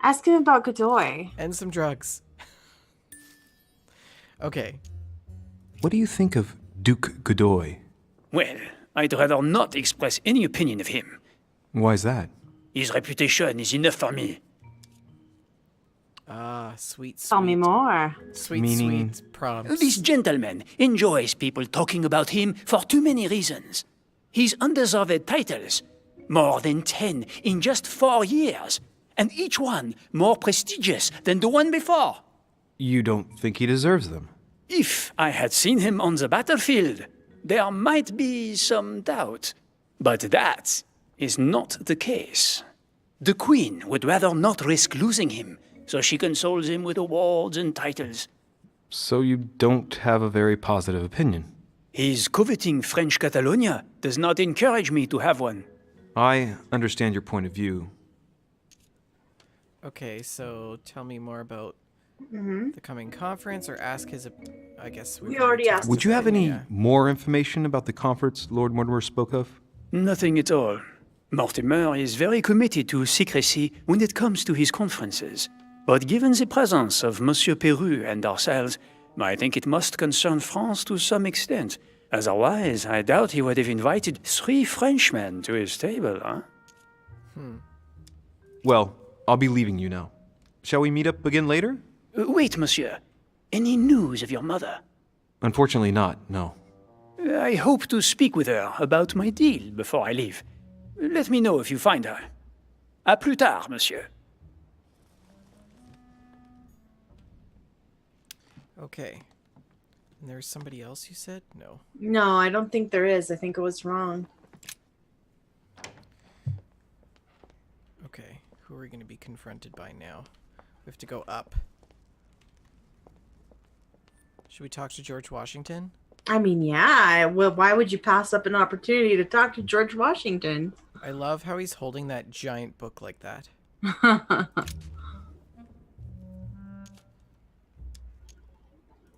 Ask him about Godoy. And some drugs. Okay. What do you think of Duke Godoy? Well, I'd rather not express any opinion of him. Why is that? His reputation is enough for me. Ah, sweet, sweet. Tell me more. Sweet, Meaning- sweet prompts. This gentleman enjoys people talking about him for too many reasons. His undeserved titles, more than 10 in just 4 years, and each one more prestigious than the one before. You don't think he deserves them? If I had seen him on the battlefield, there might be some doubt. But that is not the case. The Queen would rather not risk losing him, so she consoles him with awards and titles. So you don't have a very positive opinion? His coveting French Catalonia does not encourage me to have one. I understand your point of view. Okay, so tell me more about the coming conference, or ask his... I guess We already asked. Would you have any more information about the conference Lord Mortimer spoke of? Nothing at all. Mortimer is very committed to secrecy when it comes to his conferences. But given the presence of Monsieur Peru and ourselves, I think it must concern France to some extent. Otherwise, I doubt he would have invited 3 Frenchmen to his table, huh? Well, I'll be leaving you now. Shall we meet up again later? Wait, monsieur. Any news of your mother? Unfortunately not, no. I hope to speak with her about my deal before I leave. Let me know if you find her. À plus tard, monsieur. Okay. And there's somebody else you said? No. No, I don't think there is. I think it was wrong. Okay. Who are we going to be confronted by now? We have to go up. Should we talk to George Washington? I mean, yeah. Well, why would you pass up an opportunity to talk to George Washington? I love how he's holding that giant book like that.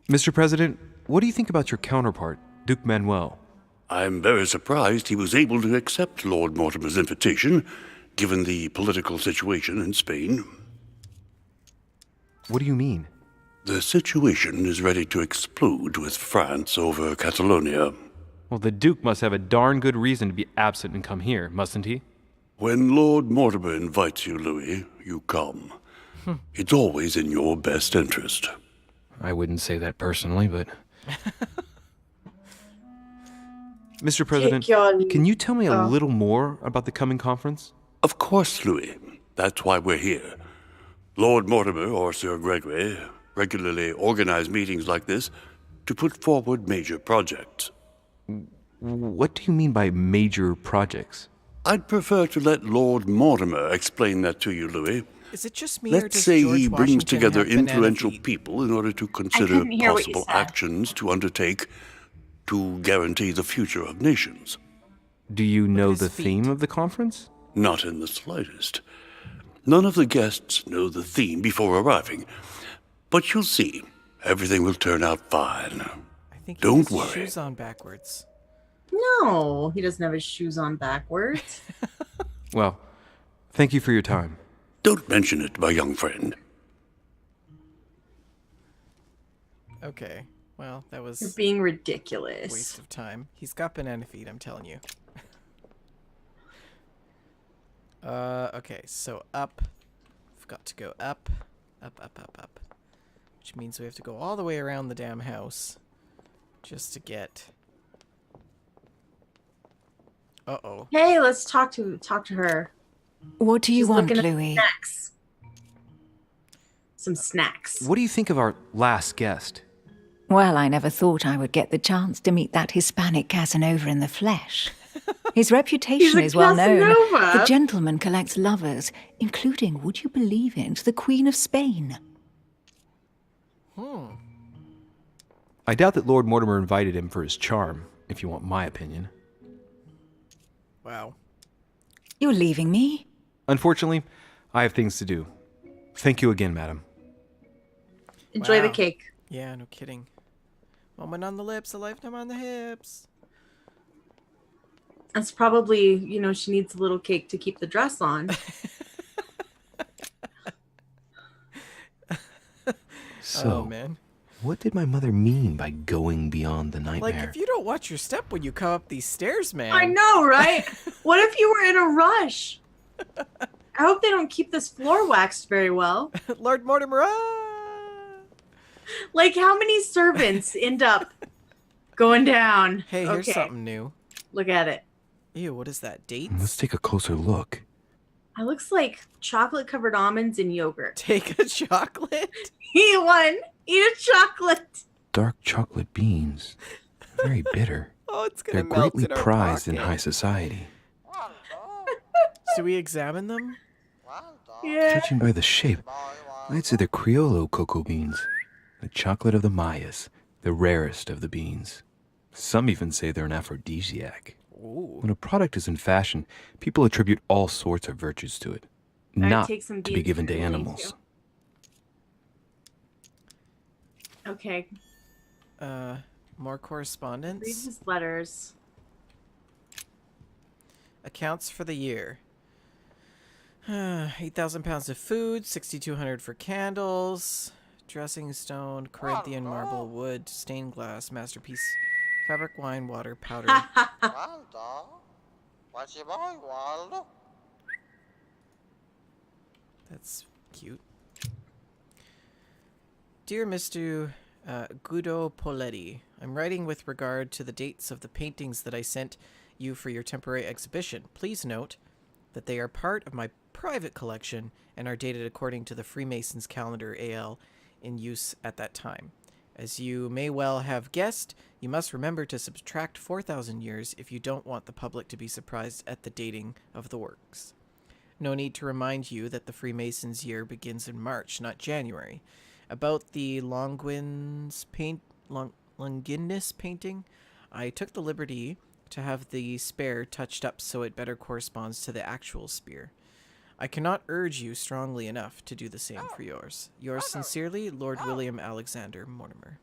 Mr. President, what do you think about your counterpart, Duke Manuel? I'm very surprised he was able to accept Lord Mortimer's invitation, given the political situation in Spain. What do you mean? The situation is ready to explode with France over Catalonia. Well, the Duke must have a darn good reason to be absent and come here, mustn't he? When Lord Mortimer invites you, Louis, you come. It's always in your best interest. I wouldn't say that personally, but... Mr. President, can you tell me a little more about the coming conference? Of course, Louis. That's why we're here. Lord Mortimer or Sir Gregory regularly organize meetings like this to put forward major projects. What do you mean by major projects? I'd prefer to let Lord Mortimer explain that to you, Louis. Is it just me, or Let's does say George he brings Washington together have banana influential feet? people in order to consider couldn't hear what you possible said. actions to undertake to guarantee the future of nations. Do you know his the feet. theme of the conference? Not in the slightest. None of the guests know the theme before arriving. But you'll see. Everything will turn out fine. I think he Don't has his worry. shoes on backwards. No, he doesn't have his shoes on backwards. Well, thank you for your time. Don't mention it, my young friend. Okay. Well, that was You're being a ridiculous. waste of time. He's got banana feet, I'm telling you. Okay, so up. We've got to go up. Up. Which means we have to go all the way around the damn house. Just to get... Uh-oh. Hey, let's talk to her. What do you She's want, looking at Louis? snacks. Some snacks. What do you think of our last guest? Well, I never thought I would get the chance to meet that Hispanic Casanova in the flesh. His reputation is well known. Casanova. The gentleman collects lovers, including, would you believe it, the Queen of Spain. I doubt that Lord Mortimer invited him for his charm, if you want my opinion. Wow. You're leaving me? Unfortunately, I have things to do. Thank you again, madam. Enjoy the Wow. cake. Yeah, no kidding. Moment on the lips, a lifetime on the hips. That's probably, she needs a little cake to keep the dress on. So, Oh, man. what did my mother mean by going beyond the nightmare? Like, if you don't watch your step when you come up these stairs, man. I know, right? What if you were in a rush? I hope they don't keep this floor waxed very well. Lord Mortimer, Like, how many servants end up going down? Hey, here's Okay, something new. look at it. Ew, what is that? Dates? Let's take a closer look. It looks like chocolate-covered almonds and yogurt. Take a chocolate? Eat one. Eat a chocolate. Dark chocolate beans. Very bitter. Oh, it's They're gonna melt greatly in our prized in pocket. high society. Should we examine them? Yeah. Judging by the shape, I'd say they're Criollo cocoa beans. The chocolate of the Mayas. The rarest of the beans. Some even say they're an aphrodisiac. Ooh. When a product is in fashion, people attribute all sorts of virtues to it, I'd not take some to be beans given to for me, animals. too. Okay. More Read correspondence. his letters. Accounts for the year. 8,000 pounds of food, 6,200 for candles, dressing stone, Corinthian marble, wood, stained glass, masterpiece, fabric, wine, water, powder. That's cute. Dear Mr. Guido Poletti, I'm writing with regard to the dates of the paintings that I sent you for your temporary exhibition. Please note that they are part of my private collection and are dated according to the Freemasons calendar AL in use at that time. As you may well have guessed, you must remember to subtract 4,000 years if you don't want the public to be surprised at the dating of the works. No need to remind you that the Freemasons' year begins in March, not January. About the Longinus painting, I took the liberty to have the spare touched up so it better corresponds to the actual spear. I cannot urge you strongly enough to do the same for yours. Yours sincerely, Lord William Alexander Mortimer.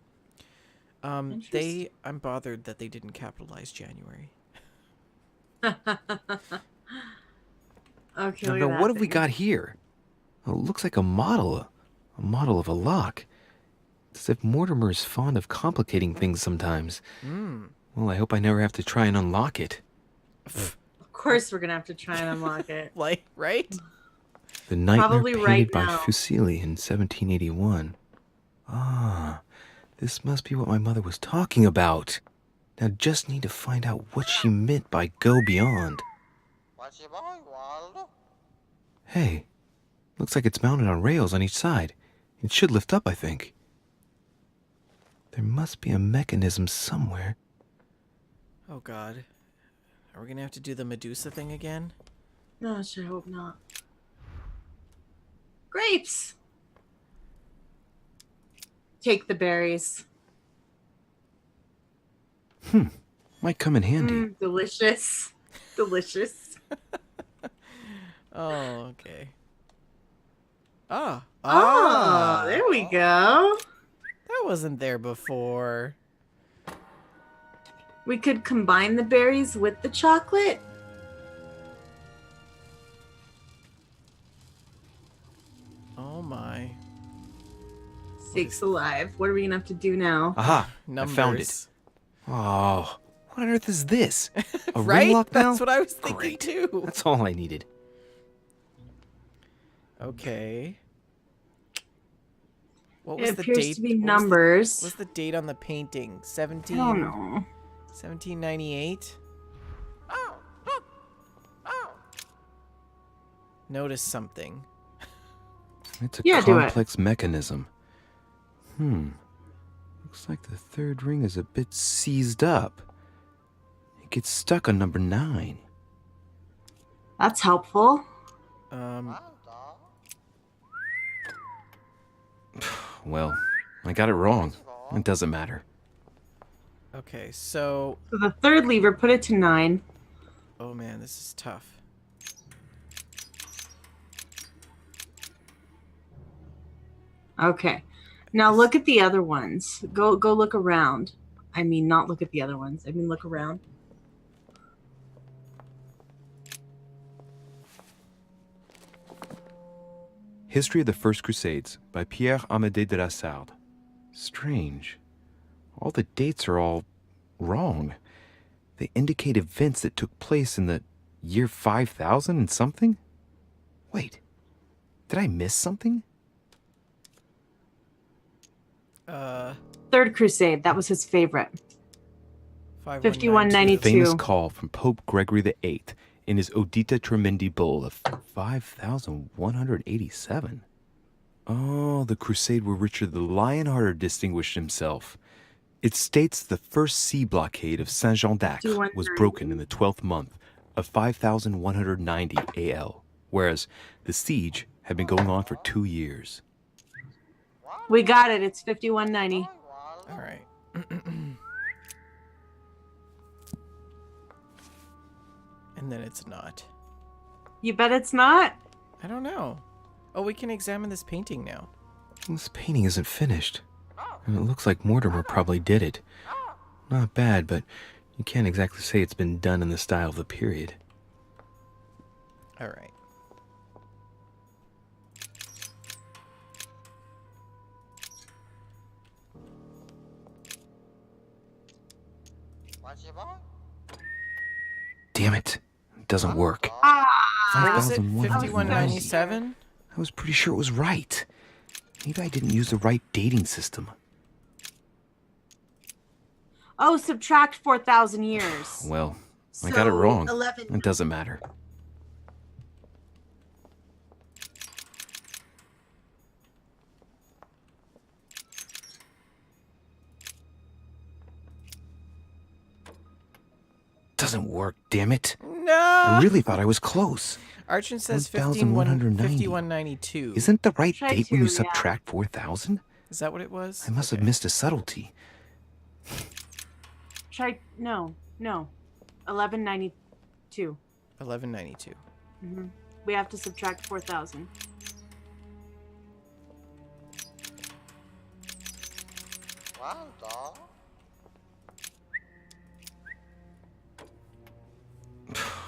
I'm bothered that they didn't capitalize January. Okay, Now, what have we got here? Oh, it looks like a model of a lock. It's as if Mortimer is fond of complicating things sometimes. Well, I hope I never have to try and unlock it. Of course we're going to have to try and unlock it. Like, right? The nightmare Probably painted right by now. Fuseli in 1781. Ah, this must be what my mother was talking about. Now just need to find out what she meant by go beyond. Hey, looks like it's mounted on rails on each side. It should lift up, I think. There must be a mechanism somewhere. Oh, God. Are we going to have to do the Medusa thing again? No, I sure hope not. Grapes! Take the berries. Might come in handy. Delicious. Delicious. Oh, okay. Oh, there we go. That wasn't there before. We could combine the berries with the chocolate. Oh my. Sakes alive. What are we gonna have to do now? Aha! I found it. Oh, what on earth is this? A Right? ring lock now? That's what I was thinking Great. too. That's all I needed. Okay. What It appears to be numbers. What's the date on the painting? 17. I don't know. 1798. Notice something. It's a Yeah, do it. complex mechanism. Looks like the third ring is a bit seized up. It gets stuck on number 9. That's helpful. Well, I got it wrong. It doesn't matter. Okay, so... So the third lever, put it to 9. Oh man, this is tough. Okay. Now look at the other ones. Go look around. I mean, not look at the other ones. I mean, look around. History of the First Crusades by Pierre Amédée de la Sarde. Strange. All the dates are all wrong. They indicate events that took place in the year 5000 and something? Wait, did I miss something? Third Crusade. That was his favorite. 5192. Famous call from Pope Gregory VIII in his Audita Tremendi Bull of 5187. Oh, the crusade where Richard the Lionhearted distinguished himself. It states the first sea blockade of Saint-Jean d'Acre was broken in the 12th month of 5190 AL, whereas the siege had been going on for 2 years. We got it. It's 5190. All right. And then it's not. You bet it's not? I don't know. Oh, we can examine this painting now. This painting isn't finished, and it looks like Mortimer probably did it. Not bad, but you can't exactly say it's been done in the style of the period. All right. Damn it. It doesn't work. What was it? 5197? I was pretty sure it was right. Maybe I didn't use the right dating system. Oh, subtract 4,000 years. Well, I got it wrong. 11. It doesn't matter. Doesn't work, damn it. No! I really thought I was close. Archon says 5190. 5192. Isn't the right Try date when you to, yeah. subtract 4,000? Is that what it was? I must have missed a subtlety. Try, no. 1192. 1192. Mm-hmm. We have to subtract 4,000.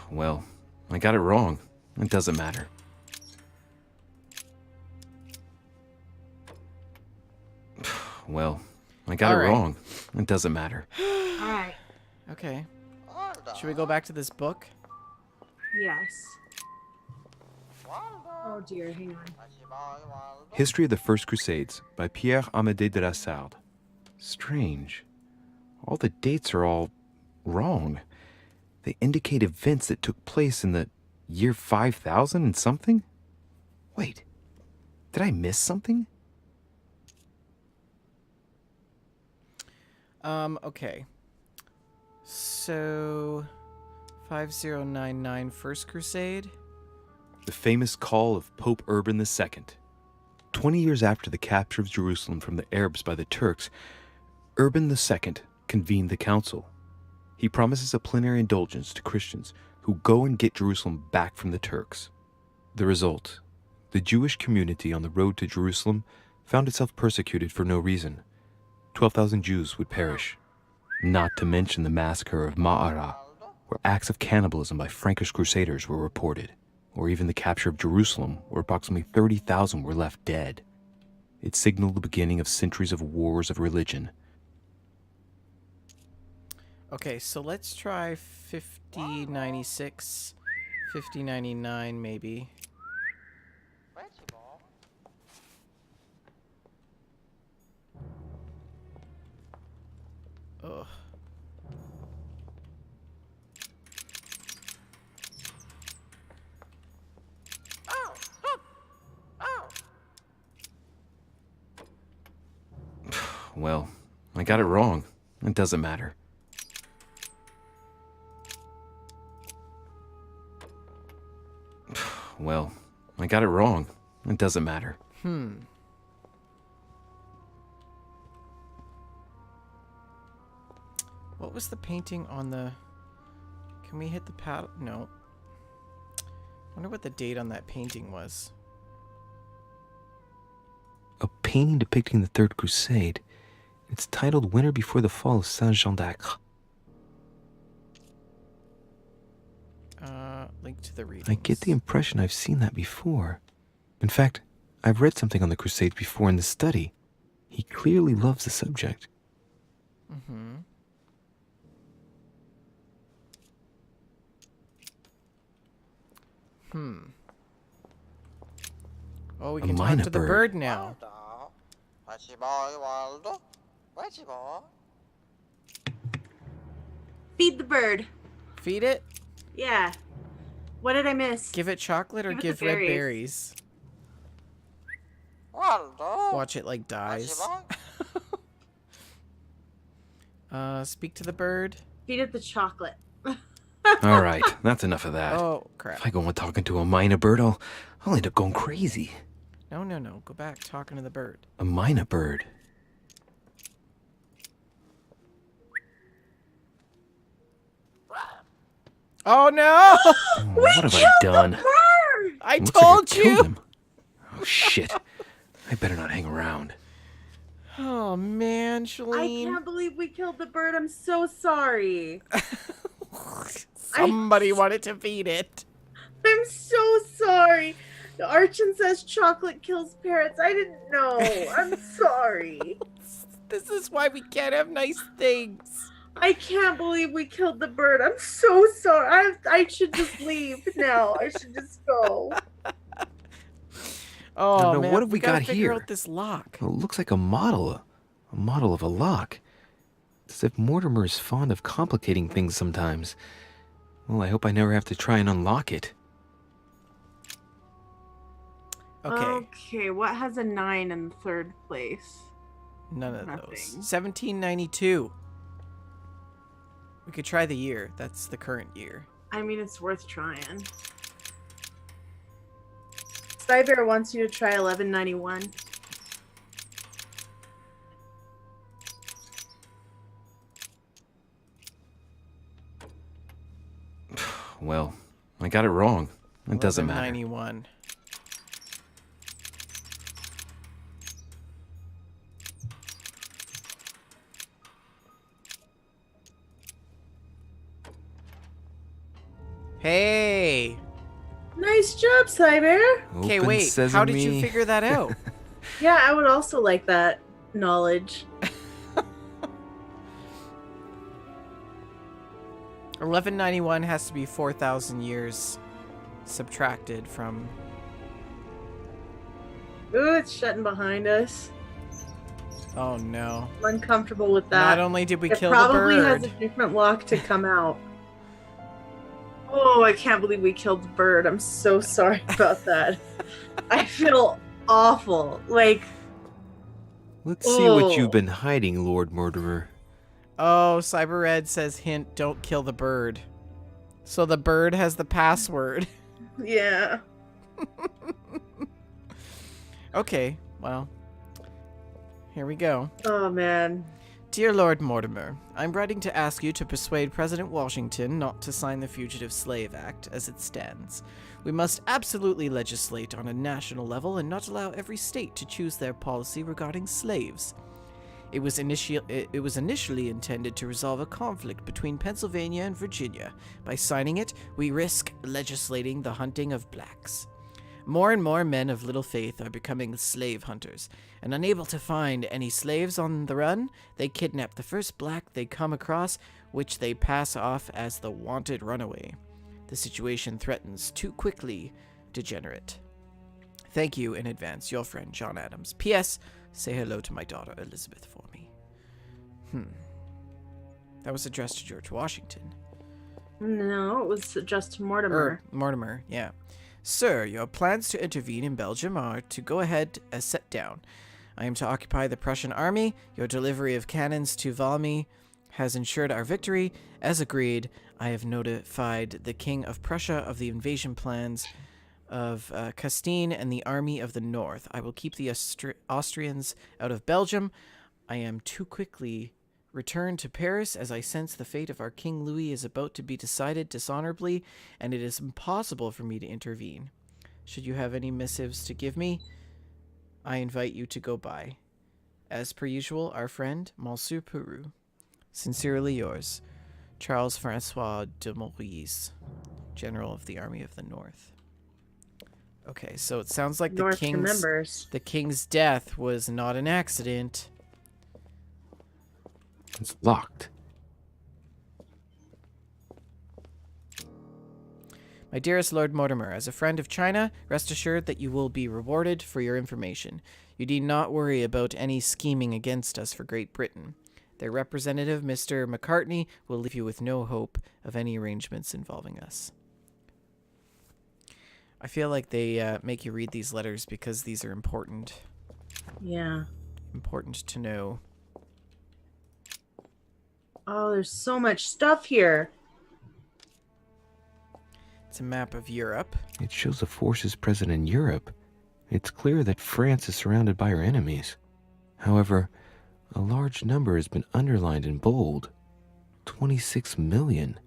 Well, I got it wrong. It doesn't matter. Well, I got it wrong. It doesn't matter. All right. Okay. Should we go back to this book? Yes. Oh dear, hang on. History of the First Crusades by Pierre Amédée de la Sarde. Strange. All the dates are all wrong. They indicate events that took place in the year 5000 and something? Wait, did I miss something? Okay. So, 5099 First Crusade. The famous call of Pope Urban II. 20 years after the capture of Jerusalem from the Arabs by the Turks, Urban II convened the council. He promises a plenary indulgence to Christians who go and get Jerusalem back from the Turks. The result, the Jewish community on the road to Jerusalem found itself persecuted for no reason. 12,000 Jews would perish. Not to mention the massacre of Ma'ara, where acts of cannibalism by Frankish crusaders were reported, or even the capture of Jerusalem, where approximately 30,000 were left dead. It signaled the beginning of centuries of wars of religion. Okay, so let's try 5096, 5099 maybe. Ugh. Well, I got it wrong. It doesn't matter. Well, I got it wrong. It doesn't matter. What was the painting on the... Can we hit the pad? No. Wonder what the date on that painting was. A painting depicting the Third Crusade. It's titled Winter Before the Fall of Saint-Jean d'Acre. Link to the readings. I get the impression I've seen that before. In fact, I've read something on the Crusades before in the study. He clearly loves the subject. Mm-hmm. Oh, we can talk to the bird now. Feed the bird. Feed it? Yeah. What did I miss? Give it chocolate or Give it give the red berries. berries? Watch it like dies. Speak to the bird. Feed it the chocolate. All right, that's enough of that. Oh, crap. If I go on talking to a mynah bird, I'll end up going crazy. No. Go back talking to the bird. A mynah bird? Oh, no! What have I done? I Looks told like I killed you! him. Oh, shit. I better not hang around. Oh, man, I Shaline. can't believe we killed the bird. I'm so sorry. Somebody wanted to feed it. I'm so sorry. The Archon says chocolate kills parrots. I didn't know. I'm sorry. This is why we can't have nice things. I can't believe we killed the bird. I'm so sorry. I should just leave now. I should just go. Oh, No, man. what have we gotta got figure here? out this lock. It looks like a model of a lock. It's as if Mortimer is fond of complicating things sometimes. Well, I hope I never have to try and unlock it. Okay, what has a 9 in third place? None of Nothing. those. 1792. We could try the year. That's the current year. I mean, it's worth trying. Cyber wants you to try 1191. Well, I got it wrong. It doesn't matter. 91. Hey! Nice job, Cyber. Okay, Open wait. How did you sesame. figure that out? Yeah, I would also like that knowledge. 1191 has to be 4,000 years subtracted from... Ooh, it's shutting behind us. Oh, no. I'm uncomfortable with that. Not only did we it kill the probably bird... has a different lock to come out. Oh, I can't believe we killed the bird. I'm so sorry about that. I feel awful. Like... Let's see what you've been hiding, Lord Mortimer. Oh, Cyber Red says, hint, don't kill the bird. So the bird has the password. Yeah. Okay, well. Here we go. Oh, man. Dear Lord Mortimer, I'm writing to ask you to persuade President Washington not to sign the Fugitive Slave Act as it stands. We must absolutely legislate on a national level and not allow every state to choose their policy regarding slaves. It was initially intended to resolve a conflict between Pennsylvania and Virginia. By signing it, we risk legislating the hunting of blacks. More and more men of little faith are becoming slave hunters, and unable to find any slaves on the run, they kidnap the first black they come across, which they pass off as the wanted runaway. The situation threatens to quickly degenerate. Thank you in advance, your friend John Adams. P.S. Say hello to my daughter Elizabeth for me. That was addressed to George Washington. No, it was addressed to Mortimer. Mortimer, yeah. Sir, your plans to intervene in Belgium are to go ahead as set down. I am to occupy the Prussian army. Your delivery of cannons to Valmy has ensured our victory. As agreed, I have notified the King of Prussia of the invasion plans of Castine and the Army of the North. I will keep the Austrians out of Belgium. I am to quickly return to Paris, as I sense the fate of our King Louis is about to be decided dishonorably, and it is impossible for me to intervene. Should you have any missives to give me, I invite you to go by. As per usual, our friend, Monsieur Peru. Sincerely yours, Charles Francois de Maurice, General of the Army of the North. Okay, so it sounds like the king's death was not an accident. It's locked. My dearest Lord Mortimer, as a friend of China, rest assured that you will be rewarded for your information. You need not worry about any scheming against us for Great Britain. Their representative, Mr. McCartney, will leave you with no hope of any arrangements involving us. I feel like they make you read these letters because these are important. Yeah. Important to know. Oh, there's so much stuff here. It's a map of Europe. It shows the forces present in Europe. It's clear that France is surrounded by her enemies. However, a large number has been underlined in bold. 26 million.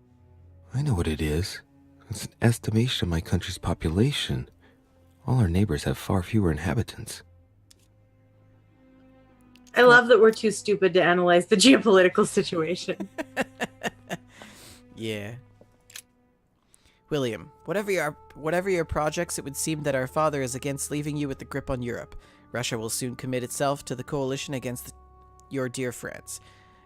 I know what it is. It's an estimation of my country's population. All our neighbors have far fewer inhabitants. I love that we're too stupid to analyze the geopolitical situation. Yeah. William, whatever your projects, it would seem that our father is against leaving you with the grip on Europe. Russia will soon commit itself to the coalition against your dear France.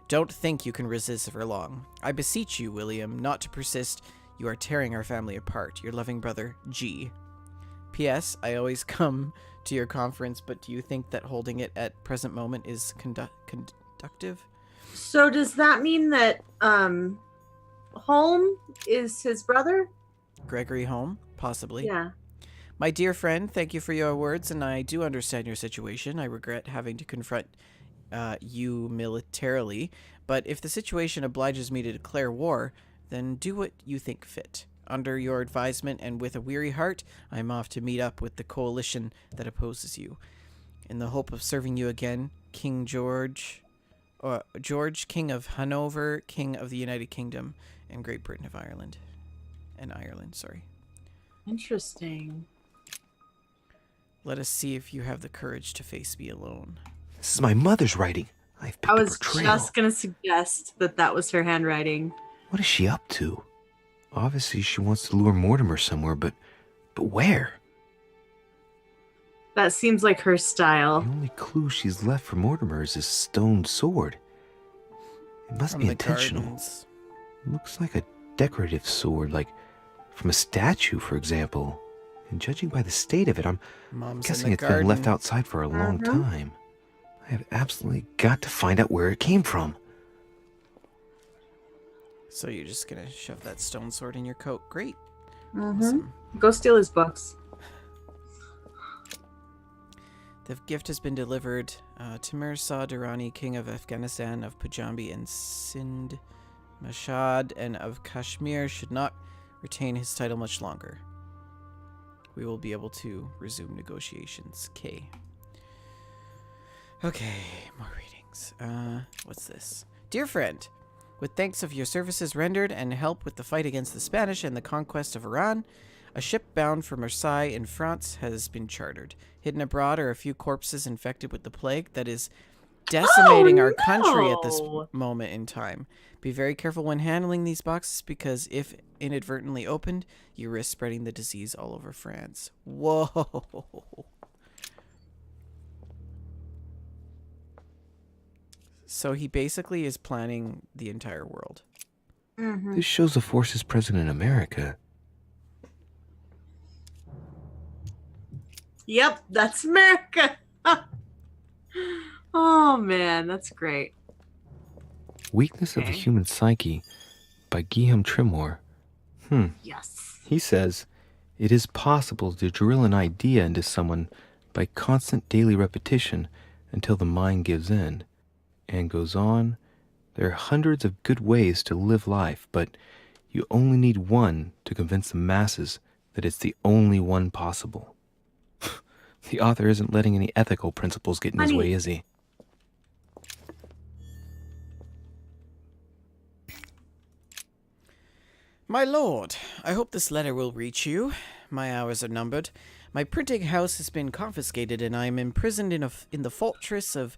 Don't think you can resist for long. I beseech you, William, not to persist. You are tearing our family apart. Your loving brother, G. P.S. I always come to your conference, but do you think that holding it at present moment is conductive? So does that mean that Holm is his brother? Gregory Holm? Possibly. Yeah. My dear friend, thank you for your words, and I do understand your situation. I regret having to confront you militarily, but if the situation obliges me to declare war, then do what you think fit. Under your advisement and with a weary heart, I am off to meet up with the coalition that opposes you. In the hope of serving you again, King George, King of Hanover, King of the United Kingdom, and Great Britain of Ireland. Interesting. Let us see if you have the courage to face me alone. This is my mother's writing. I was just going to suggest that was her handwriting. What is she up to? Obviously, she wants to lure Mortimer somewhere, but where? That seems like her style. The only clue she's left for Mortimer is his stone sword. It must be intentional. Gardens. Looks like a decorative sword, like from a statue, for example. And judging by the state of it, I'm guessing it's been left outside for a long time. I have absolutely got to find out where it came from. So you're just gonna shove that stone sword in your coat? Great. Awesome. Go steal his books. The gift has been delivered. Timur Shah Durrani, King of Afghanistan, of Punjabi and Sindh, Mashhad, and of Kashmir should not retain his title much longer. We will be able to resume negotiations. K. Okay, more readings. thanks. What's this? Dear friend, with thanks of your services rendered and help with the fight against the Spanish and the conquest of Iran, a ship bound for Marseille in France has been chartered. Hidden abroad are a few corpses infected with the plague that is decimating our country at this moment in time. Be very careful when handling these boxes because if inadvertently opened, you risk spreading the disease all over France. Whoa. So he basically is planning the entire world. Mm-hmm. This shows the forces present in America. Yep, that's America. Oh man, that's great. Weakness of the Human Psyche by Guillaume Trimore. Yes. He says, it is possible to drill an idea into someone by constant daily repetition until the mind gives in. And goes on, there are hundreds of good ways to live life, but you only need one to convince the masses that it's the only one possible. The author isn't letting any ethical principles get in his way, is he? My lord, I hope this letter will reach you. My hours are numbered. My printing house has been confiscated and I am imprisoned in the fortress of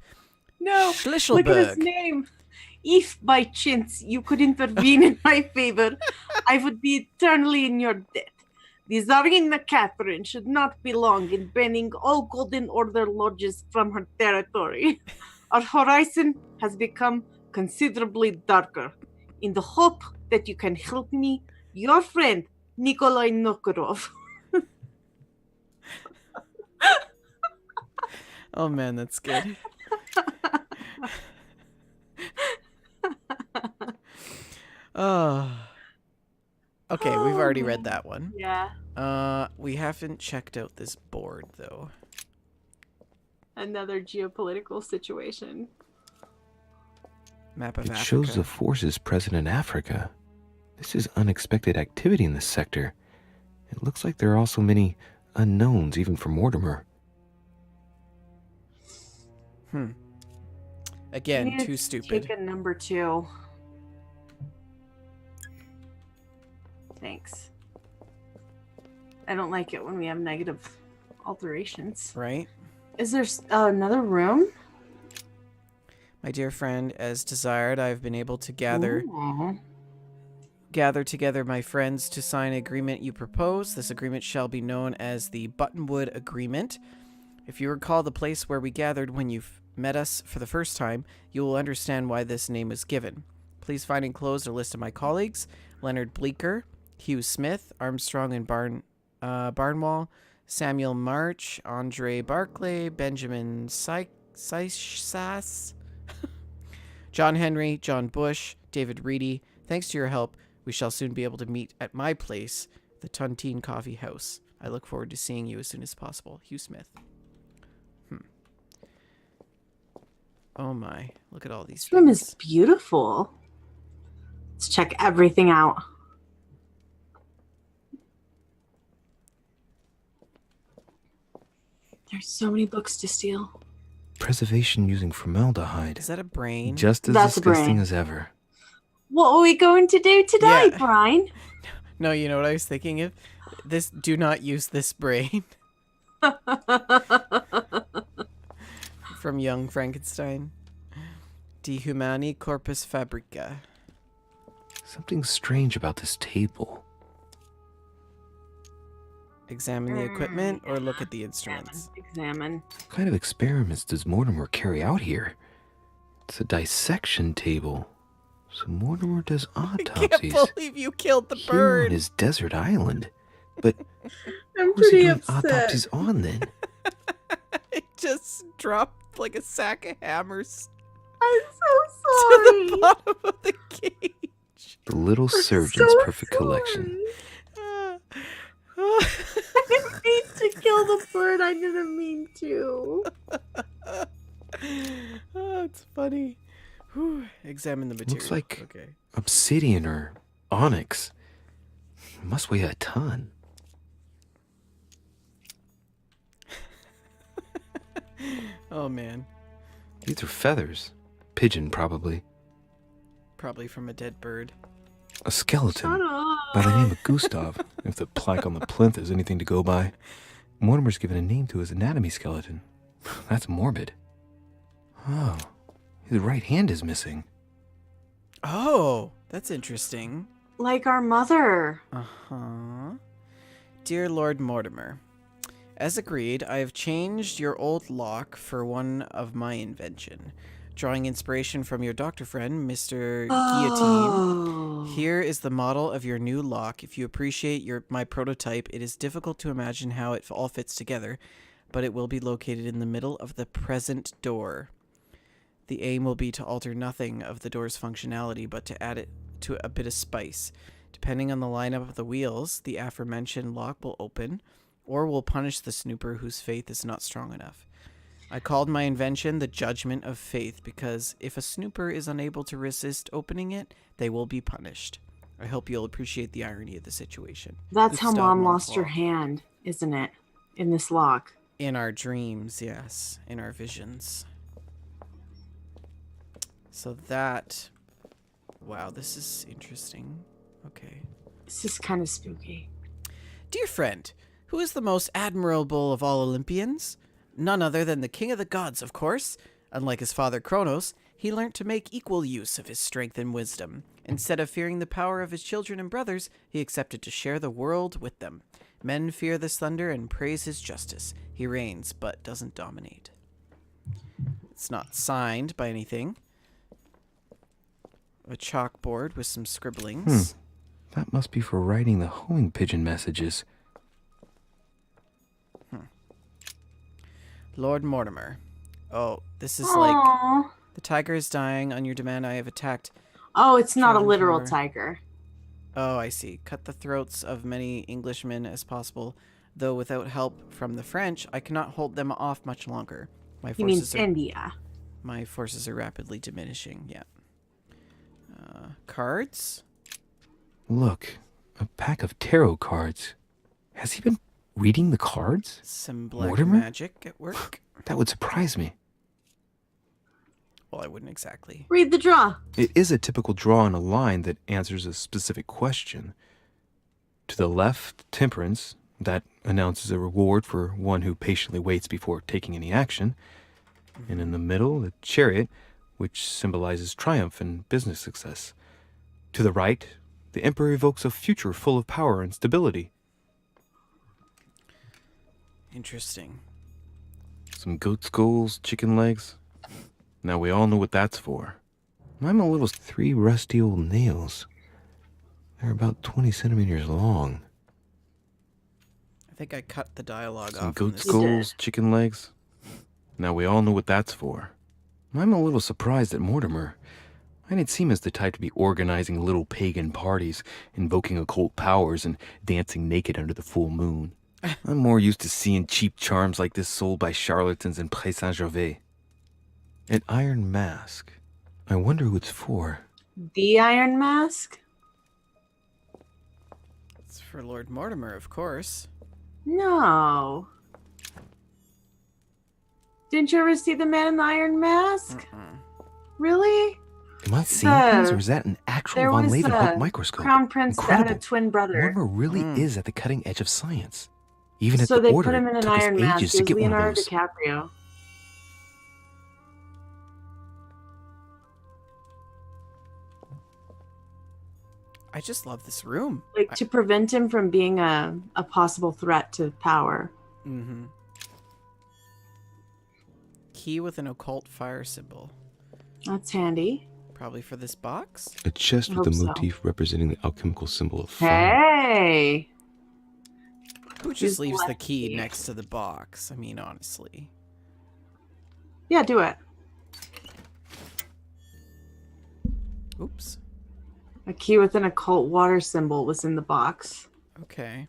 Schlichelberg. Look at his name. If by chance you could intervene in my favor, I would be eternally in your debt. The Tsarina Catherine should not be long in banning all Golden Order lodges from her territory. Our horizon has become considerably darker. In the hope that you can help me, your friend, Nikolai Nokorov. Oh man, that's good. Oh. Okay, we've already read that one. Yeah. We haven't checked out this board though. Another geopolitical situation. Map of It Africa. shows the forces present in Africa. This is unexpected activity in this sector. It looks like there are also many unknowns, even for Mortimer. Again, too stupid. Take a number 2. Thanks. I don't like it when we have negative alterations. Right? Is there another room? My dear friend, as desired, I have been able to gather together my friends to sign an agreement you propose. This agreement shall be known as the Buttonwood Agreement. If you recall the place where we gathered when you met us for the first time, you will understand why this name was given. Please find enclosed a list of my colleagues: Leonard Bleecker, Hugh Smith, Armstrong and Barnwall, Samuel March, Andre Barclay, Benjamin Sysas, John Henry, John Bush, David Reedy. Thanks to your help, we shall soon be able to meet at my place, the Tontine Coffee House. I look forward to seeing you as soon as possible. Hugh Smith. Oh my, look at all these This room is beautiful. Let's check everything out. There's so many books to steal. Preservation using formaldehyde. Is that a brain? Just as That's a disgusting brain. as ever. What are we going to do today, Yeah. Brian? No, you know what I was thinking of? Do not use this brain. From Young Frankenstein. De Humani Corpus Fabrica. Something strange about this table. Examine the equipment or look at the instruments. Examine. What kind of experiments does Mortimer carry out here? It's a dissection table. So Mortimer does autopsies. Can't believe you killed the here bird. on his desert island. But I'm what was he pretty doing upset. autopsies on then? It just dropped like a sack of hammers I'm so to sorry. the bottom of the cage. The Little Surgeon's so Perfect Collection. I didn't mean to kill the bird. I didn't mean to. Oh, it's funny. Whew. Examine the material. Looks like okay. obsidian or onyx. It must weigh a ton. Oh man. These are feathers. pigeon, probably. Probably from a dead bird. A skeleton. Shut up. By the name of Gustav, if the plaque on the plinth is anything to go by. Mortimer's given a name to his anatomy skeleton. That's morbid. Oh, his right hand is missing. Oh, that's interesting. Like our mother. Uh-huh. Dear Lord Mortimer, as agreed, I have changed your old lock for one of my invention. Drawing inspiration from your doctor friend, Mr. Guillotine, here is the model of your new lock. If you appreciate my prototype, it is difficult to imagine how it all fits together, but it will be located in the middle of the present door. The aim will be to alter nothing of the door's functionality, but to add it to a bit of spice. Depending on the lineup of the wheels, the aforementioned lock will open, or will punish the snooper whose faith is not strong enough. I called my invention the Judgment of Faith because if a snooper is unable to resist opening it, they will be punished. I hope you'll appreciate the irony of the situation. That's how Gustav Mom lost her Montfort. hand, isn't it? In this lock. In our dreams, yes. In our visions. So that... Wow, this is interesting. Okay. This is kind of spooky. Dear friend, who is the most admirable of all Olympians? None other than the king of the gods, of course. Unlike his father Kronos, he learnt to make equal use of his strength and wisdom. Instead of fearing the power of his children and brothers, he accepted to share the world with them. Men fear this thunder and praise his justice. He reigns, but doesn't dominate. It's not signed by anything. A chalkboard with some scribblings. That must be for writing the homing pigeon messages. Lord Mortimer. Oh, this is Aww. like... The tiger is dying. On your demand, I have attacked... Oh, it's not a John literal Tower. tiger. Oh, I see. Cut the throats of many Englishmen as possible. Though without help from the French, I cannot hold them off much longer. My He means India. My forces are rapidly diminishing, yeah. Cards? Look, a pack of tarot cards. Has he been reading the cards? Some black Mortimer? magic at work? That would surprise me. Well, I wouldn't exactly. Read the draw. It is a typical draw in a line that answers a specific question. To the left, temperance. That announces a reward for one who patiently waits before taking any action. And in the middle, the chariot, which symbolizes triumph and business success. To the right, the emperor evokes a future full of power and stability. Interesting. Some goat skulls, chicken legs. Now we all know what that's for. I'm a little... 3 rusty old nails. They're about 20 centimeters long. I think I cut the dialogue Some off. goat skulls, chicken legs. Now we all know what that's for. I'm a little surprised at Mortimer. I didn't seem as the type to be organizing little pagan parties, invoking occult powers, and dancing naked under the full moon. I'm more used to seeing cheap charms like this sold by charlatans in Pré Saint-Gervais. An iron mask. I wonder who it's for. The Iron Mask? It's for Lord Mortimer, of course. No. Didn't you ever see the Man in the Iron Mask? Really? Am I seeing things, or is that an actual There von was Leeuwenhoek a microscope? Crown Prince that Incredible. had a twin brother. Mortimer really is at the cutting edge of science. Even at So the they order, put him in it an took us Iron Mask. ages It to was get one of Leonardo those. DiCaprio. I just love this room. Like to prevent him from being a possible threat to power. Mm-hmm. Key with an occult fire symbol. That's handy. Probably for this box? A chest I with a hope so. motif representing the alchemical symbol of fire. Hey! Who just leaves the key next to the box? I mean, honestly. Yeah, do it. Oops. A key with an occult water symbol was in the box. Okay.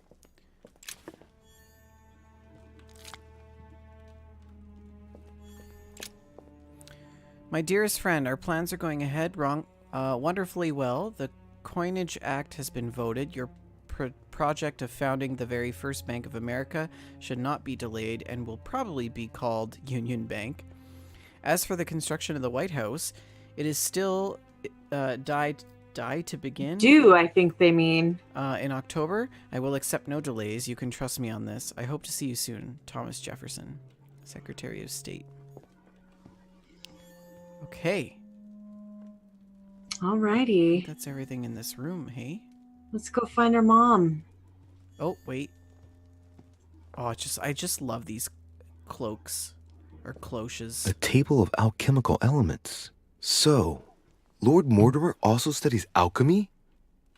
My dearest friend, our plans are going ahead wonderfully well. The Coinage Act has been voted. Your project of founding the very first Bank of America should not be delayed and will probably be called Union Bank. As for the construction of the White House, It is still die to begin. Do I think they mean? In October, I will accept no delays. You can trust me on this. I hope to see you soon. Thomas Jefferson, Secretary of State. Okay. Alrighty. That's everything in this room, hey? Let's go find her mom. Oh, wait. Oh, I just love these cloaks. Or cloches. A table of alchemical elements. So, Lord Mortimer also studies alchemy?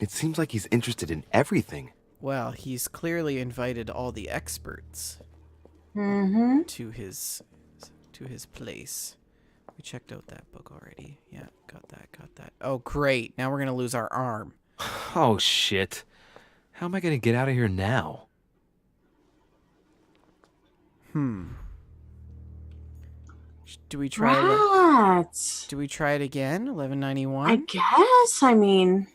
It seems like he's interested in everything. Well, he's clearly invited all the experts to his place. We checked out that book already. Yeah, got that. Oh, great. Now we're going to lose our arm. Oh, shit. How am I going to get out of here now? Do we try Rats. Do we try it again? 1191? I guess. I mean,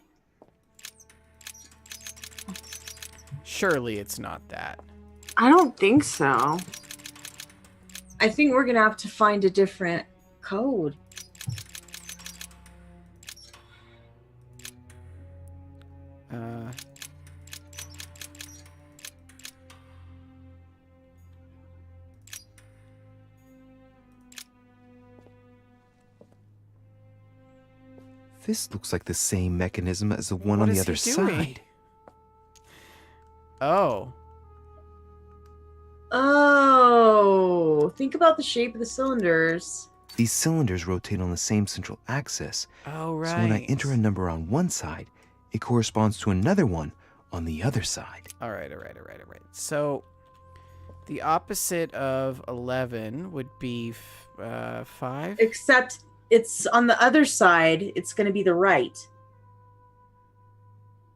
surely it's not that. I don't think so. I think we're going to have to find a different code. This looks like the same mechanism as the one on the other side. Oh. Oh, think about the shape of the cylinders. These cylinders rotate on the same central axis. Oh, right. So when I enter a number on one side, it corresponds to another one on the other side. All right. So the opposite of 11 would be 5? Except it's on the other side. It's going to be the right.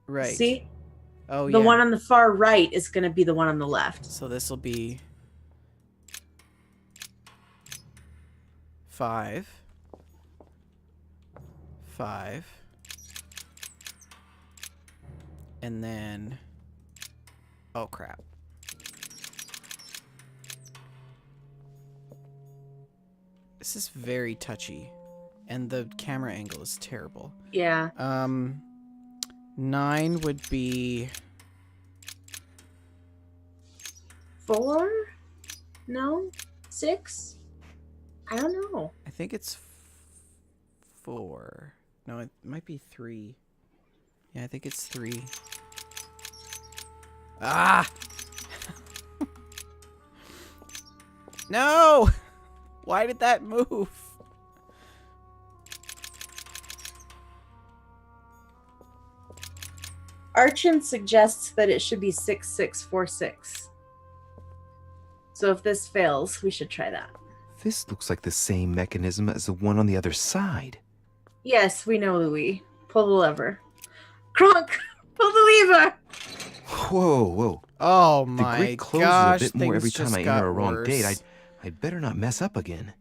Right. See? Oh, the one on the far right is going to be the one on the left. So this will be 5. And then... Oh, crap. This is very touchy. And the camera angle is terrible. Yeah. 9 would be... 4? No? 6? I don't know. I think it's 4. No, it might be 3. Yeah, I think it's 3. Ah! No! Why did that move? Archon suggests that it should be 6646. So if this fails, we should try that. This looks like the same mechanism as the one on the other side. Yes, we know, Louis. Pull the lever. Kronk! Pull the lever! Whoa. Oh The my grid closes gosh, a bit more every things time I just enter got a wrong worse. date. I'd better not mess up again.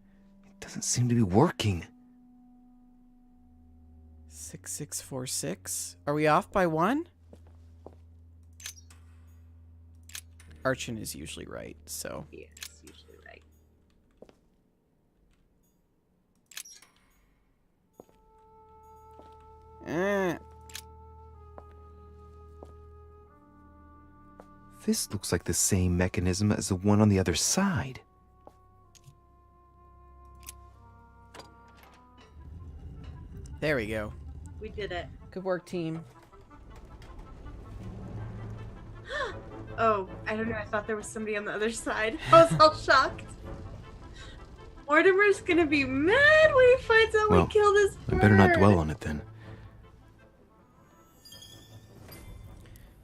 It doesn't seem to be working. 6646? Are we off by 1? Archon is usually right, so... Yes, usually right. This looks like the same mechanism as the one on the other side. There we go. We did it. Good work, team. Oh, I don't know. I thought there was somebody on the other side. I was all shocked. Mortimer's gonna be mad when he finds out we killed his bird. I better not dwell on it then.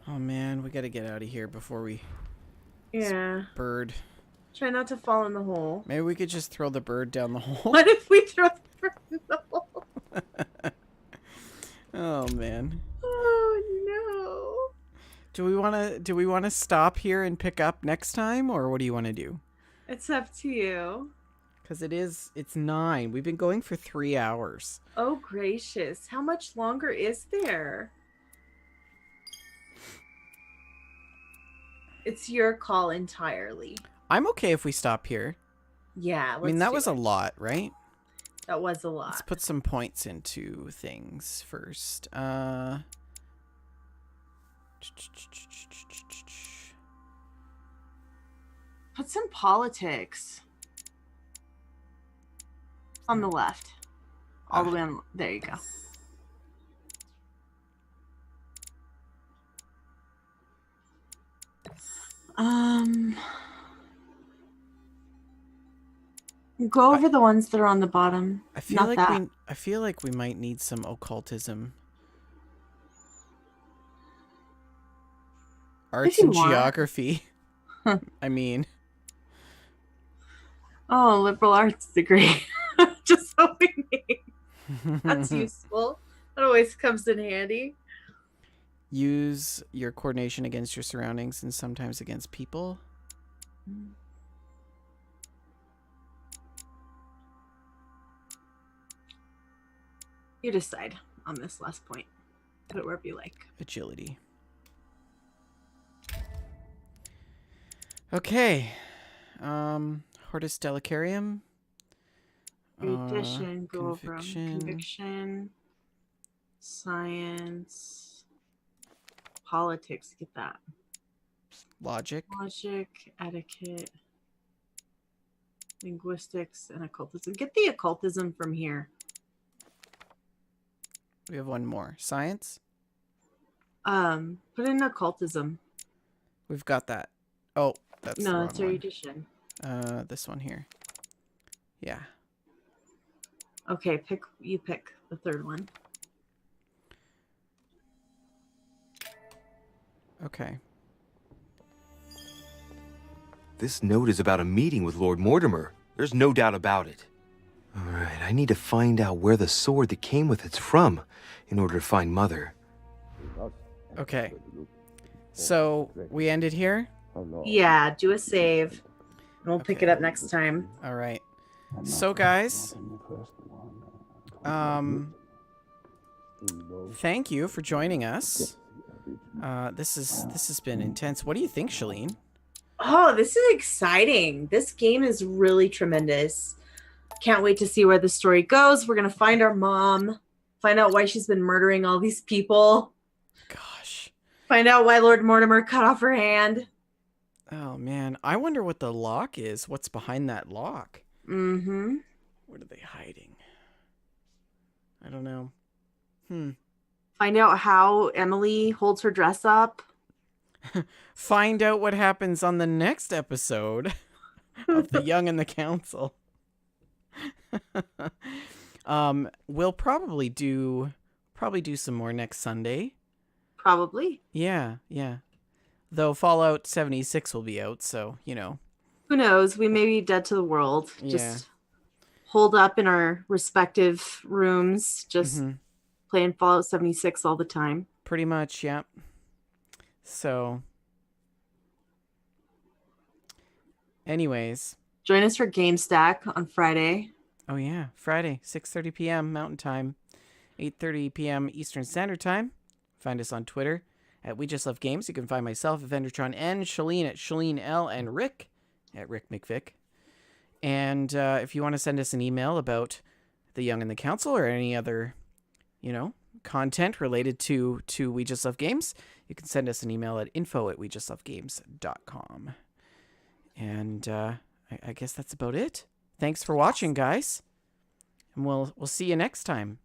Oh man, we gotta get out of here before we... Yeah. Bird. Try not to fall in the hole. Maybe we could just throw the bird down the hole. What if we throw the bird in the hole? Oh man. Oh no. Do we wanna stop here and pick up next time, or what do you want to do? It's up to you. Because it's 9. We've been going for 3 hours. Oh gracious. How much longer is there? It's your call entirely. I'm okay if we stop here. Yeah, I mean, that was a lot, right? That was a lot. Let's put some points into things first. Put some politics on the left. All the way on. There you go. Go over the ones that are on the bottom. I feel like we might need some occultism. Arts and geography. I mean. Oh, liberal arts degree. Just so we need. That's useful. That always comes in handy. Use your coordination against your surroundings and sometimes against people. You decide on this last point. Put it wherever you like. Agility. Okay. Hortus Delicarium. Erudition, go over 'em. Conviction, science, politics. Get that. Logic, etiquette, linguistics, and occultism. Get the occultism from here. We have one more. Science. Put in occultism. We've got that. Oh, that's no, that's erudition. This one here. Yeah. Okay, you pick the third one. Okay. This note is about a meeting with Lord Mortimer. There's no doubt about it. All right, I need to find out where the sword that came with it's from in order to find Mother. Okay. So, we ended here? Yeah, do a save. And we'll pick it up next time. All right. So, guys, thank you for joining us. This has been intense. What do you think, Shaline? Oh, this is exciting. This game is really tremendous. Can't wait to see where the story goes. We're going to find our mom, find out why she's been murdering all these people. Gosh. Find out why Lord Mortimer cut off her hand. Oh, man. I wonder what the lock is. What's behind that lock? Mm-hmm. What are they hiding? I don't know. Find out how Emily holds her dress up. Find out what happens on the next episode of The Young and the Council. We'll probably do some more next Sunday. Probably. Yeah. Though Fallout 76 will be out, so, you know. Who knows? We may be dead to the world. Yeah. Just holed up in our respective rooms, just playing Fallout 76 all the time. Pretty much, yeah. So, anyways. Join us for Game Stack on Friday. Oh, yeah. Friday, 6:30 p.m. Mountain Time, 8:30 p.m. Eastern Standard Time. Find us on Twitter at We Just Love Games. You can find myself at Vendortron and Shaline at Shaline L and Rick at Rick McVick. And if you want to send us an email about The Young and the Council or any other, content related to We Just Love Games, you can send us an email at info@wejustlovegames.com. And I guess that's about it. Thanks for watching, guys. And we'll see you next time.